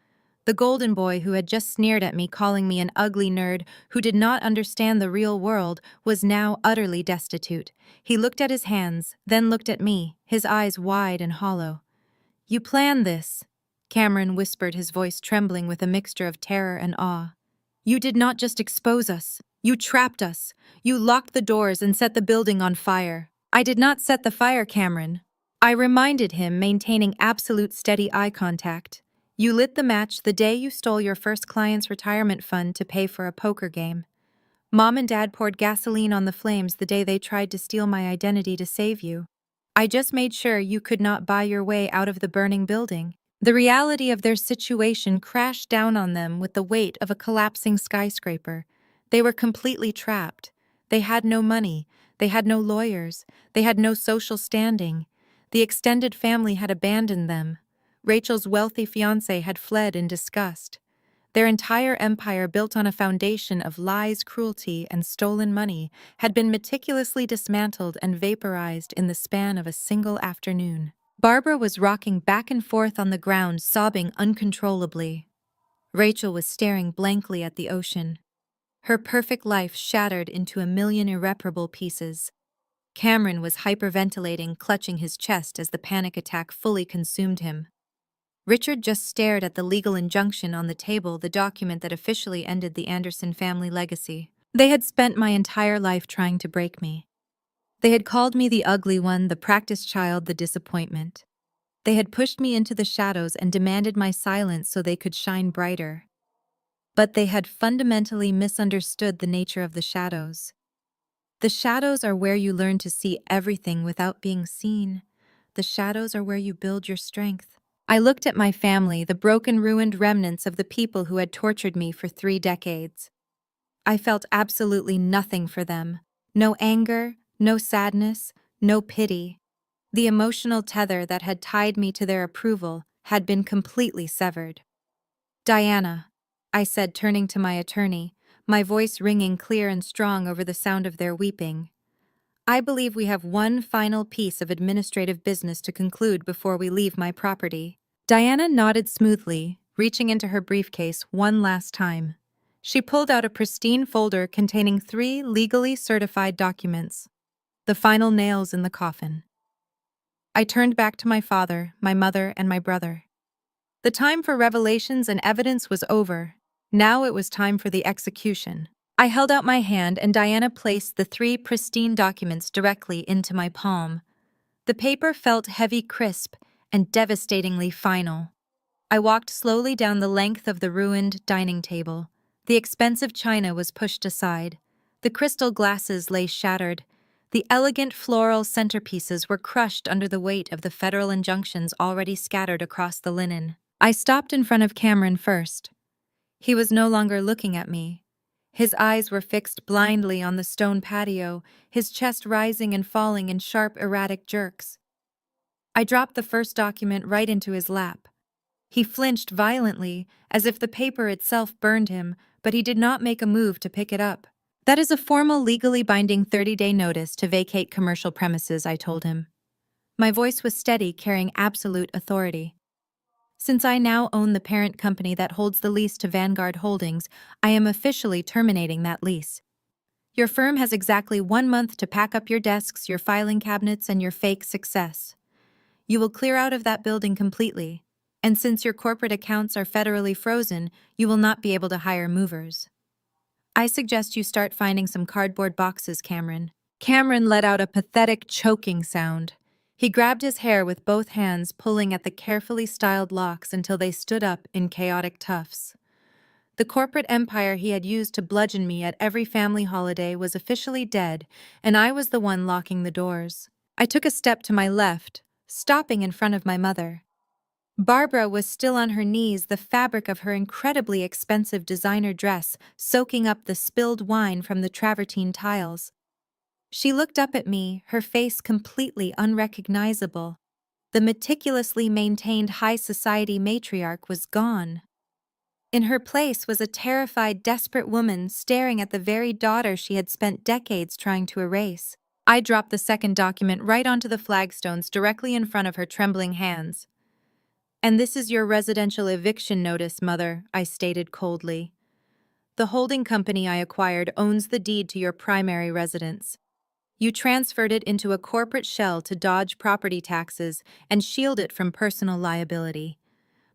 The golden boy who had just sneered at me, calling me an ugly nerd who did not understand the real world, was now utterly destitute. He looked at his hands, then looked at me, his eyes wide and hollow. "You planned this," Cameron whispered, his voice trembling with a mixture of terror and awe. "You did not just expose us. You trapped us. You locked the doors and set the building on fire." "I did not set the fire, Cameron," I reminded him, maintaining absolute steady eye contact. "You lit the match the day you stole your first client's retirement fund to pay for a poker game. Mom and Dad poured gasoline on the flames the day they tried to steal my identity to save you. I just made sure you could not buy your way out of the burning building." The reality of their situation crashed down on them with the weight of a collapsing skyscraper. They were completely trapped. They had no money. They had no lawyers. They had no social standing. The extended family had abandoned them. Rachel's wealthy fiancé had fled in disgust. Their entire empire, built on a foundation of lies, cruelty, and stolen money, had been meticulously dismantled and vaporized in the span of a single afternoon. Barbara was rocking back and forth on the ground, sobbing uncontrollably. Rachel was staring blankly at the ocean. Her perfect life shattered into a million irreparable pieces. Cameron was hyperventilating, clutching his chest as the panic attack fully consumed him. Richard just stared at the legal injunction on the table, the document that officially ended the Anderson family legacy. They had spent my entire life trying to break me. They had called me the ugly one, the practice child, the disappointment. They had pushed me into the shadows and demanded my silence so they could shine brighter. But they had fundamentally misunderstood the nature of the shadows. The shadows are where you learn to see everything without being seen. The shadows are where you build your strength. I looked at my family, the broken, ruined remnants of the people who had tortured me for 3 decades. I felt absolutely nothing for them. No anger, no sadness, no pity. The emotional tether that had tied me to their approval had been completely severed. "Diana," I said, turning to my attorney, my voice ringing clear and strong over the sound of their weeping, "I believe we have one final piece of administrative business to conclude before we leave my property." Diana nodded smoothly, reaching into her briefcase one last time. She pulled out a pristine folder containing 3 legally certified documents, the final nails in the coffin. I turned back to my father, my mother, and my brother. The time for revelations and evidence was over. Now it was time for the execution. I held out my hand and Diana placed the 3 pristine documents directly into my palm. The paper felt heavy, crisp, and devastatingly final. I walked slowly down the length of the ruined dining table. The expensive china was pushed aside. The crystal glasses lay shattered. The elegant floral centerpieces were crushed under the weight of the federal injunctions already scattered across the linen. I stopped in front of Cameron first. He was no longer looking at me. His eyes were fixed blindly on the stone patio, his chest rising and falling in sharp, erratic jerks. I dropped the first document right into his lap. He flinched violently, as if the paper itself burned him, but he did not make a move to pick it up. "That is a formal, legally binding 30-day notice to vacate commercial premises," I told him. My voice was steady, carrying absolute authority. "Since I now own the parent company that holds the lease to Vanguard Holdings, I am officially terminating that lease. Your firm has exactly 1 month to pack up your desks, your filing cabinets, and your fake success. You will clear out of that building completely, and since your corporate accounts are federally frozen, you will not be able to hire movers. I suggest you start finding some cardboard boxes, Cameron." Cameron let out a pathetic, choking sound. He grabbed his hair with both hands, pulling at the carefully styled locks until they stood up in chaotic tufts. The corporate empire he had used to bludgeon me at every family holiday was officially dead, and I was the one locking the doors. I took a step to my left, stopping in front of my mother. Barbara was still on her knees, the fabric of her incredibly expensive designer dress soaking up the spilled wine from the travertine tiles. She looked up at me, her face completely unrecognizable. The meticulously maintained high society matriarch was gone. In her place was a terrified, desperate woman staring at the very daughter she had spent decades trying to erase. I dropped the second document right onto the flagstones directly in front of her trembling hands. "And this is your residential eviction notice, Mother," I stated coldly. "The holding company I acquired owns the deed to your primary residence. You transferred it into a corporate shell to dodge property taxes and shield it from personal liability.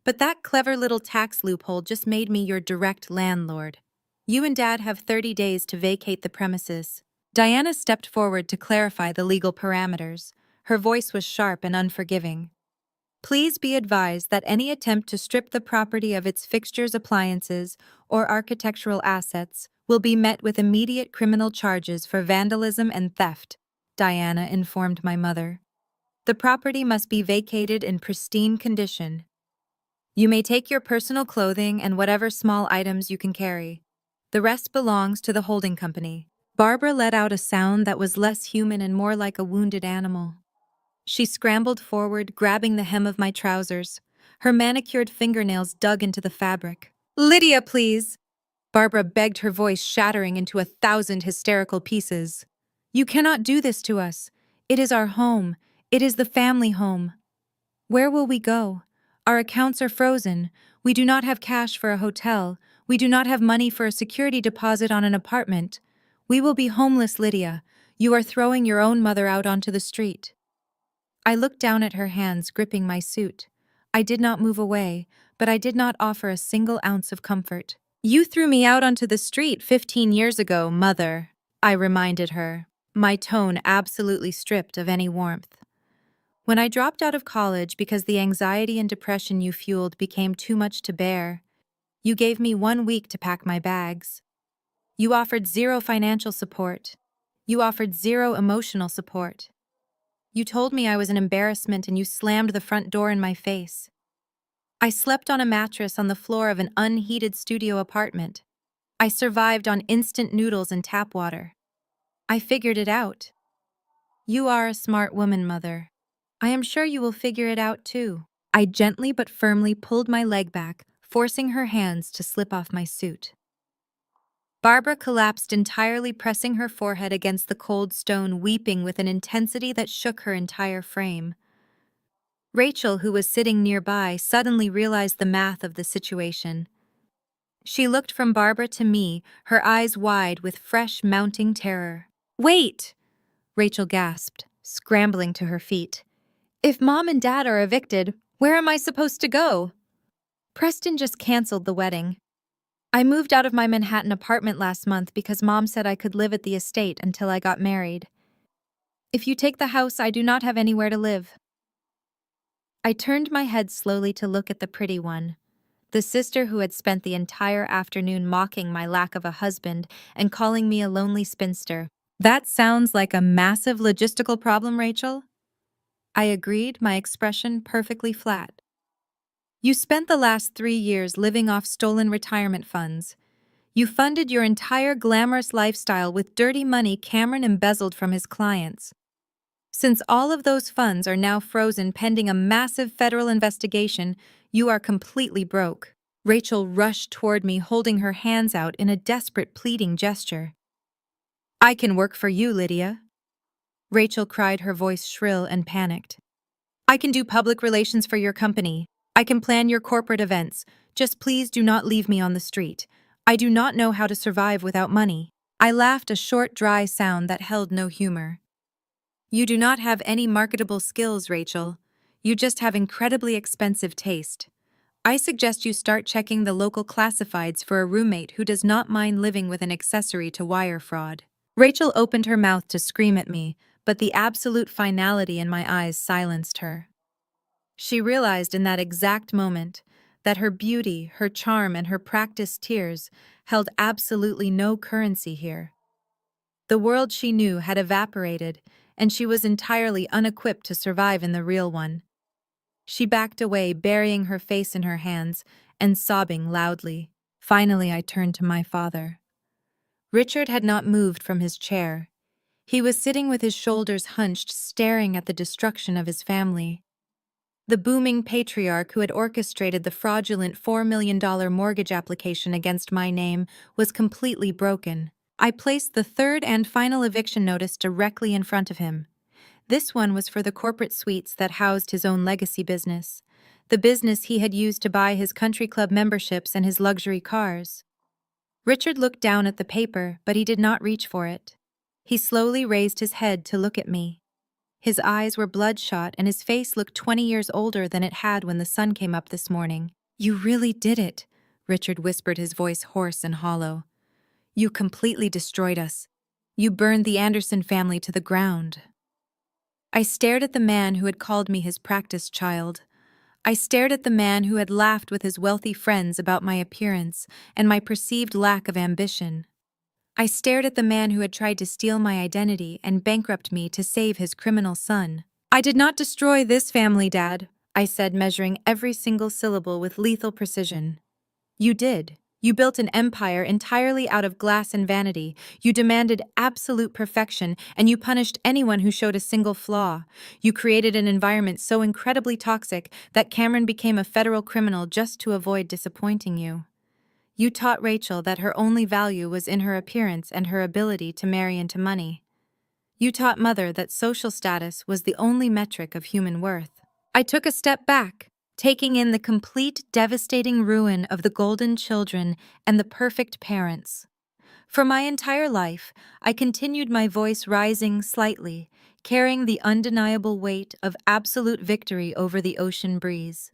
But that clever little tax loophole just made me your direct landlord. You and Dad have 30 days to vacate the premises." Diana stepped forward to clarify the legal parameters. Her voice was sharp and unforgiving. "Please be advised that any attempt to strip the property of its fixtures, appliances, or architectural assets will be met with immediate criminal charges for vandalism and theft," Diana informed my mother. "The property must be vacated in pristine condition. You may take your personal clothing and whatever small items you can carry. The rest belongs to the holding company." Barbara let out a sound that was less human and more like a wounded animal. She scrambled forward, grabbing the hem of my trousers. Her manicured fingernails dug into the fabric. "Lydia, please!" Barbara begged, her voice shattering into 1,000 hysterical pieces. "You cannot do this to us. It is our home. It is the family home. Where will we go? Our accounts are frozen. We do not have cash for a hotel. We do not have money for a security deposit on an apartment. We will be homeless, Lydia. You are throwing your own mother out onto the street." I looked down at her hands gripping my suit. I did not move away, but I did not offer a single ounce of comfort. "You threw me out onto the street 15 years ago, Mother," I reminded her, my tone absolutely stripped of any warmth. "When I dropped out of college because the anxiety and depression you fueled became too much to bear, you gave me 1 week to pack my bags. You offered zero financial support. You offered zero emotional support. You told me I was an embarrassment and you slammed the front door in my face. I slept on a mattress on the floor of an unheated studio apartment. I survived on instant noodles and tap water. I figured it out. You are a smart woman, Mother. I am sure you will figure it out too." I gently but firmly pulled my leg back, forcing her hands to slip off my suit. Barbara collapsed entirely, pressing her forehead against the cold stone, weeping with an intensity that shook her entire frame. Rachel, who was sitting nearby, suddenly realized the math of the situation. She looked from Barbara to me, her eyes wide with fresh mounting terror. "Wait!" Rachel gasped, scrambling to her feet. "If Mom and Dad are evicted, where am I supposed to go? Preston just canceled the wedding. I moved out of my Manhattan apartment last month because Mom said I could live at the estate until I got married. If you take the house, I do not have anywhere to live." I turned my head slowly to look at the pretty one, the sister who had spent the entire afternoon mocking my lack of a husband and calling me a lonely spinster. "That sounds like a massive logistical problem, Rachel." I agreed, my expression perfectly flat. "You spent the last 3 years living off stolen retirement funds. You funded your entire glamorous lifestyle with dirty money Cameron embezzled from his clients. Since all of those funds are now frozen pending a massive federal investigation, you are completely broke." Rachel rushed toward me, holding her hands out in a desperate, pleading gesture. "I can work for you, Lydia," Rachel cried, her voice shrill and panicked. "I can do public relations for your company. I can plan your corporate events. Just please do not leave me on the street. I do not know how to survive without money." I laughed, a short, dry sound that held no humor. "You do not have any marketable skills, Rachel. You just have incredibly expensive taste. I suggest you start checking the local classifieds for a roommate who does not mind living with an accessory to wire fraud." Rachel opened her mouth to scream at me, but the absolute finality in my eyes silenced her. She realized in that exact moment that her beauty, her charm, and her practiced tears held absolutely no currency here. The world she knew had evaporated, and she was entirely unequipped to survive in the real one. She backed away, burying her face in her hands and sobbing loudly. Finally, I turned to my father. Richard had not moved from his chair. He was sitting with his shoulders hunched, staring at the destruction of his family. The booming patriarch who had orchestrated the fraudulent $4 million mortgage application against my name was completely broken. I placed the third and final eviction notice directly in front of him. This one was for the corporate suites that housed his own legacy business, the business he had used to buy his country club memberships and his luxury cars. Richard looked down at the paper, but he did not reach for it. He slowly raised his head to look at me. His eyes were bloodshot and his face looked 20 years older than it had when the sun came up this morning. "You really did it," Richard whispered, his voice hoarse and hollow. "You completely destroyed us. You burned the Anderson family to the ground." I stared at the man who had called me his practice child. I stared at the man who had laughed with his wealthy friends about my appearance and my perceived lack of ambition. I stared at the man who had tried to steal my identity and bankrupt me to save his criminal son. "I did not destroy this family, Dad," I said, measuring every single syllable with lethal precision. "You did. You built an empire entirely out of glass and vanity. You demanded absolute perfection, and you punished anyone who showed a single flaw. You created an environment so incredibly toxic that Cameron became a federal criminal just to avoid disappointing you. You taught Rachel that her only value was in her appearance and her ability to marry into money. You taught Mother that social status was the only metric of human worth." I took a step back, taking in the complete, devastating ruin of the golden children and the perfect parents. For my entire life, I continued, my voice rising slightly, carrying the undeniable weight of absolute victory over the ocean breeze.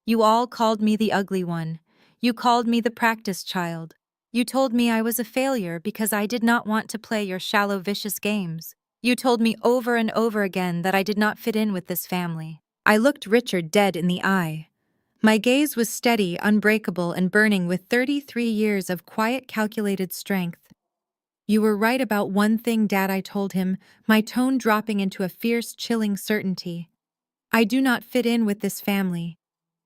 "You all called me the ugly one. You called me the practice child. You told me I was a failure because I did not want to play your shallow, vicious games. You told me over and over again that I did not fit in with this family." I looked Richard dead in the eye. My gaze was steady, unbreakable, and burning with 33 years of quiet, calculated strength. "You were right about one thing, Dad," I told him, my tone dropping into a fierce, chilling certainty. "I do not fit in with this family.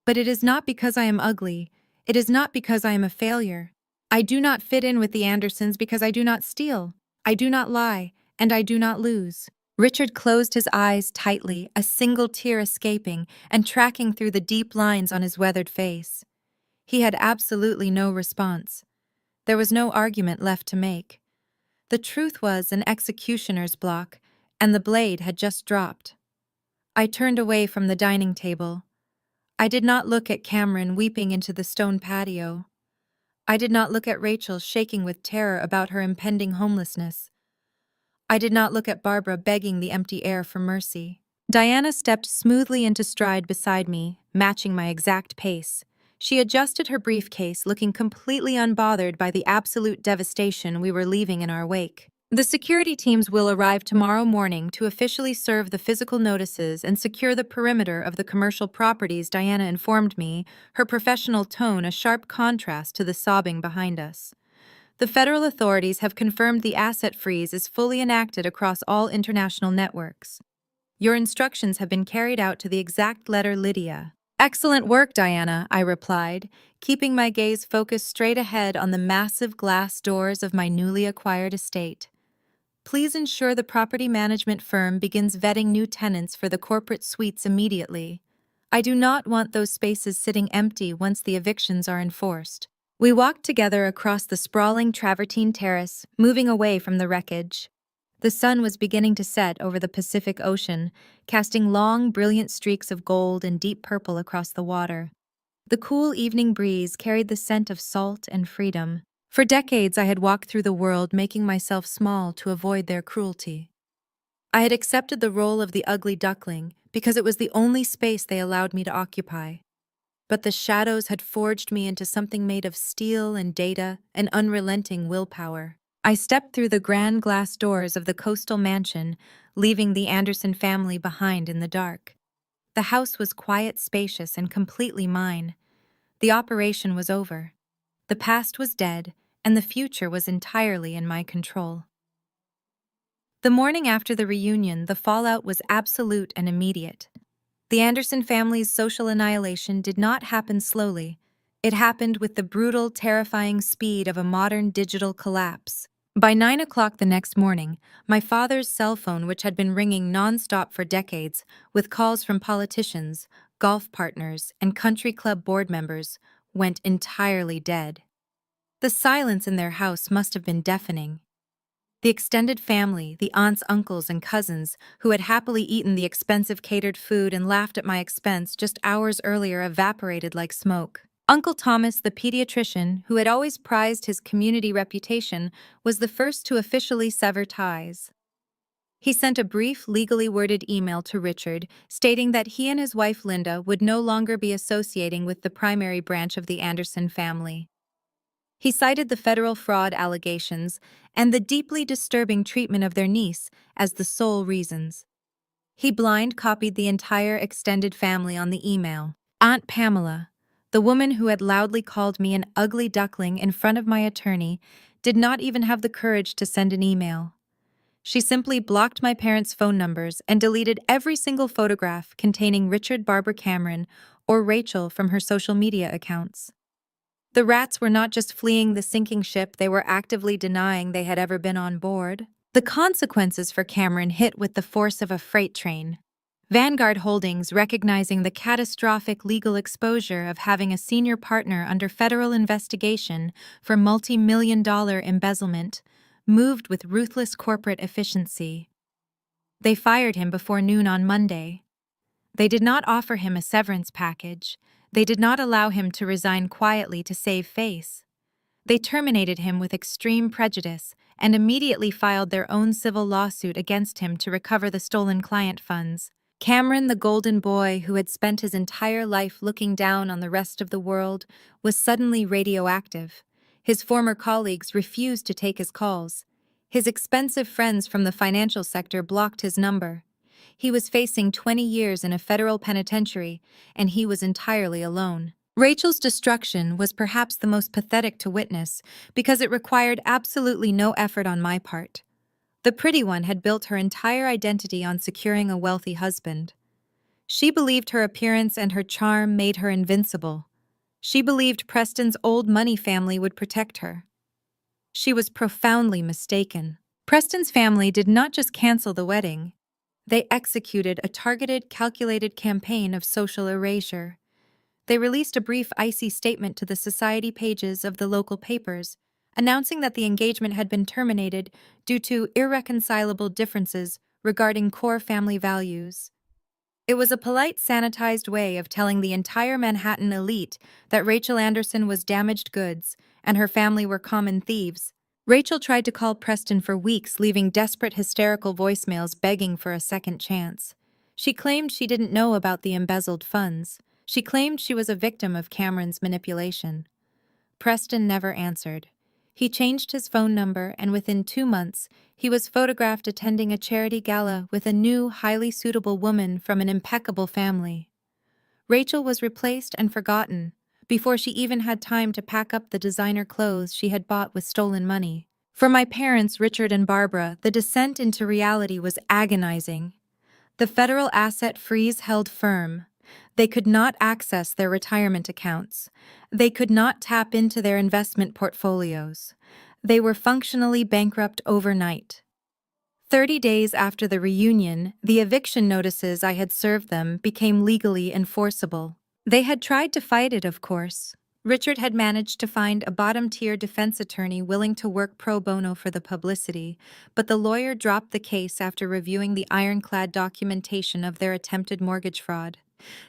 But it is not because I am ugly. It is not because I am a failure. I do not fit in with the Andersons because I do not steal. I do not lie, and I do not lose." Richard closed his eyes tightly, a single tear escaping and tracking through the deep lines on his weathered face. He had absolutely no response. There was no argument left to make. The truth was an executioner's block, and the blade had just dropped. I turned away from the dining table. I did not look at Cameron weeping into the stone patio. I did not look at Rachel shaking with terror about her impending homelessness. I did not look at Barbara begging the empty air for mercy. Diana stepped smoothly into stride beside me, matching my exact pace. She adjusted her briefcase, looking completely unbothered by the absolute devastation we were leaving in our wake. "The security teams will arrive tomorrow morning to officially serve the physical notices and secure the perimeter of the commercial properties," Diana informed me, her professional tone a sharp contrast to the sobbing behind us. "The federal authorities have confirmed the asset freeze is fully enacted across all international networks. Your instructions have been carried out to the exact letter, Lydia." "Excellent work, Diana," I replied, keeping my gaze focused straight ahead on the massive glass doors of my newly acquired estate. "Please ensure the property management firm begins vetting new tenants for the corporate suites immediately. I do not want those spaces sitting empty once the evictions are enforced." We walked together across the sprawling travertine terrace, moving away from the wreckage. The sun was beginning to set over the Pacific Ocean, casting long, brilliant streaks of gold and deep purple across the water. The cool evening breeze carried the scent of salt and freedom. For decades I had walked through the world making myself small to avoid their cruelty. I had accepted the role of the ugly duckling because it was the only space they allowed me to occupy. But the shadows had forged me into something made of steel and data and unrelenting willpower. I stepped through the grand glass doors of the coastal mansion, leaving the Anderson family behind in the dark. The house was quiet, spacious, and completely mine. The operation was over. The past was dead, and the future was entirely in my control. The morning after the reunion, the fallout was absolute and immediate. The Anderson family's social annihilation did not happen slowly. It happened with the brutal, terrifying speed of a modern digital collapse. By 9 o'clock the next morning, my father's cell phone, which had been ringing nonstop for decades, with calls from politicians, golf partners, and country club board members, went entirely dead. The silence in their house must have been deafening. The extended family, the aunts, uncles, and cousins, who had happily eaten the expensive catered food and laughed at my expense just hours earlier, evaporated like smoke. Uncle Thomas, the pediatrician, who had always prized his community reputation, was the first to officially sever ties. He sent a brief, legally worded email to Richard, stating that he and his wife Linda would no longer be associating with the primary branch of the Anderson family. He cited the federal fraud allegations and the deeply disturbing treatment of their niece as the sole reasons. He blind copied the entire extended family on the email. Aunt Pamela, the woman who had loudly called me an ugly duckling in front of my attorney, did not even have the courage to send an email. She simply blocked my parents' phone numbers and deleted every single photograph containing Richard Barbara Cameron or Rachel from her social media accounts. The rats were not just fleeing the sinking ship, they were actively denying they had ever been on board. The consequences for Cameron hit with the force of a freight train. Vanguard Holdings, recognizing the catastrophic legal exposure of having a senior partner under federal investigation for multi-million-dollar embezzlement, moved with ruthless corporate efficiency. They fired him before noon on Monday. They did not offer him a severance package. They did not allow him to resign quietly to save face. They terminated him with extreme prejudice and immediately filed their own civil lawsuit against him to recover the stolen client funds. Cameron, the golden boy who had spent his entire life looking down on the rest of the world, was suddenly radioactive. His former colleagues refused to take his calls. His expensive friends from the financial sector blocked his number. He was facing 20 years in a federal penitentiary, and he was entirely alone. Rachel's destruction was perhaps the most pathetic to witness because it required absolutely no effort on my part. The pretty one had built her entire identity on securing a wealthy husband. She believed her appearance and her charm made her invincible. She believed Preston's old money family would protect her. She was profoundly mistaken. Preston's family did not just cancel the wedding. They executed a targeted, calculated campaign of social erasure. They released a brief, icy statement to the society pages of the local papers, announcing that the engagement had been terminated due to irreconcilable differences regarding core family values. It was a polite, sanitized way of telling the entire Manhattan elite that Rachel Anderson was damaged goods and her family were common thieves. Rachel tried to call Preston for weeks, leaving desperate, hysterical voicemails begging for a second chance. She claimed she didn't know about the embezzled funds. She claimed she was a victim of Cameron's manipulation. Preston never answered. He changed his phone number, and within 2 months, he was photographed attending a charity gala with a new, highly suitable woman from an impeccable family. Rachel was replaced and forgotten before she even had time to pack up the designer clothes she had bought with stolen money. For my parents, Richard and Barbara, the descent into reality was agonizing. The federal asset freeze held firm. They could not access their retirement accounts. They could not tap into their investment portfolios. They were functionally bankrupt overnight. 30 days after the reunion, the eviction notices I had served them became legally enforceable. They had tried to fight it, of course. Richard had managed to find a bottom-tier defense attorney willing to work pro bono for the publicity, but the lawyer dropped the case after reviewing the ironclad documentation of their attempted mortgage fraud.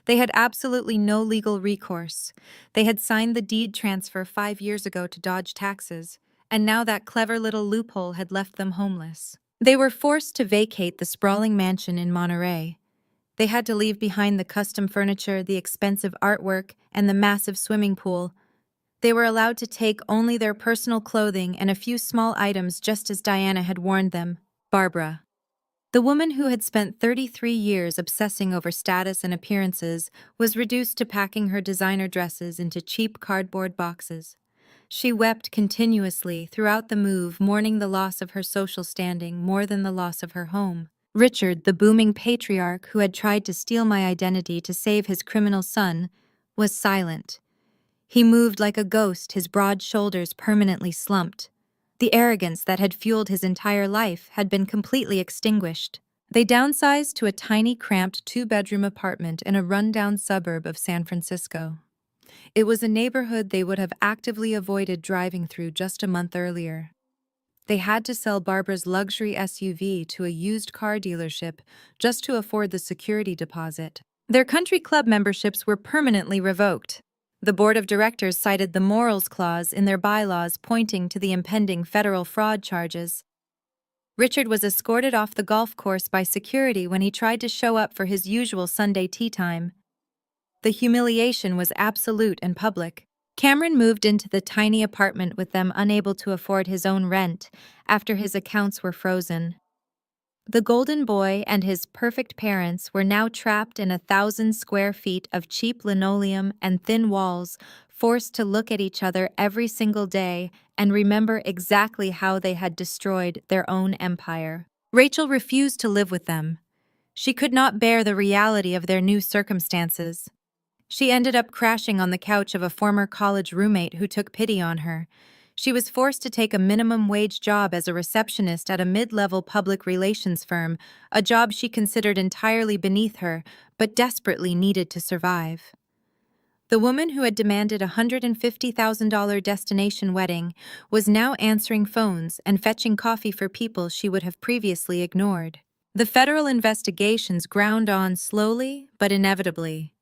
They had absolutely no legal recourse. They had signed the deed transfer 5 years ago to dodge taxes, and now that clever little loophole had left them homeless. They were forced to vacate the sprawling mansion in Monterey. They had to leave behind the custom furniture, the expensive artwork, and the massive swimming pool. They were allowed to take only their personal clothing and a few small items, just as Diana had warned them. Barbara, the woman who had spent 33 years obsessing over status and appearances, was reduced to packing her designer dresses into cheap cardboard boxes. She wept continuously throughout the move, mourning the loss of her social standing more than the loss of her home. Richard, the booming patriarch who had tried to steal my identity to save his criminal son, was silent. He moved like a ghost, his broad shoulders permanently slumped. The arrogance that had fueled his entire life had been completely extinguished. They downsized to a tiny, cramped two-bedroom apartment in a rundown suburb of San Francisco. It was a neighborhood they would have actively avoided driving through just a month earlier. They had to sell Barbara's luxury SUV to a used car dealership just to afford the security deposit. Their country club memberships were permanently revoked. The board of directors cited the morals clause in their bylaws pointing to the impending federal fraud charges. Richard was escorted off the golf course by security when he tried to show up for his usual Sunday tea time. The humiliation was absolute and public. Cameron moved into the tiny apartment with them, unable to afford his own rent after his accounts were frozen. The golden boy and his perfect parents were now trapped in 1,000 square feet of cheap linoleum and thin walls, forced to look at each other every single day and remember exactly how they had destroyed their own empire. Rachel refused to live with them. She could not bear the reality of their new circumstances. She ended up crashing on the couch of a former college roommate who took pity on her. She was forced to take a minimum wage job as a receptionist at a mid-level public relations firm, a job she considered entirely beneath her, but desperately needed to survive. The woman who had demanded a $150,000 destination wedding was now answering phones and fetching coffee for people she would have previously ignored. The federal investigations ground on slowly but inevitably.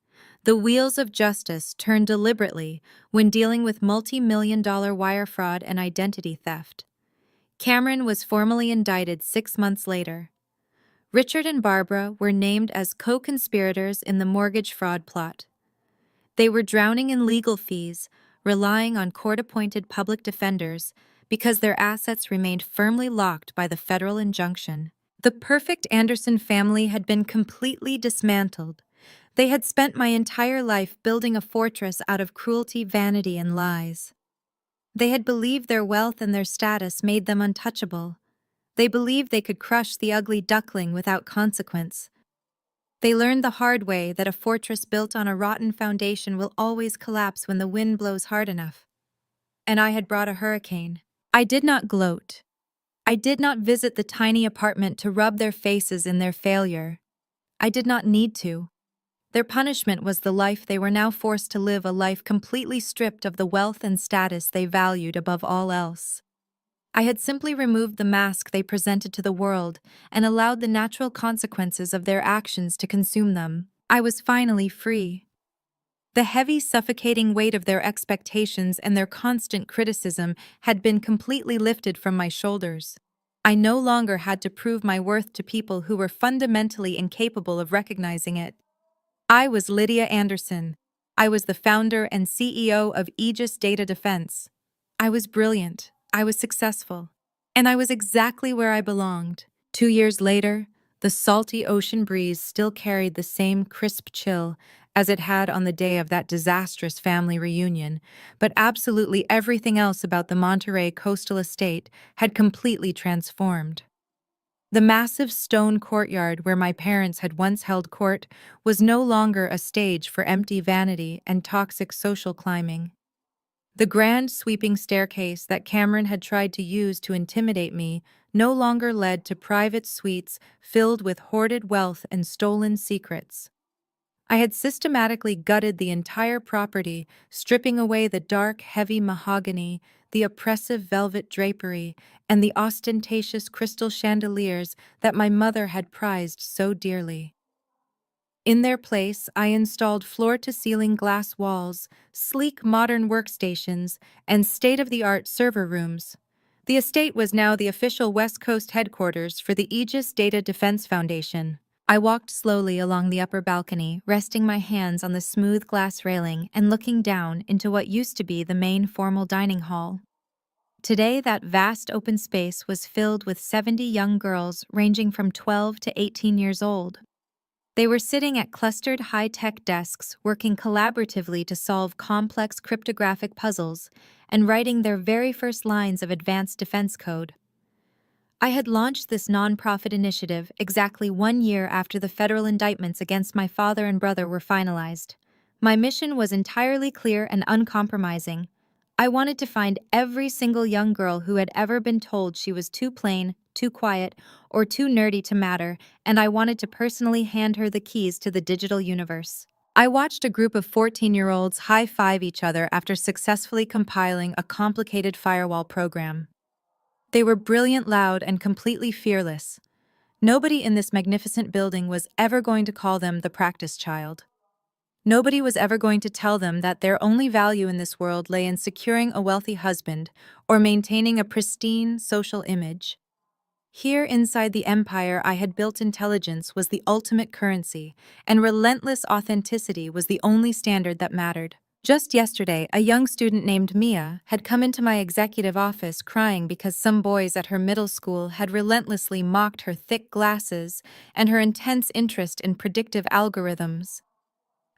The wheels of justice turned deliberately when dealing with multi-million-dollar wire fraud and identity theft. Cameron was formally indicted 6 months later. Richard and Barbara were named as co-conspirators in the mortgage fraud plot. They were drowning in legal fees, relying on court-appointed public defenders because their assets remained firmly locked by the federal injunction. The perfect Anderson family had been completely dismantled. They had spent my entire life building a fortress out of cruelty, vanity, and lies. They had believed their wealth and their status made them untouchable. They believed they could crush the ugly duckling without consequence. They learned the hard way that a fortress built on a rotten foundation will always collapse when the wind blows hard enough. And I had brought a hurricane. I did not gloat. I did not visit the tiny apartment to rub their faces in their failure. I did not need to. Their punishment was the life they were now forced to live, a life completely stripped of the wealth and status they valued above all else. I had simply removed the mask they presented to the world and allowed the natural consequences of their actions to consume them. I was finally free. The heavy, suffocating weight of their expectations and their constant criticism had been completely lifted from my shoulders. I no longer had to prove my worth to people who were fundamentally incapable of recognizing it. I was Lydia Anderson. I was the founder and CEO of Aegis Data Defense. I was brilliant. I was successful. And I was exactly where I belonged. 2 years later, the salty ocean breeze still carried the same crisp chill as it had on the day of that disastrous family reunion, but absolutely everything else about the Monterey coastal estate had completely transformed. The massive stone courtyard where my parents had once held court was no longer a stage for empty vanity and toxic social climbing. The grand sweeping staircase that Cameron had tried to use to intimidate me no longer led to private suites filled with hoarded wealth and stolen secrets. I had systematically gutted the entire property, stripping away the dark, heavy mahogany, the oppressive velvet drapery, and the ostentatious crystal chandeliers that my mother had prized so dearly. In their place, I installed floor-to-ceiling glass walls, sleek modern workstations, and state-of-the-art server rooms. The estate was now the official West Coast headquarters for the Aegis Data Defense Foundation. I walked slowly along the upper balcony, resting my hands on the smooth glass railing and looking down into what used to be the main formal dining hall. Today, that vast open space was filled with 70 young girls ranging from 12 to 18 years old. They were sitting at clustered high-tech desks, working collaboratively to solve complex cryptographic puzzles and writing their very first lines of advanced defense code. I had launched this nonprofit initiative exactly 1 year after the federal indictments against my father and brother were finalized. My mission was entirely clear and uncompromising. I wanted to find every single young girl who had ever been told she was too plain, too quiet, or too nerdy to matter, and I wanted to personally hand her the keys to the digital universe. I watched a group of 14-year-olds high-five each other after successfully compiling a complicated firewall program. They were brilliant, loud, and completely fearless. Nobody in this magnificent building was ever going to call them the practice child. Nobody was ever going to tell them that their only value in this world lay in securing a wealthy husband or maintaining a pristine social image. Here inside the empire I had built, intelligence was the ultimate currency, and relentless authenticity was the only standard that mattered. Just yesterday, a young student named Mia had come into my executive office crying because some boys at her middle school had relentlessly mocked her thick glasses and her intense interest in predictive algorithms.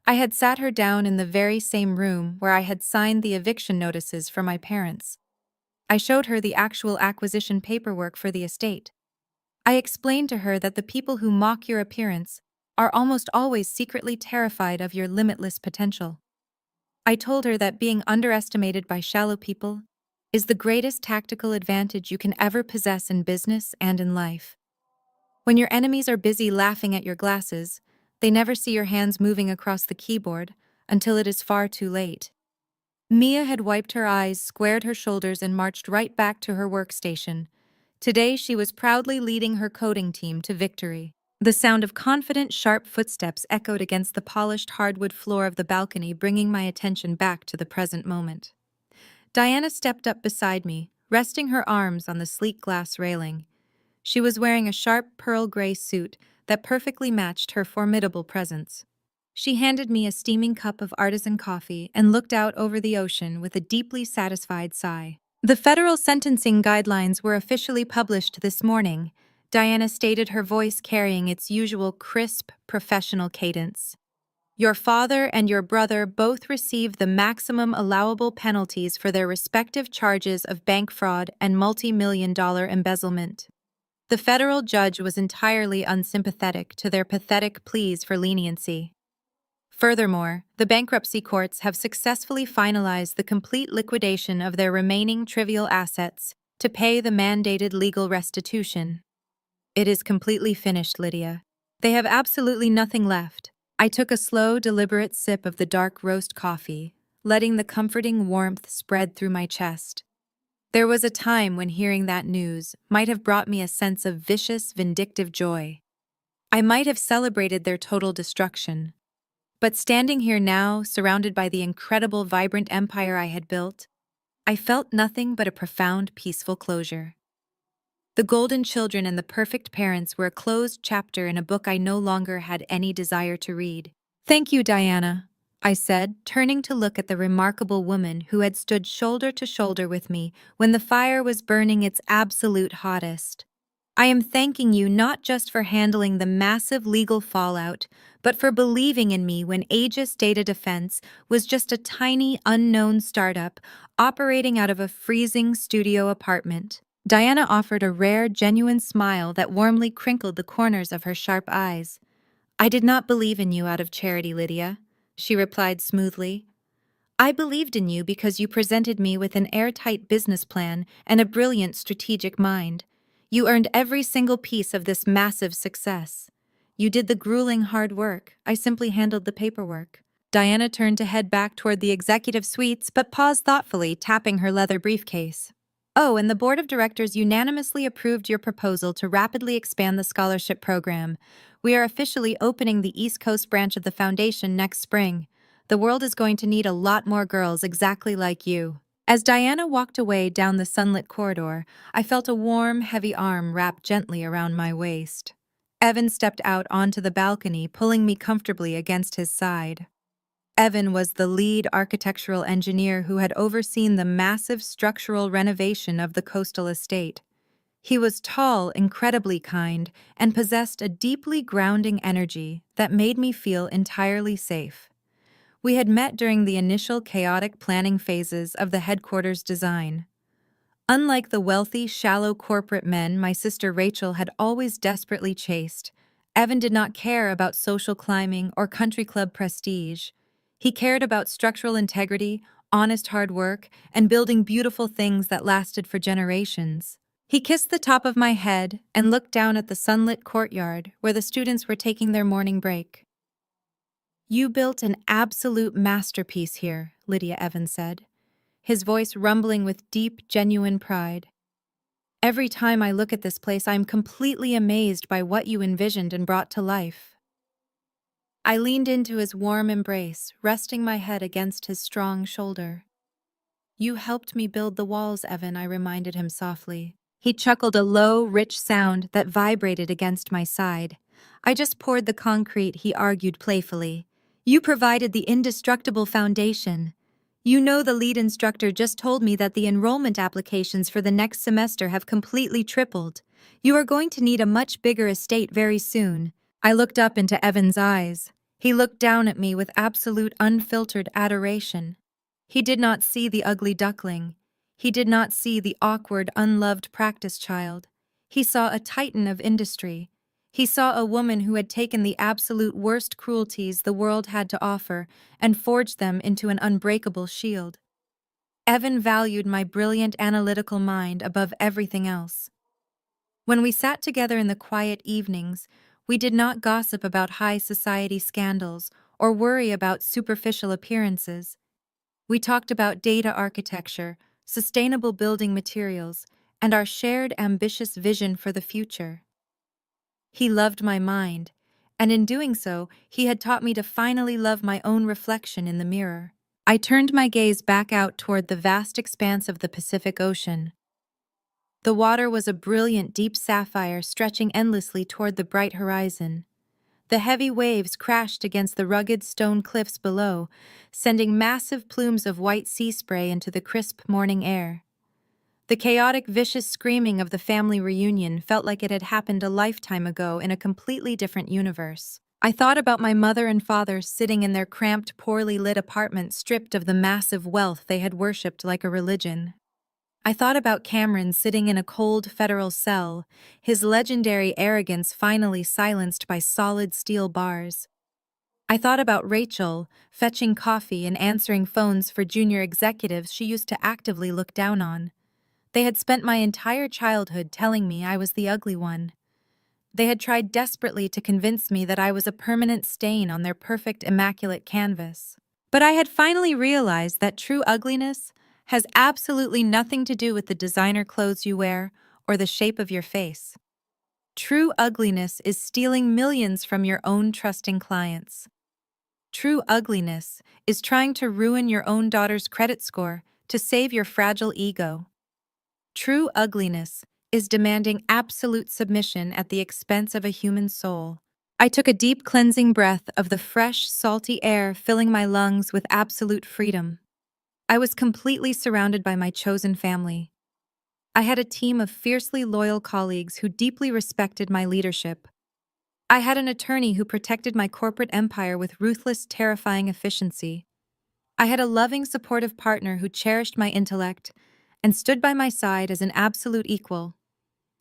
I had sat her down in the very same room where I had signed the eviction notices for my parents. I showed her the actual acquisition paperwork for the estate. I explained to her that the people who mock your appearance are almost always secretly terrified of your limitless potential. I told her that being underestimated by shallow people is the greatest tactical advantage you can ever possess in business and in life. When your enemies are busy laughing at your glasses, they never see your hands moving across the keyboard until it is far too late. Mia had wiped her eyes, squared her shoulders, and marched right back to her workstation. Today she was proudly leading her coding team to victory. The sound of confident, sharp footsteps echoed against the polished hardwood floor of the balcony, bringing my attention back to the present moment. Diana stepped up beside me, resting her arms on the sleek glass railing. She was wearing a sharp pearl gray suit that perfectly matched her formidable presence. She handed me a steaming cup of artisan coffee and looked out over the ocean with a deeply satisfied sigh. The federal sentencing guidelines were officially published this morning, Diana stated, her voice carrying its usual crisp, professional cadence. Your father and your brother both received the maximum allowable penalties for their respective charges of bank fraud and multi-million-dollar embezzlement. The federal judge was entirely unsympathetic to their pathetic pleas for leniency. Furthermore, the bankruptcy courts have successfully finalized the complete liquidation of their remaining trivial assets to pay the mandated legal restitution. It is completely finished, Lydia. They have absolutely nothing left. I took a slow, deliberate sip of the dark roast coffee, letting the comforting warmth spread through my chest. There was a time when hearing that news might have brought me a sense of vicious, vindictive joy. I might have celebrated their total destruction. But standing here now, surrounded by the incredible, vibrant empire I had built, I felt nothing but a profound, peaceful closure. The golden children and the perfect parents were a closed chapter in a book I no longer had any desire to read. Thank you, Diana, I said, turning to look at the remarkable woman who had stood shoulder to shoulder with me when the fire was burning its absolute hottest. I am thanking you not just for handling the massive legal fallout, but for believing in me when Aegis Data Defense was just a tiny, unknown startup operating out of a freezing studio apartment. Diana offered a rare, genuine smile that warmly crinkled the corners of her sharp eyes. I did not believe in you out of charity, Lydia, she replied smoothly. I believed in you because you presented me with an airtight business plan and a brilliant strategic mind. You earned every single piece of this massive success. You did the grueling hard work. I simply handled the paperwork. Diana turned to head back toward the executive suites, but paused thoughtfully, tapping her leather briefcase. Oh, and the board of directors unanimously approved your proposal to rapidly expand the scholarship program. We are officially opening the East Coast branch of the foundation next spring. The world is going to need a lot more girls exactly like you. As Diana walked away down the sunlit corridor, I felt a warm, heavy arm wrap gently around my waist. Evan stepped out onto the balcony, pulling me comfortably against his side. Evan was the lead architectural engineer who had overseen the massive structural renovation of the coastal estate. He was tall, incredibly kind, and possessed a deeply grounding energy that made me feel entirely safe. We had met during the initial chaotic planning phases of the headquarters design. Unlike the wealthy, shallow corporate men my sister Rachel had always desperately chased, Evan did not care about social climbing or country club prestige. He cared about structural integrity, honest hard work, and building beautiful things that lasted for generations. He kissed the top of my head and looked down at the sunlit courtyard where the students were taking their morning break. "You built an absolute masterpiece here," Lydia Evans said, his voice rumbling with deep, genuine pride. "Every time I look at this place, I'm completely amazed by what you envisioned and brought to life." I leaned into his warm embrace, resting my head against his strong shoulder. "You helped me build the walls, Evan," I reminded him softly. He chuckled a low, rich sound that vibrated against my side. "I just poured the concrete," he argued playfully. "You provided the indestructible foundation. You know, the lead instructor just told me that the enrollment applications for the next semester have completely tripled. You are going to need a much bigger estate very soon." I looked up into Evan's eyes. He looked down at me with absolute unfiltered adoration. He did not see the ugly duckling. He did not see the awkward, unloved practice child. He saw a titan of industry. He saw a woman who had taken the absolute worst cruelties the world had to offer and forged them into an unbreakable shield. Evan valued my brilliant analytical mind above everything else. When we sat together in the quiet evenings, we did not gossip about high society scandals or worry about superficial appearances. We talked about data architecture, sustainable building materials, and our shared ambitious vision for the future. He loved my mind, and in doing so, he had taught me to finally love my own reflection in the mirror. I turned my gaze back out toward the vast expanse of the Pacific Ocean. The water was a brilliant deep sapphire stretching endlessly toward the bright horizon. The heavy waves crashed against the rugged stone cliffs below, sending massive plumes of white sea spray into the crisp morning air. The chaotic, vicious screaming of the family reunion felt like it had happened a lifetime ago in a completely different universe. I thought about my mother and father sitting in their cramped, poorly lit apartment, stripped of the massive wealth they had worshipped like a religion. I thought about Cameron sitting in a cold federal cell, his legendary arrogance finally silenced by solid steel bars. I thought about Rachel, fetching coffee and answering phones for junior executives she used to actively look down on. They had spent my entire childhood telling me I was the ugly one. They had tried desperately to convince me that I was a permanent stain on their perfect, immaculate canvas. But I had finally realized that true ugliness has absolutely nothing to do with the designer clothes you wear or the shape of your face. True ugliness is stealing millions from your own trusting clients. True ugliness is trying to ruin your own daughter's credit score to save your fragile ego. True ugliness is demanding absolute submission at the expense of a human soul. I took a deep cleansing breath of the fresh, salty air filling my lungs with absolute freedom. I was completely surrounded by my chosen family. I had a team of fiercely loyal colleagues who deeply respected my leadership. I had an attorney who protected my corporate empire with ruthless, terrifying efficiency. I had a loving, supportive partner who cherished my intellect and stood by my side as an absolute equal.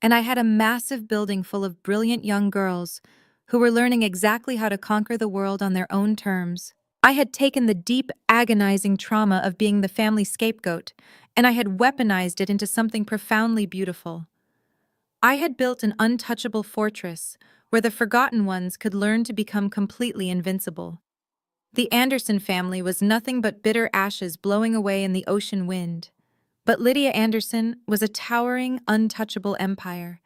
And I had a massive building full of brilliant young girls who were learning exactly how to conquer the world on their own terms. I had taken the deep, agonizing trauma of being the family scapegoat, and I had weaponized it into something profoundly beautiful. I had built an untouchable fortress where the forgotten ones could learn to become completely invincible. The Anderson family was nothing but bitter ashes blowing away in the ocean wind. But Lydia Anderson was a towering, untouchable empire,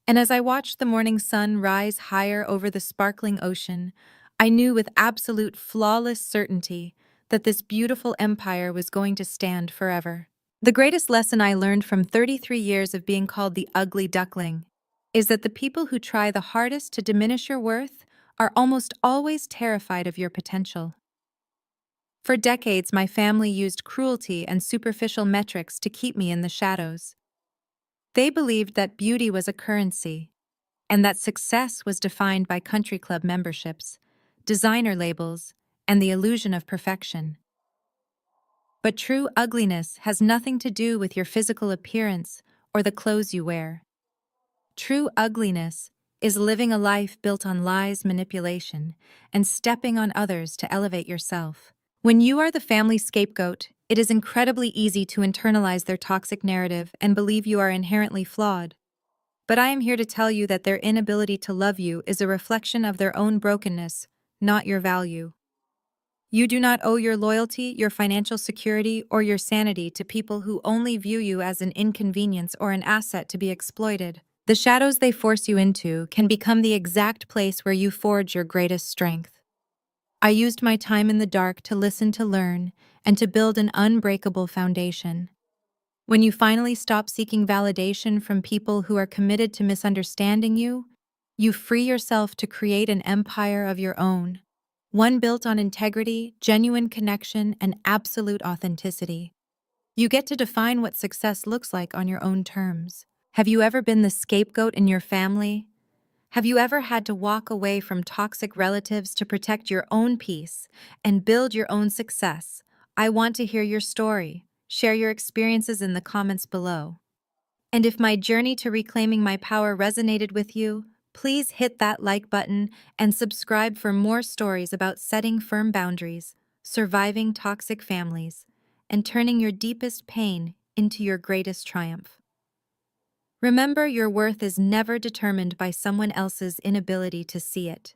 and as I watched the morning sun rise higher over the sparkling ocean, I knew with absolute flawless certainty that this beautiful empire was going to stand forever. The greatest lesson I learned from 33 years of being called the ugly duckling is that the people who try the hardest to diminish your worth are almost always terrified of your potential. For decades, my family used cruelty and superficial metrics to keep me in the shadows. They believed that beauty was a currency, and that success was defined by country club memberships, designer labels, and the illusion of perfection. But true ugliness has nothing to do with your physical appearance or the clothes you wear. True ugliness is living a life built on lies, manipulation, and stepping on others to elevate yourself. When you are the family scapegoat, it is incredibly easy to internalize their toxic narrative and believe you are inherently flawed. But I am here to tell you that their inability to love you is a reflection of their own brokenness, not your value. You do not owe your loyalty, your financial security, or your sanity to people who only view you as an inconvenience or an asset to be exploited. The shadows they force you into can become the exact place where you forge your greatest strength. I used my time in the dark to listen, to learn, and to build an unbreakable foundation. When you finally stop seeking validation from people who are committed to misunderstanding you, you free yourself to create an empire of your own. One built on integrity, genuine connection, and absolute authenticity. You get to define what success looks like on your own terms. Have you ever been the scapegoat in your family? Have you ever had to walk away from toxic relatives to protect your own peace and build your own success? I want to hear your story. Share your experiences in the comments below. And if my journey to reclaiming my power resonated with you, please hit that like button and subscribe for more stories about setting firm boundaries, surviving toxic families, and turning your deepest pain into your greatest triumph. Remember, your worth is never determined by someone else's inability to see it.